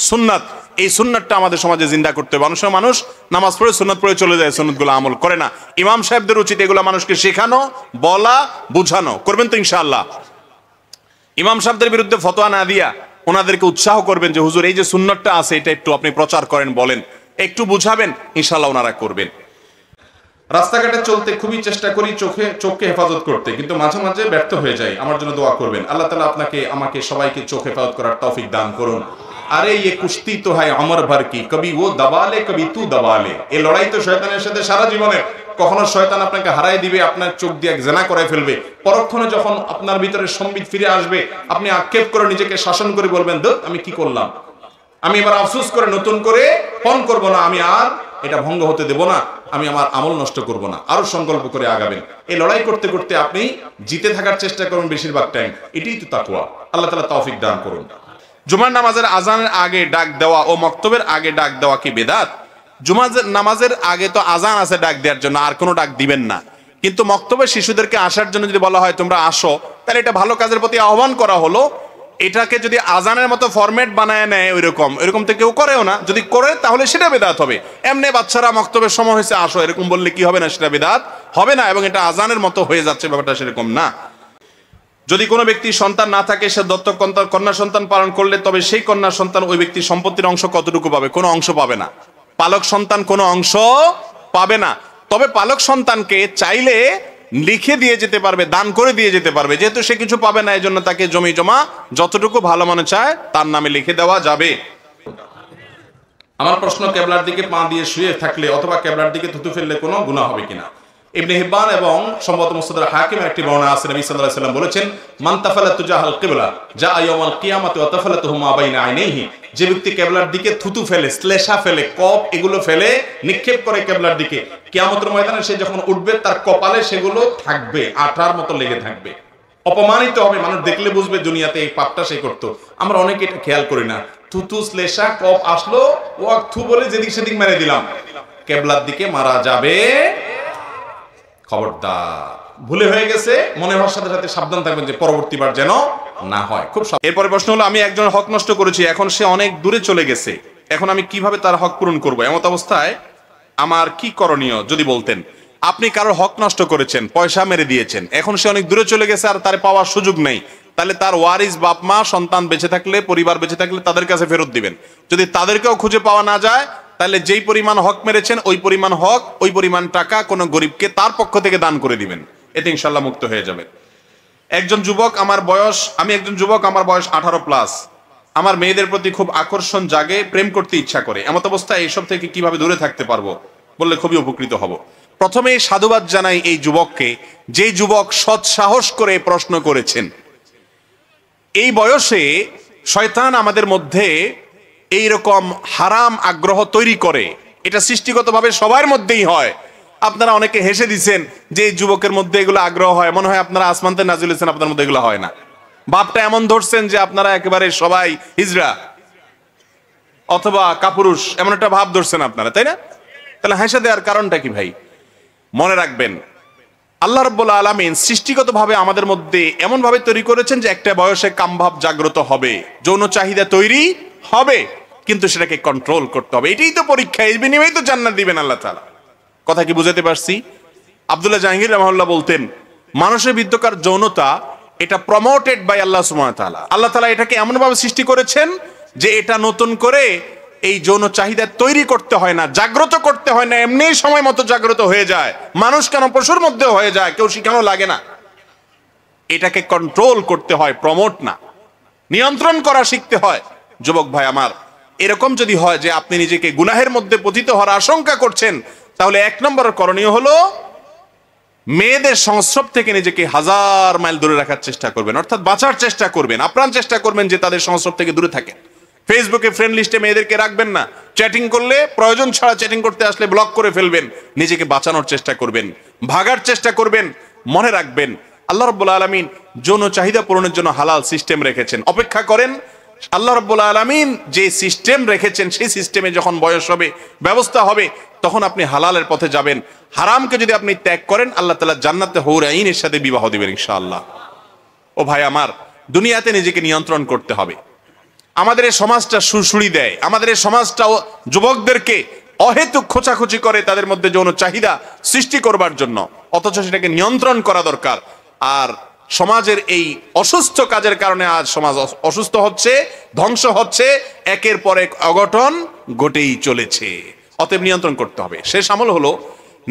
সুন্নাত। এই সুন্নাতটা আমাদের সমাজে জিন্দা করতে হবে। মানুষ নামাজ পড়ে সুন্নাত পড়ে চলে যায়, সুন্নাতগুলো আমল করে না। ইমাম সাহেবদের উচিত এগুলো মানুষকে শেখানো, বলা, বুঝানো। করবেন তো ইনশাআল্লাহ? ইমাম সাহেবদের বিরুদ্ধে ফতোয়া না দিয়া ওনাদেরকে উৎসাহ করবেন যে হুজুর এই যে সুন্নাতটা আছে এটা একটু আপনি প্রচার করেন, বলেন, একটু বুঝাবেন, ইনশাআল্লাহ ওনারা করবেন। রাস্তাঘাটে চলতে খুবই চেষ্টা করি চোখকে হেফাজত করতে, কিন্তু মাঝে মাঝে ব্যর্থ হয়ে যাই। আমার জন্য দোয়া করবেন। আল্লাহ তাআলা আপনাকে আমাকে সবাইকে চোখ হেফাজত করার তৌফিক দান করুন। আরে ये কুস্তি তো হয় অমর ভর কি, কবি ও দবালে কবি তু দবালে। এই লড়াই তো শয়তানের সাথে সারা জীবনে। কখনো শয়তান আপনাকে হারাই দিবে, আপনার চোখ দিয়ে জেনা করে ফেলবে। পরক্ষণে যখন আপনার ভিতরে সম্বিত ফিরে আসবে, আপনি আক্ষেপ করে নিজেকে শাসন করে বলবেন, ধুর আমি কি করলাম, আমি এবার আফসোস করে নতুন করে ফোন করব না, আমি আর এটা ভঙ্গ হতে দেব না, আমি আমার আমল নষ্ট করব না। আরো সংকল্প করে আগাবেন। এই লড়াই করতে করতে আপনি জিতে থাকার চেষ্টা করুন বেশিরভাগ টাইম। এটাই তো তাকওয়া। আল্লাহ তাআলা তৌফিক দান করুন। জুমার নামাজের আজানের আগে ডাক দেওয়া ও মক্তবের আগে ডাক দেওয়া কি বেদাত? জুমার নামাজের আগে তো আজান আছে ডাক দেওয়ার জন্য, আর কোনো ডাক দিবেন না। কিন্তু মক্তবে শিশুদেরকে আসার জন্য যদি বলা হয় তোমরা আসো, তাহলে এটা ভালো কাজের প্রতি আহ্বান করা হলো। এটাকে যদি আজানের মতো ফরম্যাট বানায় নেয় এরকম তো কেউ করেও না। যদি করে তাহলে সেটা বেদাত হবে। এমনি বাচ্চারা মক্তবের সময় হয়েছে আসো এরকম বললে কি হবে না? সেটা বেদাত হবে না, এবং এটা আজানের মতো হয়ে যাচ্ছে, ব্যাপারটা সেরকম না। যদি কোনো ব্যক্তি সন্তান না থাকে, সে দত্তক কন্যা সন্তান পালন করলে তবে সেই কন্যা সন্তান ওই ব্যক্তির সম্পত্তির অংশ কতটুকু পাবে? কোনো অংশ পাবে না। পালক সন্তান কোনো অংশ পাবে না। তবে পালক সন্তানকে চাইলে লিখে দিয়ে যেতে পারবে, দান করে দিয়ে যেতে পারবে। যেহেতু সে কিছু পাবে না, এই জন্য তাকে জমি জমা যতটুকু ভালো মনে চায় তার নামে লিখে দেওয়া যাবে। আমার প্রশ্ন, কেবলার দিকে পা দিয়ে শুয়ে থাকলে অথবা কেবলার দিকে থুতু ফেললে কোনো গুনাহ হবে কিনা? ইবনে হিব্বান এবং সম্ভবত মুসনাদ হাকিমের একটি বর্ণনা আছে, নবী সাল্লাল্লাহু আলাইহি ওয়াসাল্লাম বলেছেন, মান তাফালা তুজাহাল কিবলা জা ইয়াউমাল কিয়ামাতি ওয়া তাফালাতুহু মা বাইনা আইনাইহি। যে ব্যক্তি কেবলার দিকে থুতু ফেলে, শ্লেষা ফেলে, কপ এগুলো ফেলে নিক্ষেপ করে কেবলার দিকে, কিয়ামতের ময়দানে সে যখন উঠবে তার কপালে সেগুলো থাকবে, আঠার মতো লেগে থাকবে। অপমানিত হবে, মানুষ দেখলে বুঝবে দুনিয়াতে এই পাপটা সে করতো। আমরা অনেকে এটা খেয়াল করি না। থুতু শ্লেষা কপ আসলো, ও থু বলে যেদিক সেদিক মেরে দিলাম। কেবলার দিকে মারা যাবে, খবরদার। ভুলে হয়ে গেছে, মনে হওয়ার সাথে সাথে সাবধান থাকবেন যে পরবর্তীবার যেন না হয়। খুব এরপরে প্রশ্ন হলো, আমি একজন হক নষ্ট করেছি, এখন সে অনেক দূরে চলে গেছে, এখন আমি কিভাবে তার হক পূরণ করবো? এমত অবস্থায় আমার কি করণীয় যদি বলতেন। আপনি কারোর হক নষ্ট করেছেন, পয়সা মেরে দিয়েছেন, এখন সে অনেক দূরে চলে গেছে আর তার পাওয়ার সুযোগ নেই, তাহলে তার ওয়ারিস বাপ মা সন্তান বেঁচে থাকলে, পরিবার বেঁচে থাকলে তাদের কাছে ফেরত দিবেন। যদি তাদেরকেও খুঁজে পাওয়া না যায়, তাহলে যেই পরিমাণ হক মেরেছেন ওই পরিমাণ হক, ওই পরিমাণ টাকা কোনো গরিবকে তার পক্ষ থেকে দান করে দিবেন। এতে ইনশাল্লাহ মুক্ত হয়ে যাবে। আমি একজন যুবক, আমার বয়স 18+। আমার মেয়েদের প্রতি খুব আকর্ষণ জাগে, প্রেম করতে ইচ্ছা করে। এমত অবস্থায় এইসব থেকে কিভাবে দূরে থাকতে পারবো বললে খুবই উপকৃত হব। প্রথমে সাধুবাদ জানাই এই যুবককে, যে যুবক সৎ সাহস করে প্রশ্ন করেছেন। এই বয়সে শয়তান আমাদের মধ্যে এইরকম হারাম আগ্রহ তৈরি করে, এটা সৃষ্টিগতভাবে সবার মধ্যেই হয়। আপনারা অনেকে হেসে দিচ্ছেন যে এই যুবকের মধ্যে এগুলো আগ্রহ হয়, মনে হয় আপনারা আসমানতে নাজিল হয়েছেন, আপনার মধ্যে এগুলো হয় না। ভাবটা এমন ধরছেন যে আপনারা একেবারে সবাই হিজড়া অথবা কাপুরুষ, এমন একটা ভাব ধরছেন আপনারা, তাই না? তাহলে হেসে দেওয়ার কারণটা কি ভাই? মনে রাখবেন, আল্লাহ রাব্বুল আলামিন সৃষ্টিগতভাবে আমাদের মধ্যে এমন ভাবে তৈরি করেছেন যে একটা বয়সে কামভাব জাগ্রত হবে, যৌন চাহিদা তৈরি হবে, কিন্তু সেটাকে কন্ট্রোল করতে হবে। এটাই তো পরীক্ষা, এই বিনিময়ে তো জান্নাত দিবেন আল্লাহ তাআলা। কথা কি বুঝাতে পারছি? আব্দুল্লাহ জাহাঙ্গীর রাহমাহুল্লাহ বলতেন, মানুষের বিদ্যকার যৌনতা এটা প্রমোটেড বাই আল্লাহ সুবহানাহু ওয়া তাআলা। আল্লাহ তাআলা এটাকে এমন ভাবে সৃষ্টি করেছেন যে এটা নতুন করে এই যৌন চাহিদা তৈরি করতে হয় না, জাগ্রত করতে হয় না, এমনি সময় মতো জাগ্রত হয়ে যায়। মানুষ কেন পশুর মধ্যে হয়ে যায়, কেউ শিখানো লাগে না। এটাকে কন্ট্রোল করতে হয়, প্রমোট না, নিয়ন্ত্রণ করা শিখতে হয়। যুবক ভাই আমার, এরকম যদি হয় যে আপনি নিজেকে গুনাহের মধ্যে পতিত হওয়ার আশঙ্কা করছেন, তাহলে 1 নম্বর করণীয় হলো মেয়েদের সংস্রব থেকে নিজেকে 1000 মাইল দূরে রাখার চেষ্টা করবেন, অর্থাৎ বাঁচার চেষ্টা করবেন, আপ্রাণ চেষ্টা করবেন যে তাদের সংস্রব থেকে দূরে থাকেন। ফেসবুকে ফ্রেন্ড লিস্টে মেয়েদেরকে রাখবেন না। চ্যাটিং করলে প্রয়োজন ছাড়া চ্যাটিং করতে আসলে ব্লক করে ফেলবেন। নিজেকে বাঁচানোর চেষ্টা করবেন, ভাগার চেষ্টা করবেন। মনে রাখবেন আল্লাহ রাব্বুল আলামিন যৌন চাহিদা পূরণের জন্য হালাল সিস্টেম রেখেছেন। অপেক্ষা করেন, আল্লাহ রাব্বুল আলামিন যে সিস্টেম রেখেছেন সেই সিস্টেমে যখন বয়স হবে, ব্যবস্থা হবে, তখন আপনি হালালের পথে যাবেন। হারামকে যদি আপনি ত্যাগ করেন, আল্লাহ তাআলা জান্নাতে হুর আইনের সাথে বিবাহ দিবেন ইনশাআল্লাহ। ও ভাই আমার, দুনিয়াতে নিজেকে নিয়ন্ত্রণ করতে হবে। আমাদের এই সমাজটা সুড়সুড়ি দেয়, আমাদের এই সমাজটা যুবকদেরকে অহেতুক খোঁচাখুচি করে তাদের মধ্যে যৌন চাহিদা সৃষ্টি করবার জন্য, অথচ সেটাকে নিয়ন্ত্রণ করা দরকার। আর সমাজের এই অসুস্থ কাজের কারণে আজ সমাজ অসুস্থ হচ্ছে, ধ্বংস হচ্ছে, একের পর এক অঘটন ঘটেই চলেছে। অতএব নিয়ন্ত্রণ করতে হবে। শেষ আমল হলো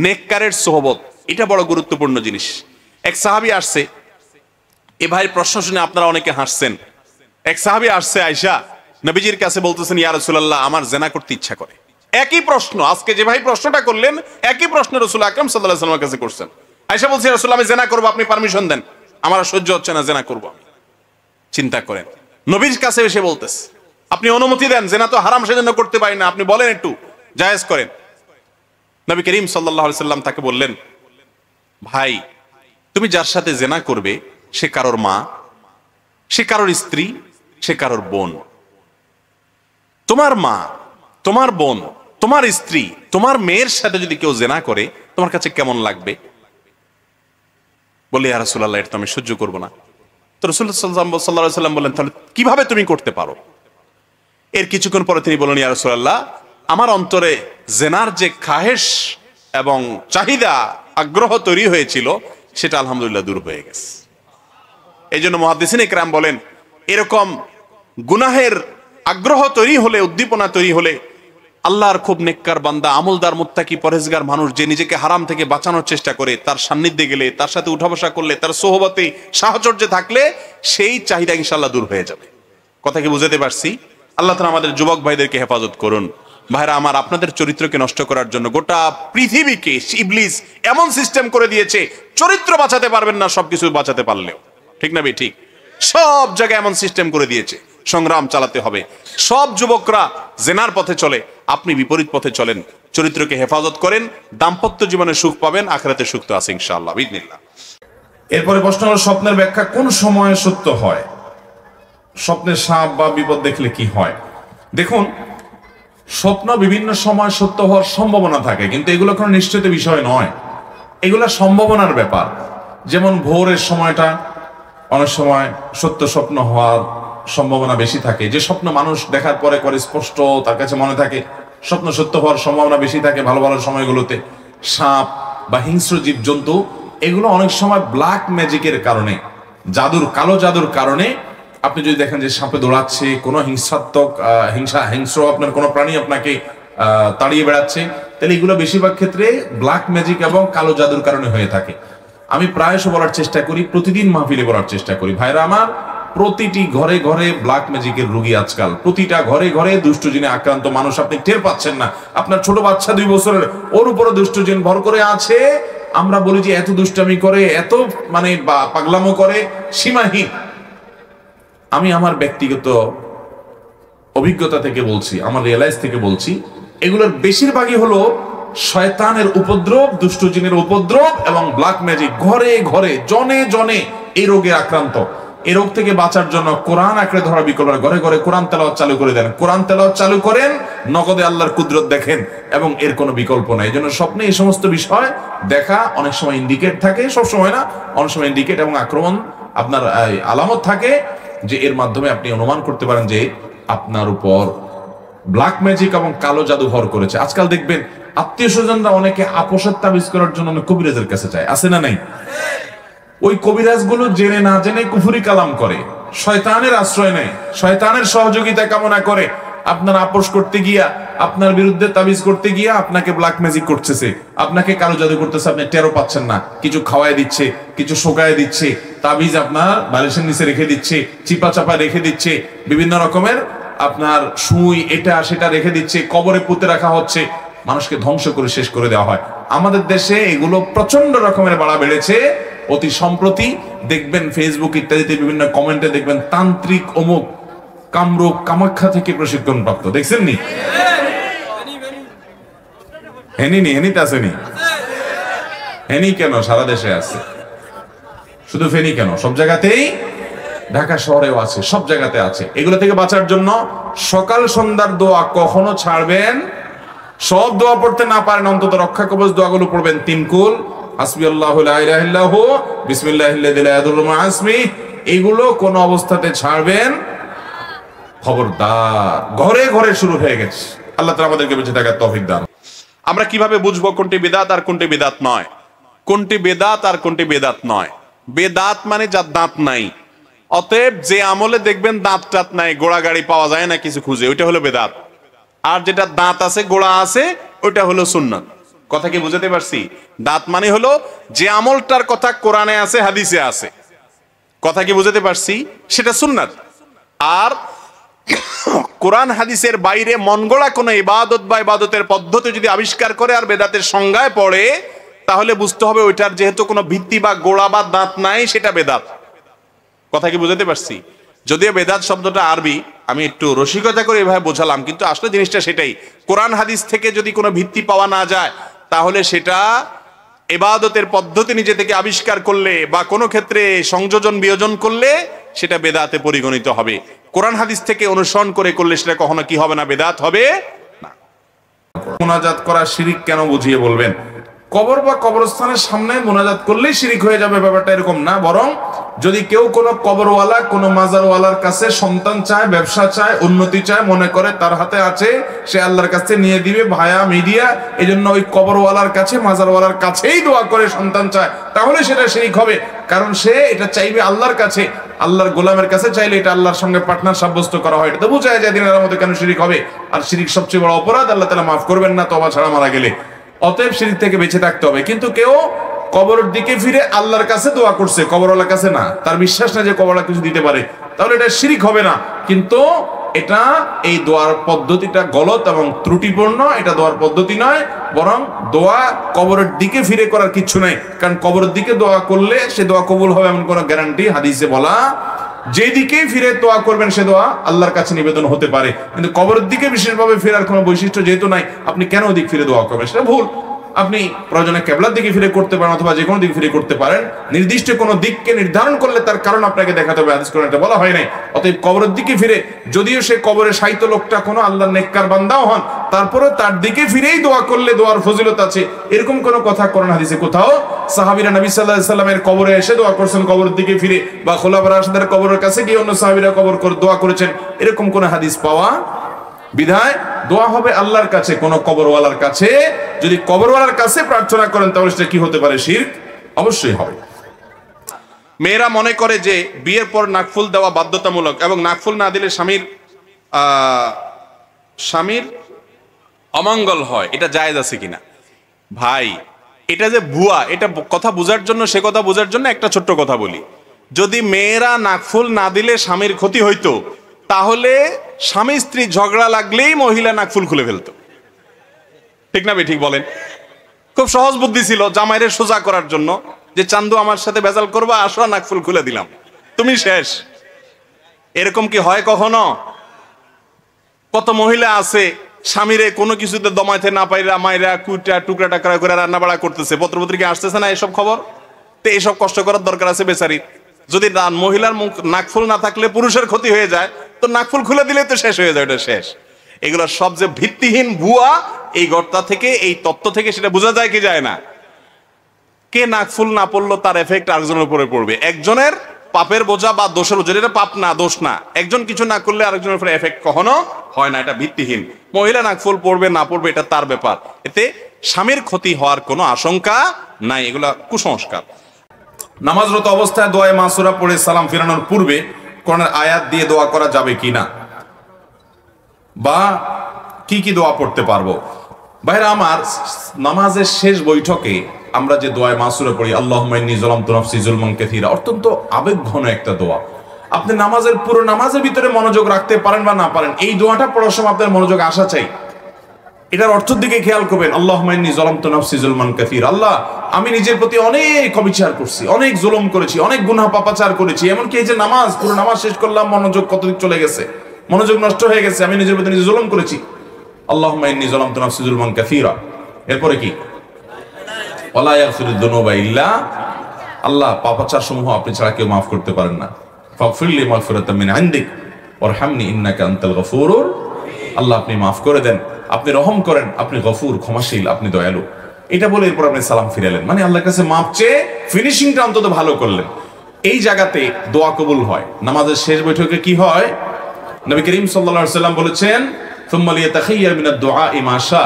নেককারের সোহবত। এটা বড় গুরুত্বপূর্ণ জিনিস। এক সাহাবী আসছে, এ ভাইয়ের প্রশ্ন শুনে আপনারা অনেকে হাসছেন। এক সাহাবী আসছে আয়েশা নবীজির কাছে, বলতেছেন ইয়া রাসূলুল্লাহ, আমার জেনা করতে ইচ্ছা করে। একই প্রশ্ন, আজকে যে ভাই প্রশ্নটা করলেন একই প্রশ্ন রাসূল আকরাম সাল্লাল্লাহু আলাইহি ওয়াসাল্লামের কাছে করছেন। আয়েশা বলছে, ইয়া রাসূলুল্লাহ, আমি জেনা করব, আপনি পারমিশন দেন, আমার সহ্য হচ্ছে না, জেনা করব আমি। চিন্তা করেন, নবীর কাছে এসে বলতেছে, আপনি অনুমতি দেন, জেনা তো হারাম, সেজন্য করতে পারি না, আপনি বলেন একটু জায়েজ করেন। নবী করিম সাল্লাল্লাহু আলাইহি সাল্লাম তাকে বললেন, ভাই, তুমি যার সাথে জেনা করবে সে কারোর মা, সে কারোর স্ত্রী, সে কারোর বোন। তোমার মা, তোমার বোন, তোমার স্ত্রী, তোমার মেয়ের সাথে যদি কেউ জেনা করে, তোমার কাছে কেমন লাগবে? বলে, ইয়া রাসূলুল্লাহ, এটা তো আমি সহ্য করব না। তো রাসূল সাল্লাল্লাহু আলাইহি সাল্লাম বললেন, তাহলে কিভাবে তুমি করতে পারো? এর কিছুক্ষণ পরে তিনি বললেন, ইয়া রাসূলুল্লাহ, আমার অন্তরে জেনার যে খাহেশ এবং চাহিদা, আগ্রহ তৈরি হয়েছিল, সেটা আলহামদুলিল্লাহ দূর হয়ে গেছে। এই জন্য মুহাদ্দিসিন ইকরাম বলেন, এরকম গুনাহের আগ্রহ তৈরি হলে, উদ্দীপনা তৈরি হলে, আল্লাহর খুব নেককার বান্দা, আমলদার, মুত্তাকি, পরহেজগার মানুষ যে নিজেকে হারাম থেকে বাঁচানোর চেষ্টা করে, তার সান্নিধ্যে গেলে, তার সাথে উঠা বসা করলে, তার সোহবতে, সাহচর্যে থাকলে সেই চাহিদা ইনশাআল্লাহ দূর হয়ে যাবে। কথা কি বুঝাতে পারছি? আল্লাহ তাআলা আমাদের যুবক ভাইদেরকে হেফাজত করুন। ভাইরা আমার, আপনাদের চরিত্রকে নষ্ট করার জন্য গোটা পৃথিবীকে ইবলিস এমন সিস্টেম করে দিয়েছে, চরিত্র বাঁচাতে পারবেন না সবকিছু বাঁচাতে পারলেও। ঠিক না ভাই? ঠিক। সব জায়গায় এমন সিস্টেম করে দিয়েছে, সংগ্রাম চালাতে হবে। সব যুবকরা জেনার পথে চলে, আপনি বিপরীত পথে চলেন। চরিত্রকে হেফাজত করেন, দাম্পত্য জীবনে সুখ পাবেন, আখিরাতে সুখ তো আছে ইনশাআল্লাহ বিইজনিল্লাহ। এরপরে প্রশ্ন হলো, স্বপ্নের ব্যাখ্যা কোন সময়ে সত্য হয়? স্বপ্নের সাপ বা বিপদ দেখলে কি হয়? দেখুন, স্বপ্ন বিভিন্ন সময় সত্য হওয়ার সম্ভাবনা থাকে, কিন্তু এগুলো কোনো নিশ্চিত বিষয় নয়, এগুলো সম্ভাবনার ব্যাপার। যেমন ভোরের সময়টা অনেক সময় সত্য স্বপ্ন হওয়ার সম্ভাবনা বেশি থাকে। যে স্বপ্ন মানুষ দেখার পরে করে স্পষ্ট তার কাছে মনে থাকে, স্বপ্ন সত্য হওয়ার সম্ভাবনা বেশি থাকে ভালো ভালো সময়গুলোতে। সাপ বা হিংস্র জীবজন্তু, এগুলো অনেক সময় ব্ল্যাক ম্যাজিকের কারণে, জাদুর, কালো জাদুর কারণে, আপনি যদি দেখেন যে সাপে দৌড়াচ্ছে, কোনো হিংসাত্মক হিংস্র আপনার কোনো প্রাণী আপনাকে তাড়িয়ে বেড়াচ্ছে, তাহলে এগুলো বেশিরভাগ ক্ষেত্রে ব্ল্যাক ম্যাজিক এবং কালো জাদুর কারণে হয়ে থাকে। আমি প্রায়শ বলার চেষ্টা করি, প্রতিদিন মাহফিলে বলার চেষ্টা করি, ভাইরা আমার, প্রতিটি ঘরে ঘরে ব্ল্যাক ম্যাজিকের রোগী আজকাল, প্রতিটা ঘরে ঘরে দুষ্ট জিনে আক্রান্ত মানুষ, আপনি টের পাচ্ছেন না। আপনার ছোট বাচ্চা 2 বছরের, ওর উপরে দুষ্ট জিন ভর করে আছে। আমরা বলি যে এত দুষ্টামি করে, এত মানে পাগলামো করে, সীমাহীন। আমি আমার ব্যক্তিগত অভিজ্ঞতা থেকে বলছি, আমার রিয়েলাইজ থেকে বলছি, এগুলোর বেশিরভাগই হলো শয়তানের উপদ্রব, দুষ্ট জিনের উপদ্রব এবং ব্ল্যাক ম্যাজিক। ঘরে ঘরে, জনে জনে এই রোগে আক্রান্ত। এই রোগ থেকে বাঁচার জন্য কোরআন আঁকড়ে ধরা বিকল্প, ঘরে ঘরে কোরআন তেলাওয়াত চালু করে দেন, কোরআন তেলাওয়াত চালু করেন, নগদে আল্লাহর কুদরত দেখেন, এবং এর কোনো বিকল্প নাই। এই জন্য স্বপ্নে এই সমস্ত বিষয় দেখা অনেক সময় ইন্ডিকেট থাকে, সব সময় না, অনেক সময় ইন্ডিকেট এবং আক্রমণ আপনার আলামত থাকে, যে এর মাধ্যমে আপনি অনুমান করতে পারেন যে আপনার উপর ব্ল্যাক ম্যাজিক এবং কালো জাদু ভর করেছে। আজকাল দেখবেন আত্মীয় স্বজনরা অনেকে আপোষের তাবিজ করার জন্য অনেক কবিরাজের কাছে যায়, আছে না নাই? ওই কবিরাজ গুলো জেনে না জেনে কুফরি কালাম করে, শয়তানের আশ্রয় নেয়, শয়তানের সহযোগিতা কামনা করে। আপনার আপোষ করতে গিয়া, আপনার বিরুদ্ধে তাবিজ করতে গিয়া আপনাকে ব্ল্যাক ম্যাজিক করতেছে, আপনাকে কালো জাদু করতেছে, আপনি টেরও পাচ্ছেন না। কিছু খাওয়ায় দিচ্ছে, কিছু শোকায় দিচ্ছে, তাবিজ আপনার বালিশের নিচে রেখে দিচ্ছে, চিপা চাপা রেখে দিচ্ছে, বিভিন্ন রকমের আপনার সুই এটা সেটা রেখে দিচ্ছে, কবরে পুঁতে রাখা হচ্ছে, মানুষকে ধ্বংস করে শেষ করে দেওয়া হয়। আমাদের দেশে এগুলো প্রচন্ড রকমের বাড়া বেড়েছে। অতি সম্প্রতি দেখবেন ফেসবুক ইত্যাদিতে বিভিন্ন কমেন্টে দেখবেন তান্ত্রিক অমুক, কামরূপ কামাখ্যা থেকে প্রশিক্ষণ প্রাপ্ত, দেখছেন নি? হেনিতে আসেনি? হেনি কেন সারা দেশে আছে, শুধু ফেনি কেন, সব জায়গাতেই, ঢাকা শহরেও আছে, সব জায়গাতে আছে। এগুলো থেকে বাঁচার জন্য সকাল সন্ধ্যার দোয়া কখনো ছাড়বেন। সব দোয়া পড়তে না পারেন, অন্তত রক্ষা কবচ দোয়াগুলো পড়বেন। 3 কুল, হাসবি আল্লাহু লা ইলাহা ইল্লাহু, বিসমিল্লাহিল্লাযী লা ইয়াদুররু মা ইসমিহি, এগুলো কোন অবস্থাতে ছাড়বেন। খবরদার, ঘরে ঘরে শুরু হয়ে গেছে। আল্লাহ তাআলা আমাদেরকে বেঁচে থাকার তৌফিক দান। আমরা কিভাবে বুঝবো কোনটি বেদাত আর কোনটি বেদাত নয়? কোনটি বেদাত আর কোনটি বেদাত নয়? বেদাত মানে যার দাঁত নাই। অতএব যে আমলে দেখবেন দাঁত টাত নাই, গোড়া গাড়ি পাওয়া যায় না কিছু খুঁজে, ওইটা হলো বেদাত। আর যেটা দাঁত আছে, গোড়া আছে, ওইটা হলো সুন্নাত। কথা কি বুঝাতে পারছি? দাঁত মানে হলো যে আমলটার কথা কোরআনে আছে, হাদিসে আছে। কথা কি বুঝাতে পারছি? সেটা সুন্নাত। আর কোরআন হাদিসের বাইরে মনগড়া কোনো ইবাদত বা ইবাদতের পদ্ধতি যদি আবিষ্কার করে আর বেদাতের সংজ্ঞায় পড়ে, তাহলে বুঝতে হবে ওইটার যেহেতু কোনো ভিত্তি বা গোড়া বা দাঁত নাই, সেটা বেদাত। কথা কি বুঝাতে পারছি? যদিও বেদাত শব্দটা আরবি, আমি একটু রসিকতা করে এভাবে বোঝালাম, কিন্তু আসলে জিনিসটা সেটাই। কোরআন হাদিস থেকে যদি কোনো ভিত্তি পাওয়া না যায়, তাহলে সেটা ইবাদতের পদ্ধতি নিজে থেকে আবিষ্কার করলে বা কোনো ক্ষেত্রে সংযোজন বিয়োজন করলে সেটা বেদাতে পরিগণিত হবে। কোরআন হাদিস থেকে অনুসরণ করে করলে সেটা কখনো কি হবে না? বেদাত হবে না। মুনাজাত করা শিরিক কেন বুঝিয়ে বলবেন? কবর বা কবরস্থানের সামনে মুনাজাত করলেই শিরিক হয়ে যাবে, ব্যাপারটা এরকম না। বরং যদি কেউ কোনো কবরওয়ালা, কোনো মাজারওয়ালার কাছে সন্তান চায়, ব্যবসা চায়, উন্নতি চায়, মনে করে তার হাতে আছে, সে আল্লাহর কাছে নিয়ে দিবে ভায়া মিডিয়া, এজন্য ওই কবরওয়ালার কাছে, মাজারওয়ালার কাছেই দোয়া করে সন্তান চায়, তাহলে সেটা শিরিক হবে। কারণ সে এটা চাইবে আল্লাহর কাছে, আল্লাহর গোলামের কাছে চাইলে এটা আল্লাহর সঙ্গে পার্টনার সাব্যস্ত করা হয়। এটা তো বোঝা যায় দিনের মধ্যে কেন শিরিক হবে? আর শিরিক সবচেয়ে বড় অপরাধ, আল্লাহ তাআলা মাফ করবেন না তওবা ছাড়া মারা গেলে। অতএব শিরিক থেকে বেঁচে থাকতে হবে। কিন্তু কেউ কবরের দিকে ফিরে আল্লাহর কাছে দোয়া করছে, কবরওয়ালার কাছে না, তার বিশ্বাস না যে কবরওয়ালা কিছু দিতে পারে, তাহলে এটা শিরিক হবে না। কিন্তু এটা, এই দোয়ার পদ্ধতিটা গলত এবং ত্রুটিপূর্ণ, এটা দোয়ার পদ্ধতি নয়। বরং দোয়া কবরের দিকে ফিরে করার কিছু নাই, কারণ কবরের দিকে দোয়া করলে সে দোয়া কবুল হবে এমন কোনো গ্যারান্টি হাদিসে বলা, যেদিকে ফিরে দোয়া করবেন সে দোয়া আল্লাহর কাছে নিবেদন হতে পারে। কিন্তু কবরের দিকে বিশেষভাবে ফেরার কোনো বৈশিষ্ট্য যেহেতু নাই, আপনি কেন ওদিক ফিরে দোয়া করবেন? সেটা ভুল। আপনি প্রয়োজনে কেবলার দিকে ফিরে করতে পারেন, অথবা যে কোনো দিকে ফিরে করতে পারেন। নির্দিষ্ট কোনো দিককে নির্ধারণ করলে তার কারণ আপনাকে দেখাতে হবে, হাদিস কোরআনে এটা বলা হয় নাই। অতএব কবরের দিকে ফিরে, যদিও সে কবরে সাহিত্য লোকটা কোনো আল্লাহর নেককার বান্দাও হন, তারপরে তার দিকে ফিরেই দোয়া করলে দোয়ার ফজিলত আছে, এরকম কোনো কথা কোরআন হাদিসে কোথাও সাহাবীরা নবী সাল্লাল্লাহু আলাইহি সাল্লামের কবরে এসে দোয়া করছেন কবরের দিকে ফিরে, বা খোলাফায়ে রাশিদের কবরের কাছে গিয়ে অন্য সাহাবীরা কবর করে দোয়া করেছেন, এরকম কোনো হাদিস পাওয়া। বিধায় দোয়া হবে আল্লাহর কাছে, কোন কবরওয়ালার কাছে। যদি কবরওয়ালার কাছে প্রার্থনা করেন তাহলে সেটা কি হতে পারে? শিরক অবশ্যই হবে। মেয়েরা মনে করে যে বিয়ের পর নাকফুল দেওয়া বাধ্যতামূলক, এবং নাকফুল না দিলে স্বামীর অমঙ্গল হয়, এটা জায়েজ আছে কিনা? ভাই, এটা যে ভুয়া, এটা কথা বোঝার জন্য, সে কথা বোঝার জন্য একটা ছোট্ট কথা বলি। যদি মেয়েরা নাকফুল না দিলে স্বামীর ক্ষতি হইতো, তাহলে স্বামী স্ত্রী ঝগড়া লাগলেই মহিলা নাকফুল খুলে ফেলতো। ঠিক না? ঠিক বলেন। খুব সহজ বুদ্ধি ছিল জামাইরে সোজা করার জন্য, যে চান্দু আমার সাথে ভেজাল করবা, আসো নাকফুল খুলে দিলাম, তুমি শেষ। এরকম কি হয় কখনো? কত মহিলা আছে স্বামীরে কোনো কিছুতে দমাইতে না পাইরা মাইরা কুইটা টুকরা টাকরা করে রান্না বাড়া করতেছে, পত্রপত্রিকা আসতেছে না এসব খবর? তো এইসব কষ্ট করার দরকার আছে বেচারির? যদি মহিলার মুখ নাকফুল না থাকলে পুরুষের ক্ষতি হয়ে যায়, তো নাকফুল খুলে দিলে তো শেষ হয়ে যায়, ওটা শেষ। এগুলো সব যে ভিত্তিহীন ভুয়া, এই গর্তা থেকে, এই তত্ত্ব থেকে সেটা বোঝা যায় কি যায় না? কে নাকফুল না পড়লো তার এফেক্ট আরেকজনের উপরে পড়বে। একজনের পাপের বোঝা বা দোষের বোঝা, এটা পাপ না, দোষ না। একজন কিছু না করলে আরেকজনের উপরে এফেক্ট কখনো হয় না, এটা ভিত্তিহীন। মহিলা নাকফুল পড়বে না পড়বে এটা তার ব্যাপার, এতে স্বামীর ক্ষতি হওয়ার কোনো আশঙ্কা নাই। এগুলা কুসংস্কার। নামাজরত অবস্থায় দোয়ায়ে মাসুরা পড়ে সালাম ফিরানোর পূর্বে কোরআনের আয়াত দিয়ে দোয়া করা যাবে কিনা, বা কি কি দোয়া পড়তে পারবো? ভাইরা আমার, নামাজের শেষ বৈঠকে আমরা যে দোয়ায়ে মাসুরা পড়ি, আল্লাহুম্মা ইন্নী যালামতু নাফসি যুলমান কাসীরা, অত্যন্ত আবেগঘন একটা দোয়া। আপনি নামাজের পুরো নামাজের ভিতরে মনোযোগ রাখতে পারেন বা না পারেন, এই দোয়াটা পড়ার সময় আপনার মনোযোগ আসা চাই। এটার অর্থের দিকে খেয়াল করবেন। আল্লাহুম্মা ইন্নী যালামতু নাফসি যুলমান কাসীরা, আল্লাহ আমি নিজের প্রতি অনেক অবিচার করছি, অনেক জুলুম করেছি, অনেক গুনাহ পাপাচার করেছি। এমনকি এই যে নামাজ, পুরো নামাজ শেষ করলাম, মনোযোগ কতদিক চলে গেছে? মনোযোগ নষ্ট হয়ে গেছে, আমি নিজের প্রতি নিজে জুলুম করেছি। আল্লাহুম্মা ইন্নী যালামতু নাফসি যুলমান কাসীরা। এরপরে কি? ওয়ালা ইয়াগফিরুদ যুনুবা ইল্লা আল্লাহ, পাপাচার সমূহ আপনি ছাড়া কেউ মাফ করতে পারেন না। ফাগফিরলি মাগফিরাতাম মিন ইনদিক ওয়ারহামনি ইন্নাকা আনতাল গফুরুর। আল্লাহ আপনি মাফ করে দেন, আপনি রহম করেন, আপনি গফুর, ক্ষমাশীল, আপনি দয়ালু। এটা বলে এরপর আপনি সালাম ফিরালেন, মানে আল্লাহর কাছে মাপ চেয়ে ফিনিশিংটা অন্তত ভালো করলেন। এই জায়গাতে দোয়া কবুল হয়। নামাজের শেষ বৈঠকে কি হয়? নবী করিম সাল্লাল্লাহু আলাইহি ওয়াসাল্লাম বলেছেন, সুম্মা লিয়াতাখাইয়ার মিনাদ দুআ মা শা।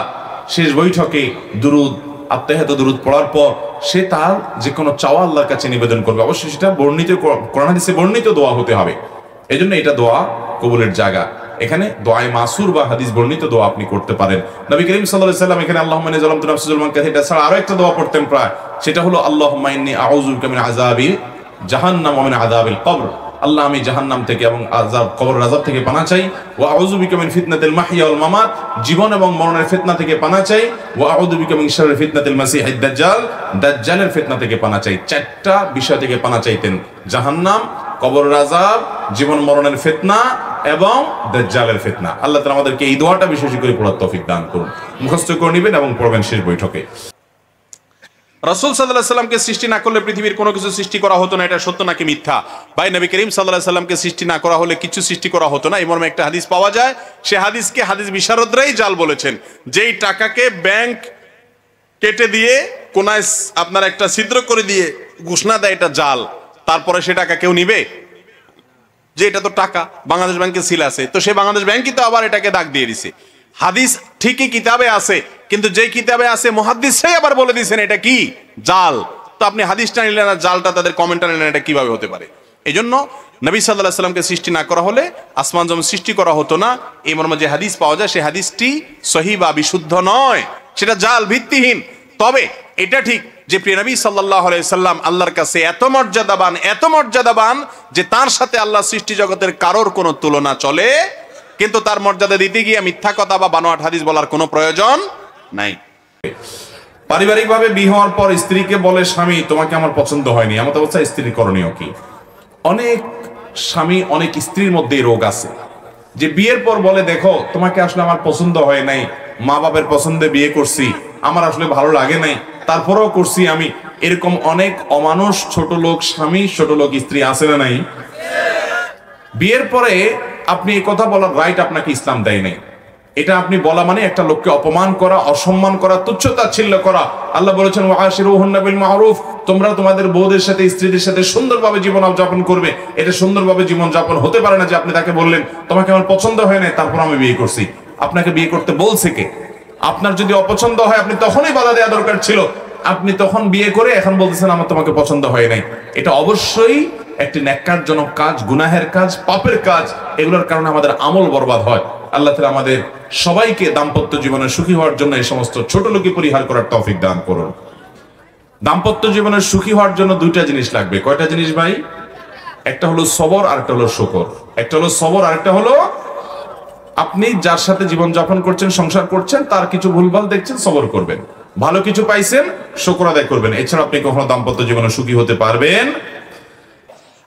শেষ বৈঠকে দুরুদ, আত্তাহিয়াত দুরুদ পড়ার পর সে তার যে কোনো চাওয়া আল্লাহর কাছে নিবেদন করবে। অবশ্যই সেটা বর্ণিত কোরআন হাদিসে বর্ণিত দোয়া হতে হবে। এজন্য এটা দোয়া কবুলের জায়গা। এখানে দোয়ায়ে মাসুর বা হাদিস বর্ণিত দোয়া আপনি করতে পারেন। নবী করিম সাল্লাল্লাহু আলাইহি ওয়াসাল্লাম এখানে আল্লাহুম্মা ইন্নী যালামতু নাফসি যুলমান কাসীরা ছাড়া আরো একটা দোয়া পড়তেন প্রায়, সেটা হলো আল্লাহুম্মা ইন্নী আউযু বিকা মিন আযাবি জাহান্নাম ওয়া মিন আযাবিল কবর। আল্লাহ আমি জাহান্নাম থেকে এবং আযাব, কবরের আযাব থেকে পানা চাই। ওয়া আউযু বিকা মিন ফিতনাতিল মাহইয়া ওয়াল মামাত, জীবন এবং মরণের ফিতনা থেকে পানা চাই। ওয়া আউযু বিকা মিন শাররি ফিতনাতিল মাসিহিদ দাজ্জাল, দাজ্জালের ফিতনা থেকে পানা চাই। চারটা বিষয় থেকে পানা চাইতেন, জাহান্নাম, কবরের আযাব, জীবন মরণের ফিতনা এবং দাজ্জালের ফিতনা। আল্লাহ তাআলা আমাদেরকে এই দোয়াটা বিশেষ করে পড়ার তৌফিক দান করুন। মুখস্থ করে নেবেন এবং পড়বেন শেষ বৈঠকে। রাসূল সাল্লাল্লাহু আলাইহি সাল্লামকে সৃষ্টি না করলে পৃথিবীর কোনো কিছু সৃষ্টি করা হতো না, এটা সত্য নাকি মিথ্যা? ভাই, নবী করিম সাল্লাল্লাহু আলাইহি সাল্লামকে সৃষ্টি না করা হলে কিছু সৃষ্টি করা হতো না, এই মর্মে একটা হাদিস পাওয়া যায়। সে হাদিসকে হাদিস বিশারদরাই জাল বলেছেন। যেই টাকাকে ব্যাংক কেটে দিয়ে কোনায় আপনার একটা ছিদ্র করে দিয়ে ঘোষণা দেয় এটা জাল, তারপরে সে টাকা কেউ নিবে? যে এটা তো টাকা, বাংলাদেশ ব্যাংকে সিল আছে, তো সে বাংলাদেশ ব্যাংকই তো আবার এটাকে দাগ দিয়ে দিছে। হাদিস ঠিকই কিতাবে আছে, কিন্তু যে কিতাবে আছে মুহাদ্দিসরাই আবার বলে দিয়েছেন এটা কি জাল। তো আপনি হাদিসটা নিলেন আর জালটা তাদের কমেন্টটা নিলেন, এটা কিভাবে হতে পারে? এই জন্য নবী সাল্লাল্লাহু আলাইহি সাল্লামকে সৃষ্টি না করা হলে আসমান জমিন সৃষ্টি করা হতো না। এই মর্মে যে হাদিস পাওয়া যায় সেই হাদিসটি সহিহ বা বিশুদ্ধ নয়, সেটা জাল, ভিত্তিহীন। তবে এটা ঠিক যে প্রিয় নবী সাল্লাল্লাহু আলাইহি সাল্লাম আল্লাহর কাছে এত মর্যাদাবান যে তার সাথে আল্লাহ সৃষ্টি জগতের কারোর কোনো তুলনা চলে, কিন্তু তার মর্যাদা দিতে গিয়ে মিথ্যা কথা বা বানোয়াট হাদিস বলার কোনো প্রয়োজন নাই। পারিবারিকভাবে বিয়ে হওয়ার পর স্ত্রীকে বলে স্বামী তোমাকে আমার পছন্দ হয়নি, এমন অবস্থায় স্ত্রীর করণীয় কি? অনেক স্বামী, অনেক স্ত্রীর মধ্যে রোগ আছে যে বিয়ের পর বলে দেখো তোমাকে আসলে আমার পছন্দ হয় নাই, মা বাবার পছন্দে বিয়ে করছি, আমার আসলে ভালো লাগে নাই, তারপরেও করছি আমি। এরকম অনেক অমানুষ ছোট লোক স্বামী, ছোট লোক স্ত্রী আছে না নাই? বিয়ের পরে আপনি এই কথা বলার রাইট আপনাকে ইসলাম দেয় নাই। এটা আপনি বলা মানে একটা লোককে অপমান করা, অসম্মান করা, তুচ্ছতাচ্ছিল্য করা। আল্লাহ বলেছেন ওয়াশিরুহুন্না বিল মারুফ, তোমরা তোমাদের বউদের সাথে, স্ত্রীদের সাথে সুন্দরভাবে জীবন যাপন করবে। এটা সুন্দরভাবে জীবন যাপন হতে পারে না যে আপনি তাকে বললেন তোমাকে আমার পছন্দ হয় না তারপর আমি বিয়ে করছি। আপনাকে বিয়ে করতে বলছে কে? আপনার যদি অপছন্দ হয় আপনি তখনই বাধা দেওয়া দরকার ছিল। আপনি তখন বিয়ে করে এখন বলতেছেন আমার তোমাকে পছন্দ হয় নাই। এটা অবশ্যই একটি ন্যাক্কারজনক কাজ, গুনাহের কাজ, পাপের কাজ। এগুলোর কারণে আমাদের আমল বরবাদ হয়। আল্লাহ তাআলা আমাদের সবাইকে দাম্পত্য জীবনে সুখী হওয়ার জন্য এই সমস্ত ছোট লোকই পরিহার করার তৌফিক দান করুন। দাম্পত্য জীবনে সুখী হওয়ার জন্য দুইটা জিনিস লাগবে। কয়টা জিনিস ভাই? একটা হলো সবর, আর একটা হলো শুকর। একটা হলো সবর, আর একটা হলো আপনি যার সাথে জীবন যাপন করছেন, সংসার করছেন, তার কিছু ভুলভাল দেখছেন, সবর করবেন। ভালো কিছু পাইছেন, শুকর আদায় করবেন। এছাড়া আপনি কখনো দাম্পত্য জীবনে সুখী হতে পারবেন।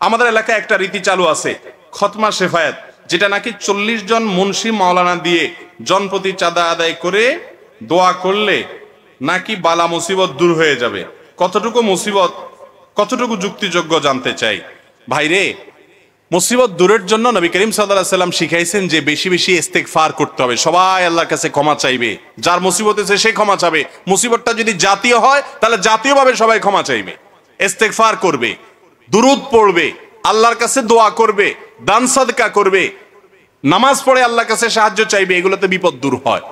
আমাদের এলাকায় একটা রীতি চালু আছে, খতমা শেফায়েত, যেটা নাকি 40 জন মুন্সি মাওলানা দিয়ে জনপ্রতি চাঁদা আদায় করে দোয়া করলে নাকি বালা মুসিবত দূর হয়ে যাবে। কতটুকু মুসিবত, কতটুকু যুক্তিযোগ্য জানতে চাই। ভাইরে, মুসিবত দূরের জন্য নবী করিম সাল্লাল্লাহু আলাইহি সাল্লাম শিখাইছেন যে বেশি বেশি ইস্তেগফার করতে হবে। সবাই আল্লাহর কাছে ক্ষমা চাইবে, যার মুসিবত আছে সে ক্ষমা চাবে। মুসিবতটা যদি জাতীয় হয় তাহলে জাতীয়ভাবে সবাই ক্ষমা চাইবে, ইস্তেগফার করবে, দুরূদ পড়বে, আল্লাহর কাছে দোয়া করবে, দান সাদকা করবে, নামাজ পড়ে আল্লাহর কাছে সাহায্য চাইবে। এগুলোতে বিপদ দূর হয়।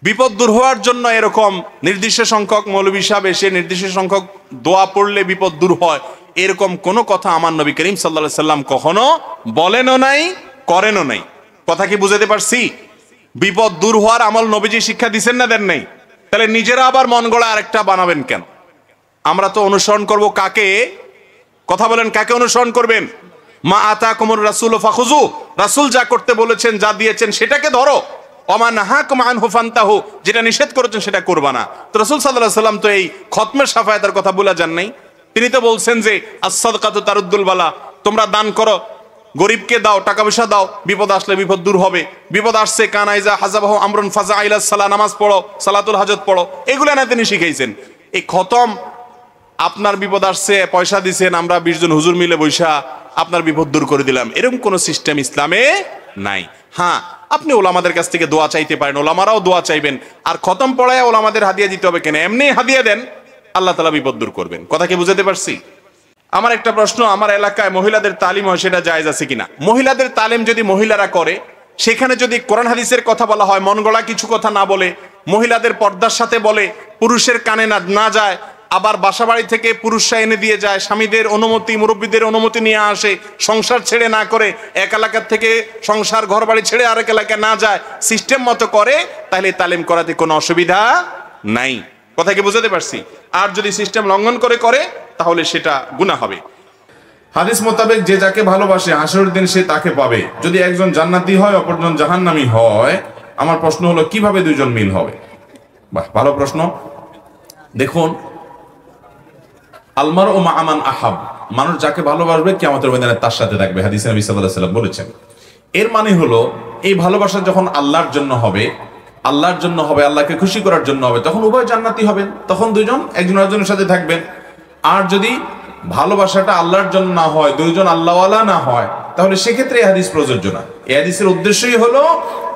বিপদ দূর হওয়ার জন্য এরকম নির্দিষ্ট সংখ্যক মৌলবী সাহেব এসে নির্দিষ্ট সংখ্যক দোয়া পড়লে বিপদ দূর হয়, এরকম কোনো কথা আমার নবী করিম সাল্লাল্লাহু আলাইহি সাল্লাম কখনো বলেনও নাই, করেনও নাই। কথা কি বুঝাতে পারছি? বিপদ দূর হওয়ার আমল নবীজি শিক্ষা দিচ্ছেন না, দেন নাই? তাহলে নিজেরা আবার মন গড়া আরেকটা বানাবেন কেন? আমরা তো অনুসরণ করব কাকে? কথা বলেন, কাকে অনুসরণ করবেন? মা আতাকুমুর রাসূলু ফাখুযু, রাসূল যা করতে বলেছেন, যা দিয়েছেন সেটাকে ধরো। ওমা নাহাকুম আনহু ফান্তাহু, যেটা নিষেধ করেছেন সেটা করবা না। তো রাসূল সাল্লাল্লাহু আলাইহি সাল্লাম তো এই খতমে শাফায়াতের কথা বলে যান নাই। তিনি তো বলছেন যে আস-সাদকাতু তারুদ্দুল বালা, তোমরা দান করো, গরিবকে দাও, টাকা পয়সা দাও, বিপদ আসলে বিপদ দূর হবে। বিপদ আসছে, কানাইজা হাজাবাহু আমরুন ফাজা ইলা সালাহ, নামাজ পড়ো, সালাতুল হাজত পড়ো, এগুলো না তিনি শিখাইছেন। এই খতম, আপনার বিপদ আসছে, পয়সা দিছেন, আমরা 20 জন হুজুর মিলে বৈশা আপনার বিপদ দূর করে দিলাম, এরকম কোন সিস্টেম ইসলামে নাই। হ্যাঁ, আপনি ওলামাদের কাছ থেকে দোয়া চাইতে পারেন, ওলামারাও দোয়া চাইবেন, আর খতম পড়ায় ওলামাদের হাদিয়া দিতে হবে কেন? এমনি হাদিয়া দেন, আল্লাহ তাআলা বিপদ দূর করবেন। কথা কি বুঝাতে পারছি? আমার একটা প্রশ্ন, আমার এলাকায় মহিলাদের তালিম হয়, সেটা জায়েজ আছে কিনা? মহিলাদের তালিম যদি মহিলারা করে, সেখানে যদি কোরআন হাদিসের কথা বলা হয়, মন গড়া কিছু কথা না বলে, মহিলাদের পর্দার সাথে বলে, পুরুষের কানে না যায়, আবার বাসা বাড়ি থেকে পুরুষরা এনে দিয়ে যায়, স্বামীদের অনুমতি, মুরব্বীদের অনুমতি নিয়ে আসে, সংসার ছেড়ে না করে, এক এলাকার থেকে সংসার ঘর বাড়ি ছেড়ে আরেক এলাকায় না যায়, সিস্টেম মতো করে, তাহলে তালিম করাতে কোনো অসুবিধা নাই। কথা কি বুঝাতে পারছি? আর যদি সিস্টেম লঙ্ঘন করে তাহলে সেটা গুনাহ হবে। হাদিস মোতাবেক যে যাকে ভালোবাসে হাসরের দিন সে তাকে পাবে। যদি একজন জান্নাতি হয় অপরজন জাহান্নামী হয়, আমার প্রশ্ন হলো কিভাবে দুইজন মিল হবে? বাহ, ভালো প্রশ্ন। দেখুন, আলমার ও মা আমান আহাব, মানুষ যাকে ভালোবাসবে কিয়ামতের ময়দানে তার সাথে থাকবে, হাদিসে নবী সাল্লাল্লাহু আলাইহি ওয়াসাল্লাম বলেছেন। এর মানে হলো এই ভালোবাসা যখন আল্লাহর জন্য হবে, আল্লাহকে খুশি করার জন্য হবে, তখন উভয় জান্নাতি হবেন, তখন দুইজন একজন আরেকজনের সাথে থাকবেন। আর যদি ভালোবাসাটা আল্লাহর জন্য না হয়, দুইজন আল্লাহওয়ালা না হয়, তাহলে সেক্ষেত্রে এই হাদিস প্রযোজ্য না। এই হাদিসের উদ্দেশ্যই হলো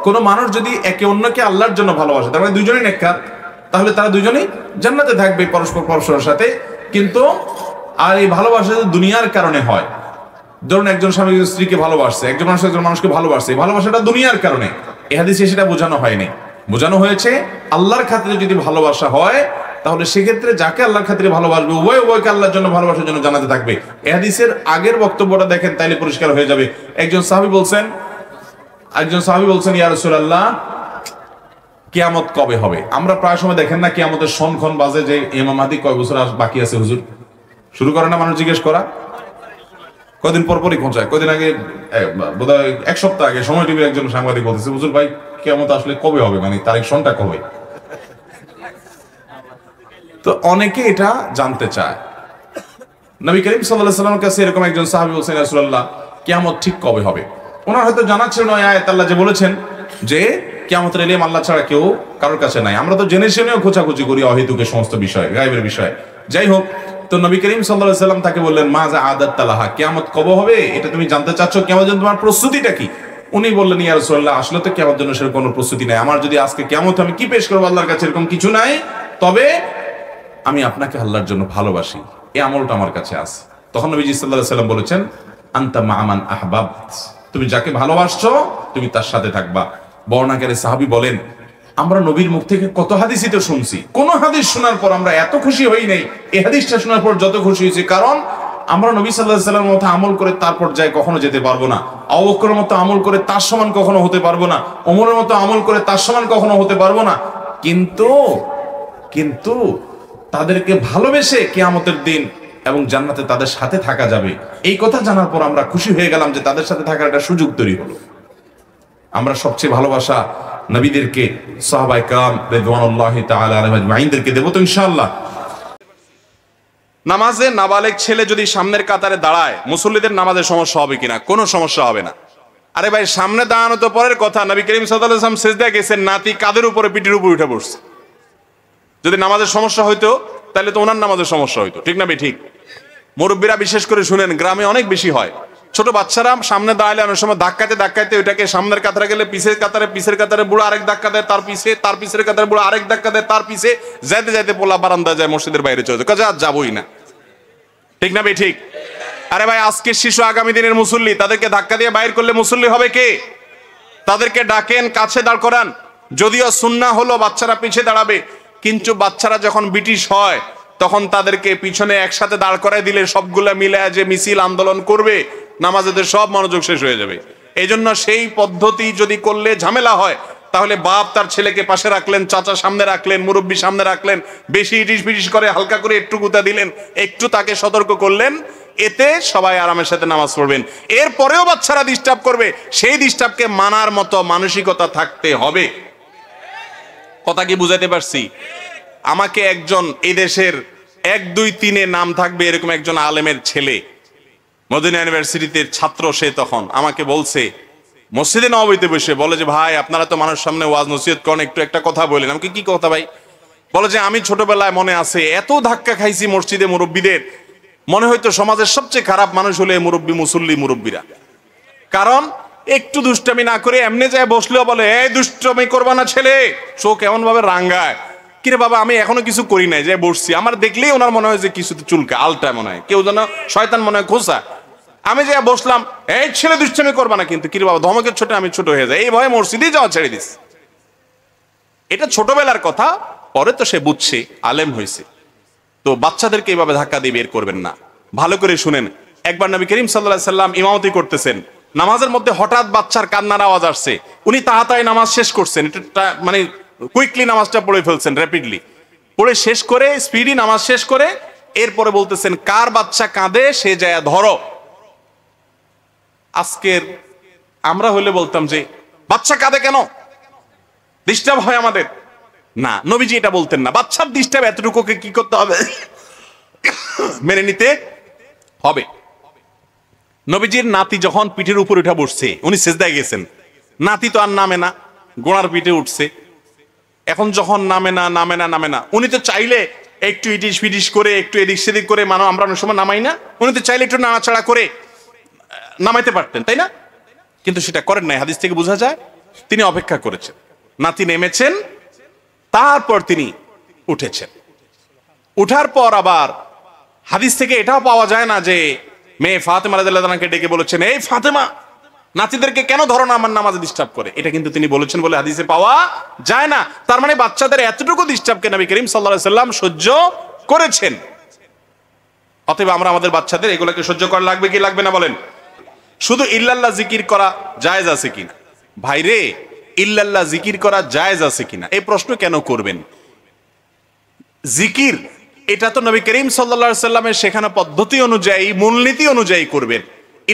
কোনো মানুষ যদি একে অন্যকে আল্লাহর জন্য ভালোবাসে, তার মানে দুইজনই নেককার, তাহলে তারা দুইজনই জান্নাতে থাকবে পরস্পরের সাথে। কিন্তু আর এই ভালোবাসা যদি দুনিয়ার কারণে হয়, ধরুন একজন স্বামী স্ত্রীকে ভালোবাসছে, একজন মানুষ একজন মানুষকে ভালোবাসছে, এই ভালোবাসাটা দুনিয়ার কারণে, এই হাদিসে সেটা বোঝানো হয়নি। বোঝানো হয়েছে আল্লাহর খাতিরে যদি ভালোবাসা হয়, তাহলে সেক্ষেত্রে যাকে আল্লাহর খাতিরে ভালোবাসবে উভয়কে আল্লাহর জন্য ভালোবাসার জন্য জানাতে থাকবে। এই হাদিসের আগের বক্তব্যটা দেখেন, তাইলে পরিষ্কার হয়ে যাবে। একজন সাহাবী বলছেন ইয়া রাসূলুল্লাহ, কিয়ামত কবে হবে? আমরা প্রায় সময় দেখেন না কিয়ামতের সনখন বাজে যে ইমাম মাহদী কয় বছর বাকি আছে হুজুর, শুরু করে না মানুষ জিজ্ঞেস করা, কদিন পরপরই পৌঁছায়। কদিন আগে বোধহয় 1 সপ্তাহ আগে সময় টিভির একজন সাংবাদিক বলতেছে, হুজুর ভাই কিয়ামত আসলে কবে হবে, মানে তারিখ সনটা কবে? তো অনেকে এটা জানতে চায়। নবী করিম সাল্লাল্লাহু আলাইহি ওয়াসাল্লামের কাছে এরকম একজন সাহাবী বলছেন, ইয়া রাসূলুল্লাহ কিয়ামত ঠিক কবে হবে? ওনার হয়তো জানা ছিল না আয়াত আল্লাহ যে বলেছেন যে কিয়ামতের ইলম আল্লাহ ছাড়া কেউ কারোর কাছে নাই। আমরা তো জেনে শুনেও খোঁজাখুঁজি করি অহেতুকে সমস্ত বিষয়, গায়েবের বিষয়। যাই হোক, তো নবী করিম সাল্লাল্লাহু আলাইহি ওয়াসাল্লাম তাকে বললেন, মাজা আদাত তালাহা, কিয়ামত কবে হবে এটা তুমি জানতে চাচ্ছ, কিয়ামতের জন্য তোমার প্রস্তুতিটা কি? উনি বললেন, ইয়া রাসূলুল্লাহ আসলে তো কিয়ামতের জন্য সেরকম কোনো প্রস্তুতি নাই, আমার যদি আজকে কিয়ামত আমি কি পেশ করবো আল্লাহর কাছে এরকম কিছু নাই, তবে আমি আপনাকে আল্লাহর জন্য ভালোবাসি, এই আমলটা আমার কাছে আছে। তখন নবীজি সাল্লাল্লাহু আলাইহি ওয়াসাল্লাম বলেছেন, আনতা মা মান আহবাবত, তুমি যাকে ভালোবাসছো তুমি তার সাথে থাকবা। বর্ণনাকারী সাহাবী বলেন, আমরা নবীর মুখ থেকে কত হাদিসই তো শুনছি, কোন হাদিস শোনার পর আমরা এত খুশি হই নাই এই হাদিসটা শোনার পর যত খুশি হয়েছি, কারণ আমরা নবী সাল্লাল্লাহু আলাইহি ওয়াসাল্লামের মতো আমল করে তার পর্যায়ে কখনো যেতে পারবো না, আবু বকরের মতো আমল করে তার সমান কখনো হতে পারবো না, ওমরের মতো আমল করে তার সমান কখনো হতে পারবো না, কিন্তু তাদেরকে ভালোবেসে কিয়ামতের দিন এবং জান্নাতে তাদের সাথে থাকা যাবে, এই কথা জানার পর আমরা খুশি হয়ে গেলাম যে তাদের সাথে থাকার একটা সুযোগ তৈরি হলো। আমরা সবচেয়ে ভালোবাসা নবীদেরকে, সাহাবায়ে কেরাম রিদওয়ানুল্লাহি তাআলা আলাইহিম আজমাইনদেরকে দেব তো ইনশাআল্লাহ। নামাজে নাবালেগ ছেলে যদি সামনের কাতারে দাঁড়ায়, মুসল্লিদের নামাজের সমস্যা হবে কিনা? কোনো সমস্যা হবে না। আরে ভাই, সামনে দাঁড়ানো তো পরের কথা, নবী করিম সাল্লাল্লাহু আলাইহি ওয়াসাল্লাম সিজদায় গেছেন, নাতি কাদের উপরে, পিঠের উপর উঠে পড়ছে। যদি নামাজের সমস্যা হইতো তাহলে তো ওনার নামাজের সমস্যা হইতো, ঠিক না বে ঠিক? মুরব্বীরা বিশেষ করে শুনেন, গ্রামে অনেক বেশি হয়, ছোট বাচ্চারা সামনে দাঁড়ালে অনেক সময় ধাক্কাতে ওইটাকে সামনের কাতারে গেলে পিছের কাতারে বুড়ো আরেক ধাক্কা দেয়, তার পিছের কাতারে বুড়ো আরেক ধাক্কা দেয়, তার পিছে যাইতে পোলা বারান্দা যায়, মসজিদের বাইরে চলে যায়, কাজে আর যাবোই না, ঠিক না বে ঠিক? আরে ভাই, আজকের শিশু আগামী দিনের মুসল্লি, তাদেরকে ধাক্কা দিয়ে বাইর করলে মুসল্লি হবে কে? তাদেরকে ডাকেন, কাছে দাঁড় করান। যদিও সুন্নাহ হলো বাচ্চারা পিছিয়ে দাঁড়াবে, কিন্তু বাচ্চারা যখন ব্রিটিশ হয় তখন তাদেরকে পিছনে একসাথে দাঁড় করায় দিলে সবগুলা মিলে যে মিছিল আন্দোলন করবে, নামাজেদের সব মনোযোগ শেষ হয়ে যাবে। এই জন্য সেই পদ্ধতি যদি করলে ঝামেলা হয়, তাহলে বাপ তার ছেলেকে পাশে রাখলেন, চাচা সামনে রাখলেন, মুরব্বী সামনে রাখলেন, বেশি ইটিস পিটিস করে হালকা করে একটু গুতা দিলেন, একটু তাকে সতর্ক করলেন, এতে সবাই আরামের সাথে নামাজ পড়বেন। এরপরেও বাচ্চারা ডিস্টার্ব করবে, সেই ডিস্টার্বকে মানার মতো মানসিকতা থাকতে হবে। কথা কি বুঝাতে পারছি? আমাকে একজন এই দেশের 1, 2, 3 নাম থাকবে এরকম একজন আলেমের ছেলে মদিনা ইউনিভার্সিটিতে ছাত্র সে, তখন আমাকে বলছে মসজিদে নববীতে বসে, বলে যে ভাই আপনারা তো মানুষ সামনে ওয়াজ নসিহত করেন, একটু একটা কথা বলেন। আমাকে কি কথা ভাই? বলে যে আমি ছোটবেলায় মনে আছে এত ধাক্কা খাইছি মসজিদে মুরব্বীদের, মনে হয়তো সমাজের সবচেয়ে খারাপ মানুষ হলে মুরব্বী, মুসল্লি মুরব্বীরা। কারণ একটু দুষ্টামি না করে এমনি যায় বসলেও বলে এই দুষ্টামি করবা না ছেলে, চোখ এমন ভাবে রাঙ্গায়। কিরে বাবা আমি এখনো কিছু করি নাই, যে বসছি, আমার দেখলেই ওনার মনে হয় যে কিছু চুলকা আলটা মনে হয়, কেউ যেন শয়তান মনে হয় খোঁচা। আমি যে বসলাম, এই ছেলে দুষ্টামি করবা না কিন্তু, কিরে বাবা ধমকের ছোটে আমি ছোট হয়ে যাই, এই ভয়ে মসজিদেই যাওয়া ছেড়ে দিস। এটা ছোটবেলার কথা, পরে তো সে বুঝছে, আলেম হয়েছে। তো বাচ্চাদেরকে এইভাবে ধাক্কা দিয়ে বের করবেন না। ভালো করে শুনেন, একবার নবী করিম সাল্লাল্লাহু আলাইহি সাল্লাম ইমামতি করতেছেন, নামাজের মধ্যে হঠাৎ বাচ্চার কান্নার আওয়াজ আসছে। উনি তাড়াতাড়ি নামাজ শেষ করছেন, এটা মানে কুইকলি নামাজটা পড়ে ফেলছেন, র্যাপিডলি পড়ে শেষ করে, স্পিডি নামাজ শেষ করে এরপরে বলতেছেন কার বাচ্চা কাঁদে সে যায় ধরো। আজকের আমরা হলে বলতাম যে বাচ্চা কাঁদে কেন, ডিস্টার্ব হয় আমাদের। না, নবীজি এটা বলতেন না। বাচ্চার ডিস্টার্ব এতটুকুকে কি করতে হবে, মেনে নিতে হবে। নবীজির নাতি যখন পিঠের উপর উঠে বসছে, উনি সেজদায় গেছেন, নাতি তো আর নামে না, গোড়ার পিঠে উঠছে। এখন যখন নামে না, উনি তো চাইলে একটু ইটিস ফিটিস করে, একটু এদিক সেদিক করে, আমরা অনেক সময় নামাই না, উনি তো চাইলে একটু নাড়াচাড়া করে নামাইতে পারতেন, তাই না? কিন্তু সেটা করেন নাই। হাদিস থেকে বোঝা যায় তিনি অপেক্ষা করেছেন, নাতি নেমেছেন, তারপর তিনি উঠেছেন। উঠার পর আবার হাদিস থেকে এটাও পাওয়া যায় না যে মেয়ে ফাতেমা রাদিয়াল্লাহু আনহাকে ডেকে বলেছেন, এই ফাতেমা নাতিদেরকে কেন ধরো না, আমার নামাজে ডিস্টার্ব করে। এটা কিন্তু তিনি বলেছেন বলে হাদিসে পাওয়া যায় না। তার মানে বাচ্চাদের এতটুকু ডিস্টার্বকে নবী করিম সাল্লাল্লাহু আলাইহি সাল্লাম সহ্য করেছেন। অতএব আমরা আমাদের বাচ্চাদের এগুলোকে সহ্য করা লাগবে কি লাগবে না বলেন? শুধু ইল্লাল্লাহ জিকির করা জায়েজ আছে কিনা? ভাইরে, ইল্লাল্লাহ জিকির করা জায়েজ আছে কিনা এই প্রশ্ন কেন করবেন? জিকির এটা তো নবী করিম সাল্লাল্লাহু আলাইহি সাল্লামের শেখানো পদ্ধতি অনুযায়ী, মূলনীতি অনুযায়ী করবেন।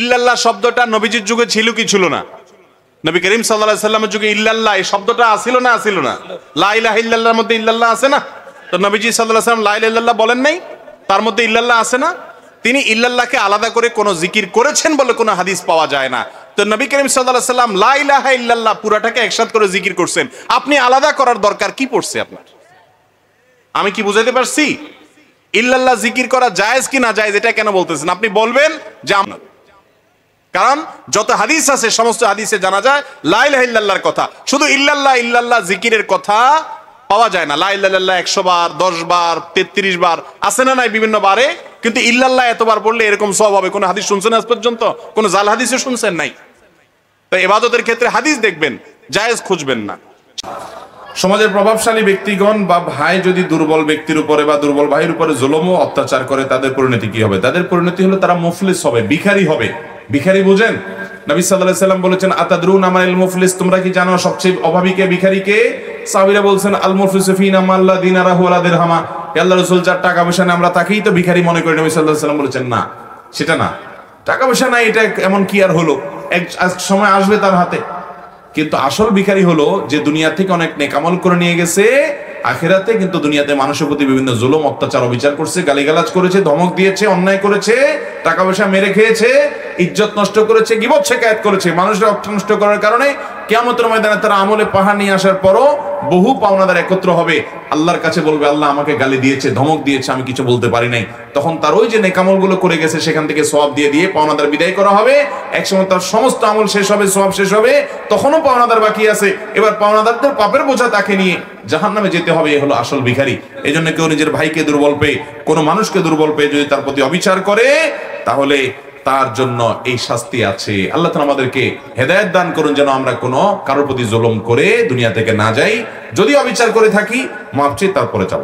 ইল্লাল্লাহ শব্দটা নবীজির যুগে ছিল কি ছিল না? নবী করিম সাল্লাল্লাহু আলাইহি সাল্লামের যুগে ইল্লাল্লাহ এই শব্দটা আসিল না আসিল না? লা ইলাহা ইল্লাল্লাহর মধ্যে ইল্লাল্লাহ আছে না? তো নবীজি সাল্লাল্লাহু আলাইহি সাল্লাম লা ইলাহা ইল্লাল্লাহ বলেন নাই? তার মধ্যে ইল্লাল্লাহ আছে না? তিনি ইল্লাল্লাহকে আলাদা করে কোন জিকির করেছেন বলে কোনো হাদিস পাওয়া যায় না। তো নবী করিম সাল্লাল্লাহু আলাইহি সাল্লাম লা ইলাহা ইল্লাল্লাহ পুরাটাকে একসাথে করে জিকির করছেন, আপনি আলাদা করার দরকার কি পড়ছে আপনার? আমি কি বুঝাইতে পারছি? ইল্লাল্লাহ জিকির করা জায়েজ কি না জায়েজ এটা কেন বলতেছেন? আপনি বলবেন যে কারণ যত হাদিস আছে সমস্ত হাদিসে জানা যায় লা ইলাহা ইল্লাল্লাহর কথা, শুধু ইল্লাল্লাহ জিকিরের কথা পাওয়া যায় না। লা ইলাহা ইল্লাল্লাহ 100 বার, 10 বার, 33 বার আছে না নাই বিভিন্ন বারে, কিন্তু ইল্লাল্লাহ এতবার পড়লে এরকম সওয়াব হবে। কোন হাদিস শুনছেন আজ পর্যন্ত? কোন জাল হাদিসে শুনছেন নাই? তো ইবাদতের ক্ষেত্রে হাদিস দেখবেন, জায়েজ খুঁজবেন না। সমাজের প্রভাবশালী ব্যক্তিগণ বা ভাই যদি দুর্বল ব্যক্তির উপরে বা দুর্বল ভাইয়ের উপরে জুলুম ও অত্যাচার করে, তাদের পরিণতি কি হবে? তাদের পরিণতি হলো তারা মুফলিস হবে, ভিখারি হবে। ভিখারি বুঝেন? নবী সাল্লাল্লাহু আলাইহি সাল্লাম বলেছেন আতাদরুনা মানিল মুফলিস, তোমরা কি জানো সবচেয়ে অভাবী কে, ভিখারি কে? সাহাবীরা বলছেন আল মুফলিসু ফিনা মান লা দিনারাহু ওয়ালা দিরহামা, আল্লাহর রাসূল যার টাকা পয়সা নেই আমরা তাকেই তো ভিখারি মনে করি। নবী সাল্লাল্লাহু আলাইহি সাল্লাম বলেছেন না, সেটা না, টাকা পয়সা নাই এটা এমন কি আর হলো, এক সময় আসবে তার হাতে। কিন্তু আসল ভিখারি হলো যে দুনিয়া থেকে অনেক নেক আমল করে নিয়ে গেছে, আখিরাতে কিন্তু দুনিয়াতে মানুষের প্রতি বিভিন্ন জুলুম অত্যাচার অবিচার করছে, গালিগালাজ করেছে, ধমক দিয়েছে, অন্যায় করেছে, টাকা পয়সা মেরে খেয়েছে, ইজ্জত নষ্ট করেছে, গীবত শিকায়াত করেছে। মানুষের অর্থ নষ্ট করার কারণে কিয়ামতের ময়দানে তারা আমলে পাহাড় নিয়ে আসার পরও বহু পাওনাদার একত্র হবে, আল্লাহর কাছে বলবে আল্লাহ আমাকে গালি দিয়েছে, ধমক দিয়েছে, আমি কিছু বলতে পারি নাই। তখন তার ওই যে নেক আমলগুলো করে গেছে সেখান থেকে সওয়াব দিয়ে দিয়ে পাওনাদার বিদায় করা হবে। একসময় তার সমস্ত আমল শেষ হবে, সওয়াব শেষ হবে, তখনও পাওনাদার বাকি আছে। এবার পাওনাদারদের পাপের বোঝা তাকে নিয়ে জাহান্নামে যেতে হবে। এ হলো আসল ভিখারি। এই জন্য কেউ নিজের ভাইকে দুর্বল পেয়ে, কোনো মানুষকে দুর্বল পেয়ে যদি তার প্রতি অবিচার করে, তাহলে তার জন্য এই শাস্তি আছে। আল্লাহ তাআলা আমাদেরকে হেদায়েত দান করুন যেন আমরা কোনো কারোর প্রতি জুলুম করে দুনিয়া থেকে না যাই। যদি অবিচার করে থাকি মাফ চেয়ে তারপরে যাব।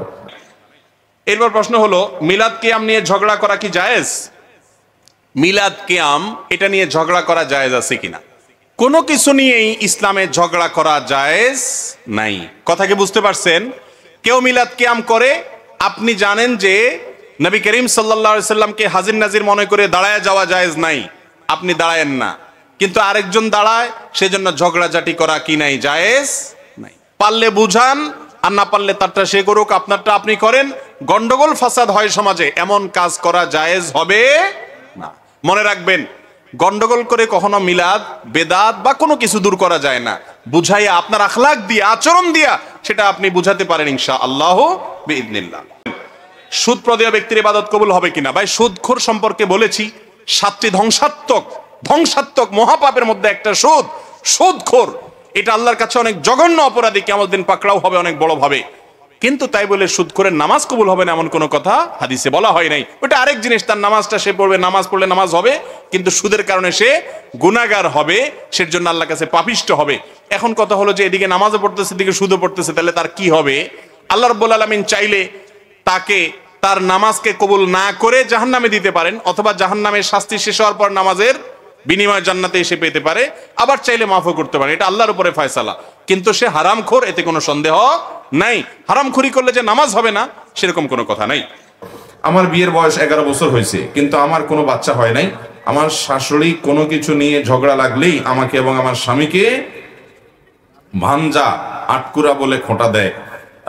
এরপর প্রশ্ন হলো মিলাদ কিয়াম নিয়ে ঝগড়া করা কি জায়েজ? মিলাদ কিয়াম এটা নিয়ে ঝগড়া করা জায়েজ আছে কিনা? কোনো কিছু নিয়েই ইসলামে ঝগড়া করা জায়েজ নাই। কথা কি বুঝতে পারছেন? কেউ মিলাদ কিয়াম করে, আপনি জানেন যে নবী করিম সাল্লাল্লাহু আলাইহি সাল্লামকে হাজির নাজির মনে করে দাঁড়ায় যাওয়া জায়েজ নাই, আপনি দাঁড়ায়েন না, কিন্তু আরেকজন দাঁড়ায়, সেজন্য ঝগড়াঝাটি করা কি নাই? জায়েজ নাই। পারলে বুঝান, আর না পারলে তারটা সে করুক, আপনারটা আপনি করেন। গন্ডগোল ফাসাদ হয় সমাজে, এমন কাজ করা জায়েজ হবে না। মনে রাখবেন, গন্ডগোল করে কখনো মিলাদ, বেদাত বা কোনো কিছু দূর করা যায় না। বুঝাইয়া আপনার আখলাক দিয়ে, আচরণ দিয়া সেটা আপনি বুঝাতে পারেন ইনশাআল্লাহ বিইذনিল্লাহ। সুদ প্রদেয় ব্যক্তির ইবাদত কবুল হবে কিনা? ভাই, সুদখোর সম্পর্কে বলেছি 7টি ধ্বংসাত্মক মহাপাপের মধ্যে একটা সুদখোর। এটা আল্লাহর কাছে অনেক জঘন্য অপরাধী, কিয়ামত দিন পাকড়াও হবে অনেক বড় ভাবে। কিন্তু তাই বলে সুদখোরের নামাজ কবুল হবে না এমন কোনো কথা হাদিসে বলা হয় নাই। ওটা আরেক জিনিস, তার নামাজটা সে পড়বে, নামাজ পড়লে নামাজ হবে, কিন্তু সুদের কারণে সে গুনাহগার হবে, সের জন্য আল্লাহর কাছে পাপিষ্ট হবে। এখন কথা হলো যে এদিকে নামাজও পড়তেছে, এদিকে সুদও পড়তেছে, তাহলে তার কি হবে? আল্লাহ রাব্বুল আলামিন চাইলে তাকে তার নামাজকে কবুল না করে জাহান্নামে দিতে পারেন, অথবা জাহান্নামের শাস্তি শেষ হওয়ার পর নামাজের বিনিময় জান্নাতে এসে পেতে পারে, আবার চাইলে মাফও করতে পারে। এটা আল্লাহর উপরে ফয়সালা। কিন্তু সে হারামখোর, এতে কোনো সন্দেহ নাই। হারামখোরি করলে যে নামাজ হবে না সেরকম কোনো কথা নাই। আমার বিয়ের বয়স 11 বছর হয়েছে, কিন্তু আমার কোনো বাচ্চা হয় নাই। আমার শাশুড়ি কোনো কিছু নিয়ে ঝগড়া লাগলেই আমাকে এবং আমার স্বামীকে ভাঞ্জা, আটকুরা বলে খোঁটা দেয়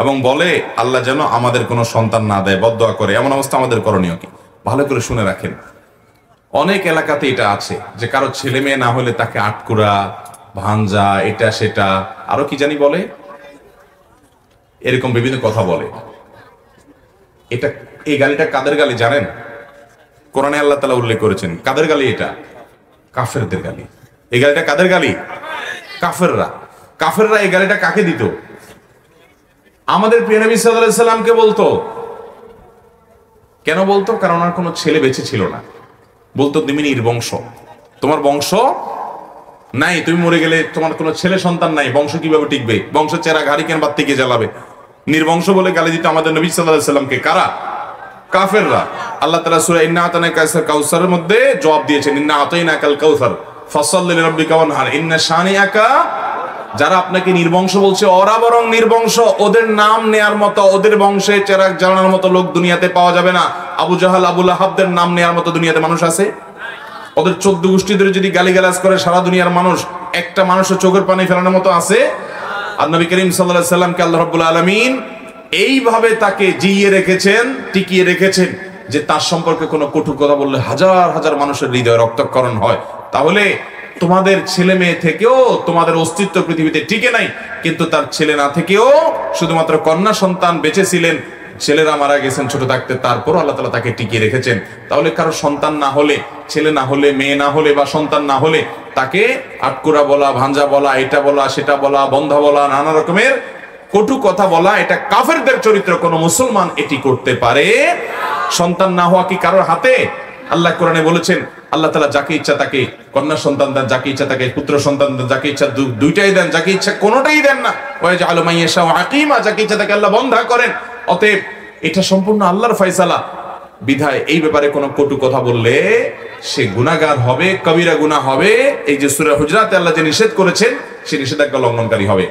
এবং বলে আল্লাহ যেন আমাদের কোনো সন্তান না দেয়, বদদোয়া করে। এমন অবস্থা আমাদের করণীয় কি? ভালো করে শুনে রাখেন, অনেক এলাকাতে এটা আছে যে কারো ছেলে মেয়ে না হলে তাকে আটকুরা, ভাঞ্জা, এটা সেটা আরো কি জানি বলে, এরকম বিভিন্ন কথা বলে। এটা, এই গালিটা কাদের গালি জানেন? কোরআনে আল্লাহ তাআলা উল্লেখ করেছেন কাদের গালি? এটা কাফেরদের গালি। এই গালিটা কাদের গালি? কাফেররা এই গালিটা কাকে দিত? আমাদের প্রিয় নবী সাল্লাল্লাহু আলাইহি সাল্লামকে বলতো। কেন বলতো? কারণ ওনার কোনো ছেলে বেঁচে ছিল না। বলতো তুমি নির্বংশ, তোমার বংশ নাই, তুমি মরে গেলে তোমার কোনো ছেলে সন্তান নাই, বংশ কিভাবে টিকবে? বংশ চেরা ঘাড়ি কেন বাদ থেকে জ্বালাবে? নির্বংশ বলে গালি দিত আমাদের নবী সাল্লাল্লাহু আলাইহি সাল্লামকে। কারা? কাফেররা। আল্লাহ তাআলা সূরা ইন্না আতানাকা কাউসারের মধ্যে জবাব দিয়েছেন, ইন্না আতাইনাকাল কাউসার ফাসাল্লি লিরাব্বিকা ওয়ানহার ইন্না শানিআকা। যারা আপনাকে নির্বংশ বলছে, ওরা বরং নির্বংশ। ওদের নাম নেয়ার মতো, ওদের বংশে চেরাগ জ্বালানোর মতো লোক দুনিয়াতে পাওয়া যাবে না। আবু জাহাল, আবু লাহাবদের নাম নেয়ার মতো দুনিয়াতে মানুষ আছে? ওদের 14 গোষ্ঠী ধরে যদি গালিগালাজ করে সারা দুনিয়ার মানুষ, একটা মানুষের চোখের পানি ফেলানোর মতো আছে? আর নবী করিম সাল্লাল্লাহু আলাইহি সাল্লামকে আল্লাহ রাব্বুল আলামিন এইভাবে তাকে জিইয়ে রেখেছেন, টিকিয়ে রেখেছেন যে তার সম্পর্কে কোনো কটু কথা বললে হাজার হাজার মানুষের হৃদয়ে রক্তক্ষরণ হয়। তাহলে তোমাদের ছেলে মেয়ে থেকেও তোমাদের অস্তিত্ব পৃথিবীতে টিকে নাই, কিন্তু তার ছেলে না থেকেও শুধুমাত্র কন্যা সন্তান বেঁচে ছিলেন, ছেলেরা মারা গেছেন ছোট থাকতে, তারপর আল্লাহ তাআলা তাকে টিকিয়ে রেখেছেন। তাহলে কারো সন্তান না হলে, ছেলে না হলে, মেয়ে না হলে বা সন্তান না হলে তাকে আটকুরা বলা, ভাঞ্জা বলা, এটা বলা, সেটা বলা, বন্ধা বলা, নানা রকমের কটু কথা বলা, এটা কাফেরদের চরিত্র। কোন মুসলমান এটি করতে পারে? সন্তান না হওয়া কি কারোর হাতে? আল্লাহ কোরআনে বলেছেন, আল্লাহ তাআলা যাকে ইচ্ছা তাকে কন্যা সন্তান দেন, যাকে ইচ্ছা তাকে পুত্র সন্তান দেন, যাকে ইচ্ছা দুইটাই দেন, যাকে ইচ্ছা কোনোটাই দেন না। ওয়াজআলু মাইয়াশা আকিমা, যাকে ইচ্ছা তাকে আল্লাহ বন্ধা করেন। অতএব এটা সম্পূর্ণ আল্লাহর ফয়সালা। বিধায় এই ব্যাপারে কোনো কটু কথা বললে সে গুনাহগার হবে, কবিরা গুনাহ হবে। এই যে সূরা হুজরাতে আল্লাহ যে নিষেধ করেছেন, সে নিষেধাজ্ঞা লঙ্ঘনকারী হবে।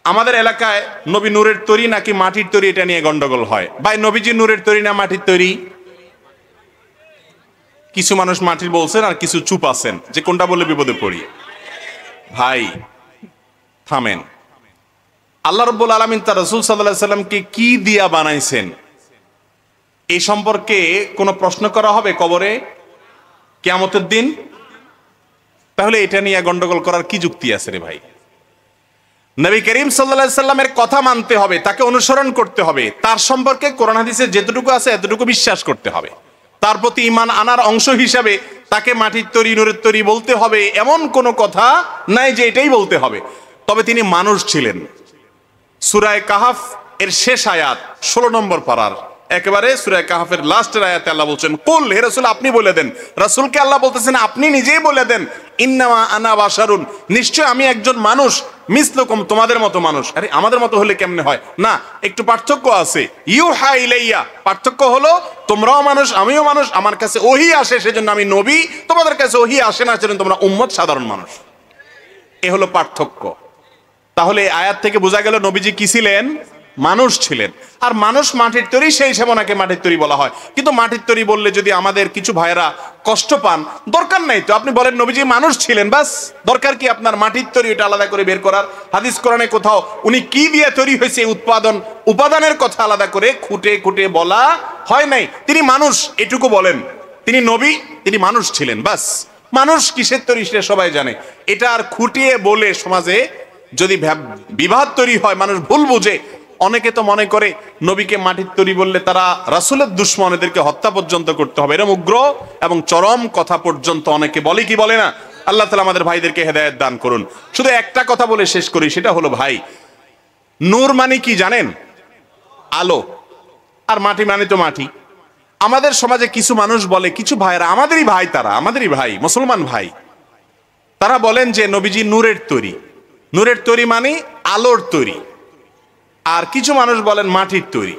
আমাদের এলাকায় নবী নূরের তৈরি নাকি মাটির তৈরি, এটা নিয়ে গন্ডগোল হয়। ভাই, নবীজি নূরের তৈরি না মাটির তৈরি? কিছু মানুষ মাটির বলছেন, আর কিছু চুপ আছেন যে কোনটা বলে বিপদে পড়ি। ভাই থামেন। আল্লাহ রাব্বুল আলামিন তার রাসূল সাল্লাল্লাহু আলাইহি সাল্লামকে কি দিয়া বানাইছেন এই সম্পর্কে কোনো প্রশ্ন করা হবে কবরে কিয়ামতের দিন? তাহলে এটা নিয়ে গন্ডগোল করার কি যুক্তি আছে রে ভাই? নবী করিম সাল্লাল্লাহু আলাইহি সাল্লামের কথা মানতে হবে, তাকে অনুসরণ করতে হবে, তার সম্পর্কে কোরআন হাদিসে যেতটুকু আছে এতটুকু বিশ্বাস করতে হবে, তার প্রতি ঈমান আনার অংশ হিসাবে তাকে মাটির তৈরি, নূরের তৈরি বলতে হবে এমন কোনো কথা নাই যে এটাই বলতে হবে। তবে তিনি মানুষ ছিলেন। সূরা কাহাফ এর শেষ আয়াত 16 নম্বর পারার একেবারে সূরা কাহাফের লাস্টের আয়াতে আল্লাহ বলছেন, কুল, হে রাসূল আপনি বলে দেন। রাসূলকে আল্লাহ বলতেছেন আপনি নিজেই বলে দেন, ইন্নামা আনা বাশারুন, নিশ্চয় আমি একজন মানুষ, মিসলুকুম, তোমাদের মতো মানুষ। আরে আমাদের মতো হলে কেমনে হয়? না, একটু পার্থক্য আছে। ইউহা ইলাইয়া, পার্থক্য হলো তোমরাও মানুষ, আমিও মানুষ, আমার কাছে ওহী আসে সেজন্য আমি নবী, তোমাদের কাছে ওহী আসে না সেজন্য তোমরা উম্মত, সাধারণ মানুষ। এ হলো পার্থক্য। তাহলে আয়াত থেকে বোঝা গেল নবীজি কি ছিলেন? মানুষ ছিলেন। আর মানুষ মাটির তৈরি, সেই হিসেবে ওনাকে মাটির তৈরি বলা হয়। কিন্তু মাটির তৈরি বললে যদি আমাদের কিছু ভাইরা কষ্ট পান, দরকার নাই তো, আপনি বলেন নবীজি মানুষ ছিলেন, বাস। দরকার কি আপনার মাটির তৈরি এটা আলাদা করে বের করার? হাদিস কোরআনে কোথাও উনি কি দিয়ে তৈরি হয়েছে উপাদানের কথা আলাদা করে খুঁটে খুঁটে বলা হয় নাই। তিনি মানুষ এটুকু বলেন। তিনি নবী, তিনি মানুষ ছিলেন, বাস। মানুষ কিসের তৈরি সেটা সবাই জানে। এটা আর খুঁটিয়ে বলে সমাজে যদি বিবাদ তৈরি হয়, মানুষ ভুল বুঝে। অনেকে তো মনে করে নবীকে মাটির তৈরি বললে তারা রাসূলের দুশমন, এদেরকে হত্যা পর্যন্ত করতে হবে, এরকম উগ্র এবং চরম কথা পর্যন্ত অনেকে বলে কি বলে না। আল্লাহ তাআলা আমাদের ভাইদেরকে হেদায়েত দান করুন। শুধু একটা কথা বলে শেষ করি, সেটা হলো ভাই, নূর মানে কি জানেন? আলো। আর মাটি মানে তো মাটি। আমাদের সমাজে কিছু মানুষ বলে, কিছু ভাইরা, আমাদেরই ভাই, তারা আমাদেরই ভাই, মুসলমান ভাই, তারা বলেন যে নবীজি নূরের তৈরি। নূরের তৈরি মানে আলোর তৈরি। আর কিছু মানুষ বলেন মাটির তৈরি।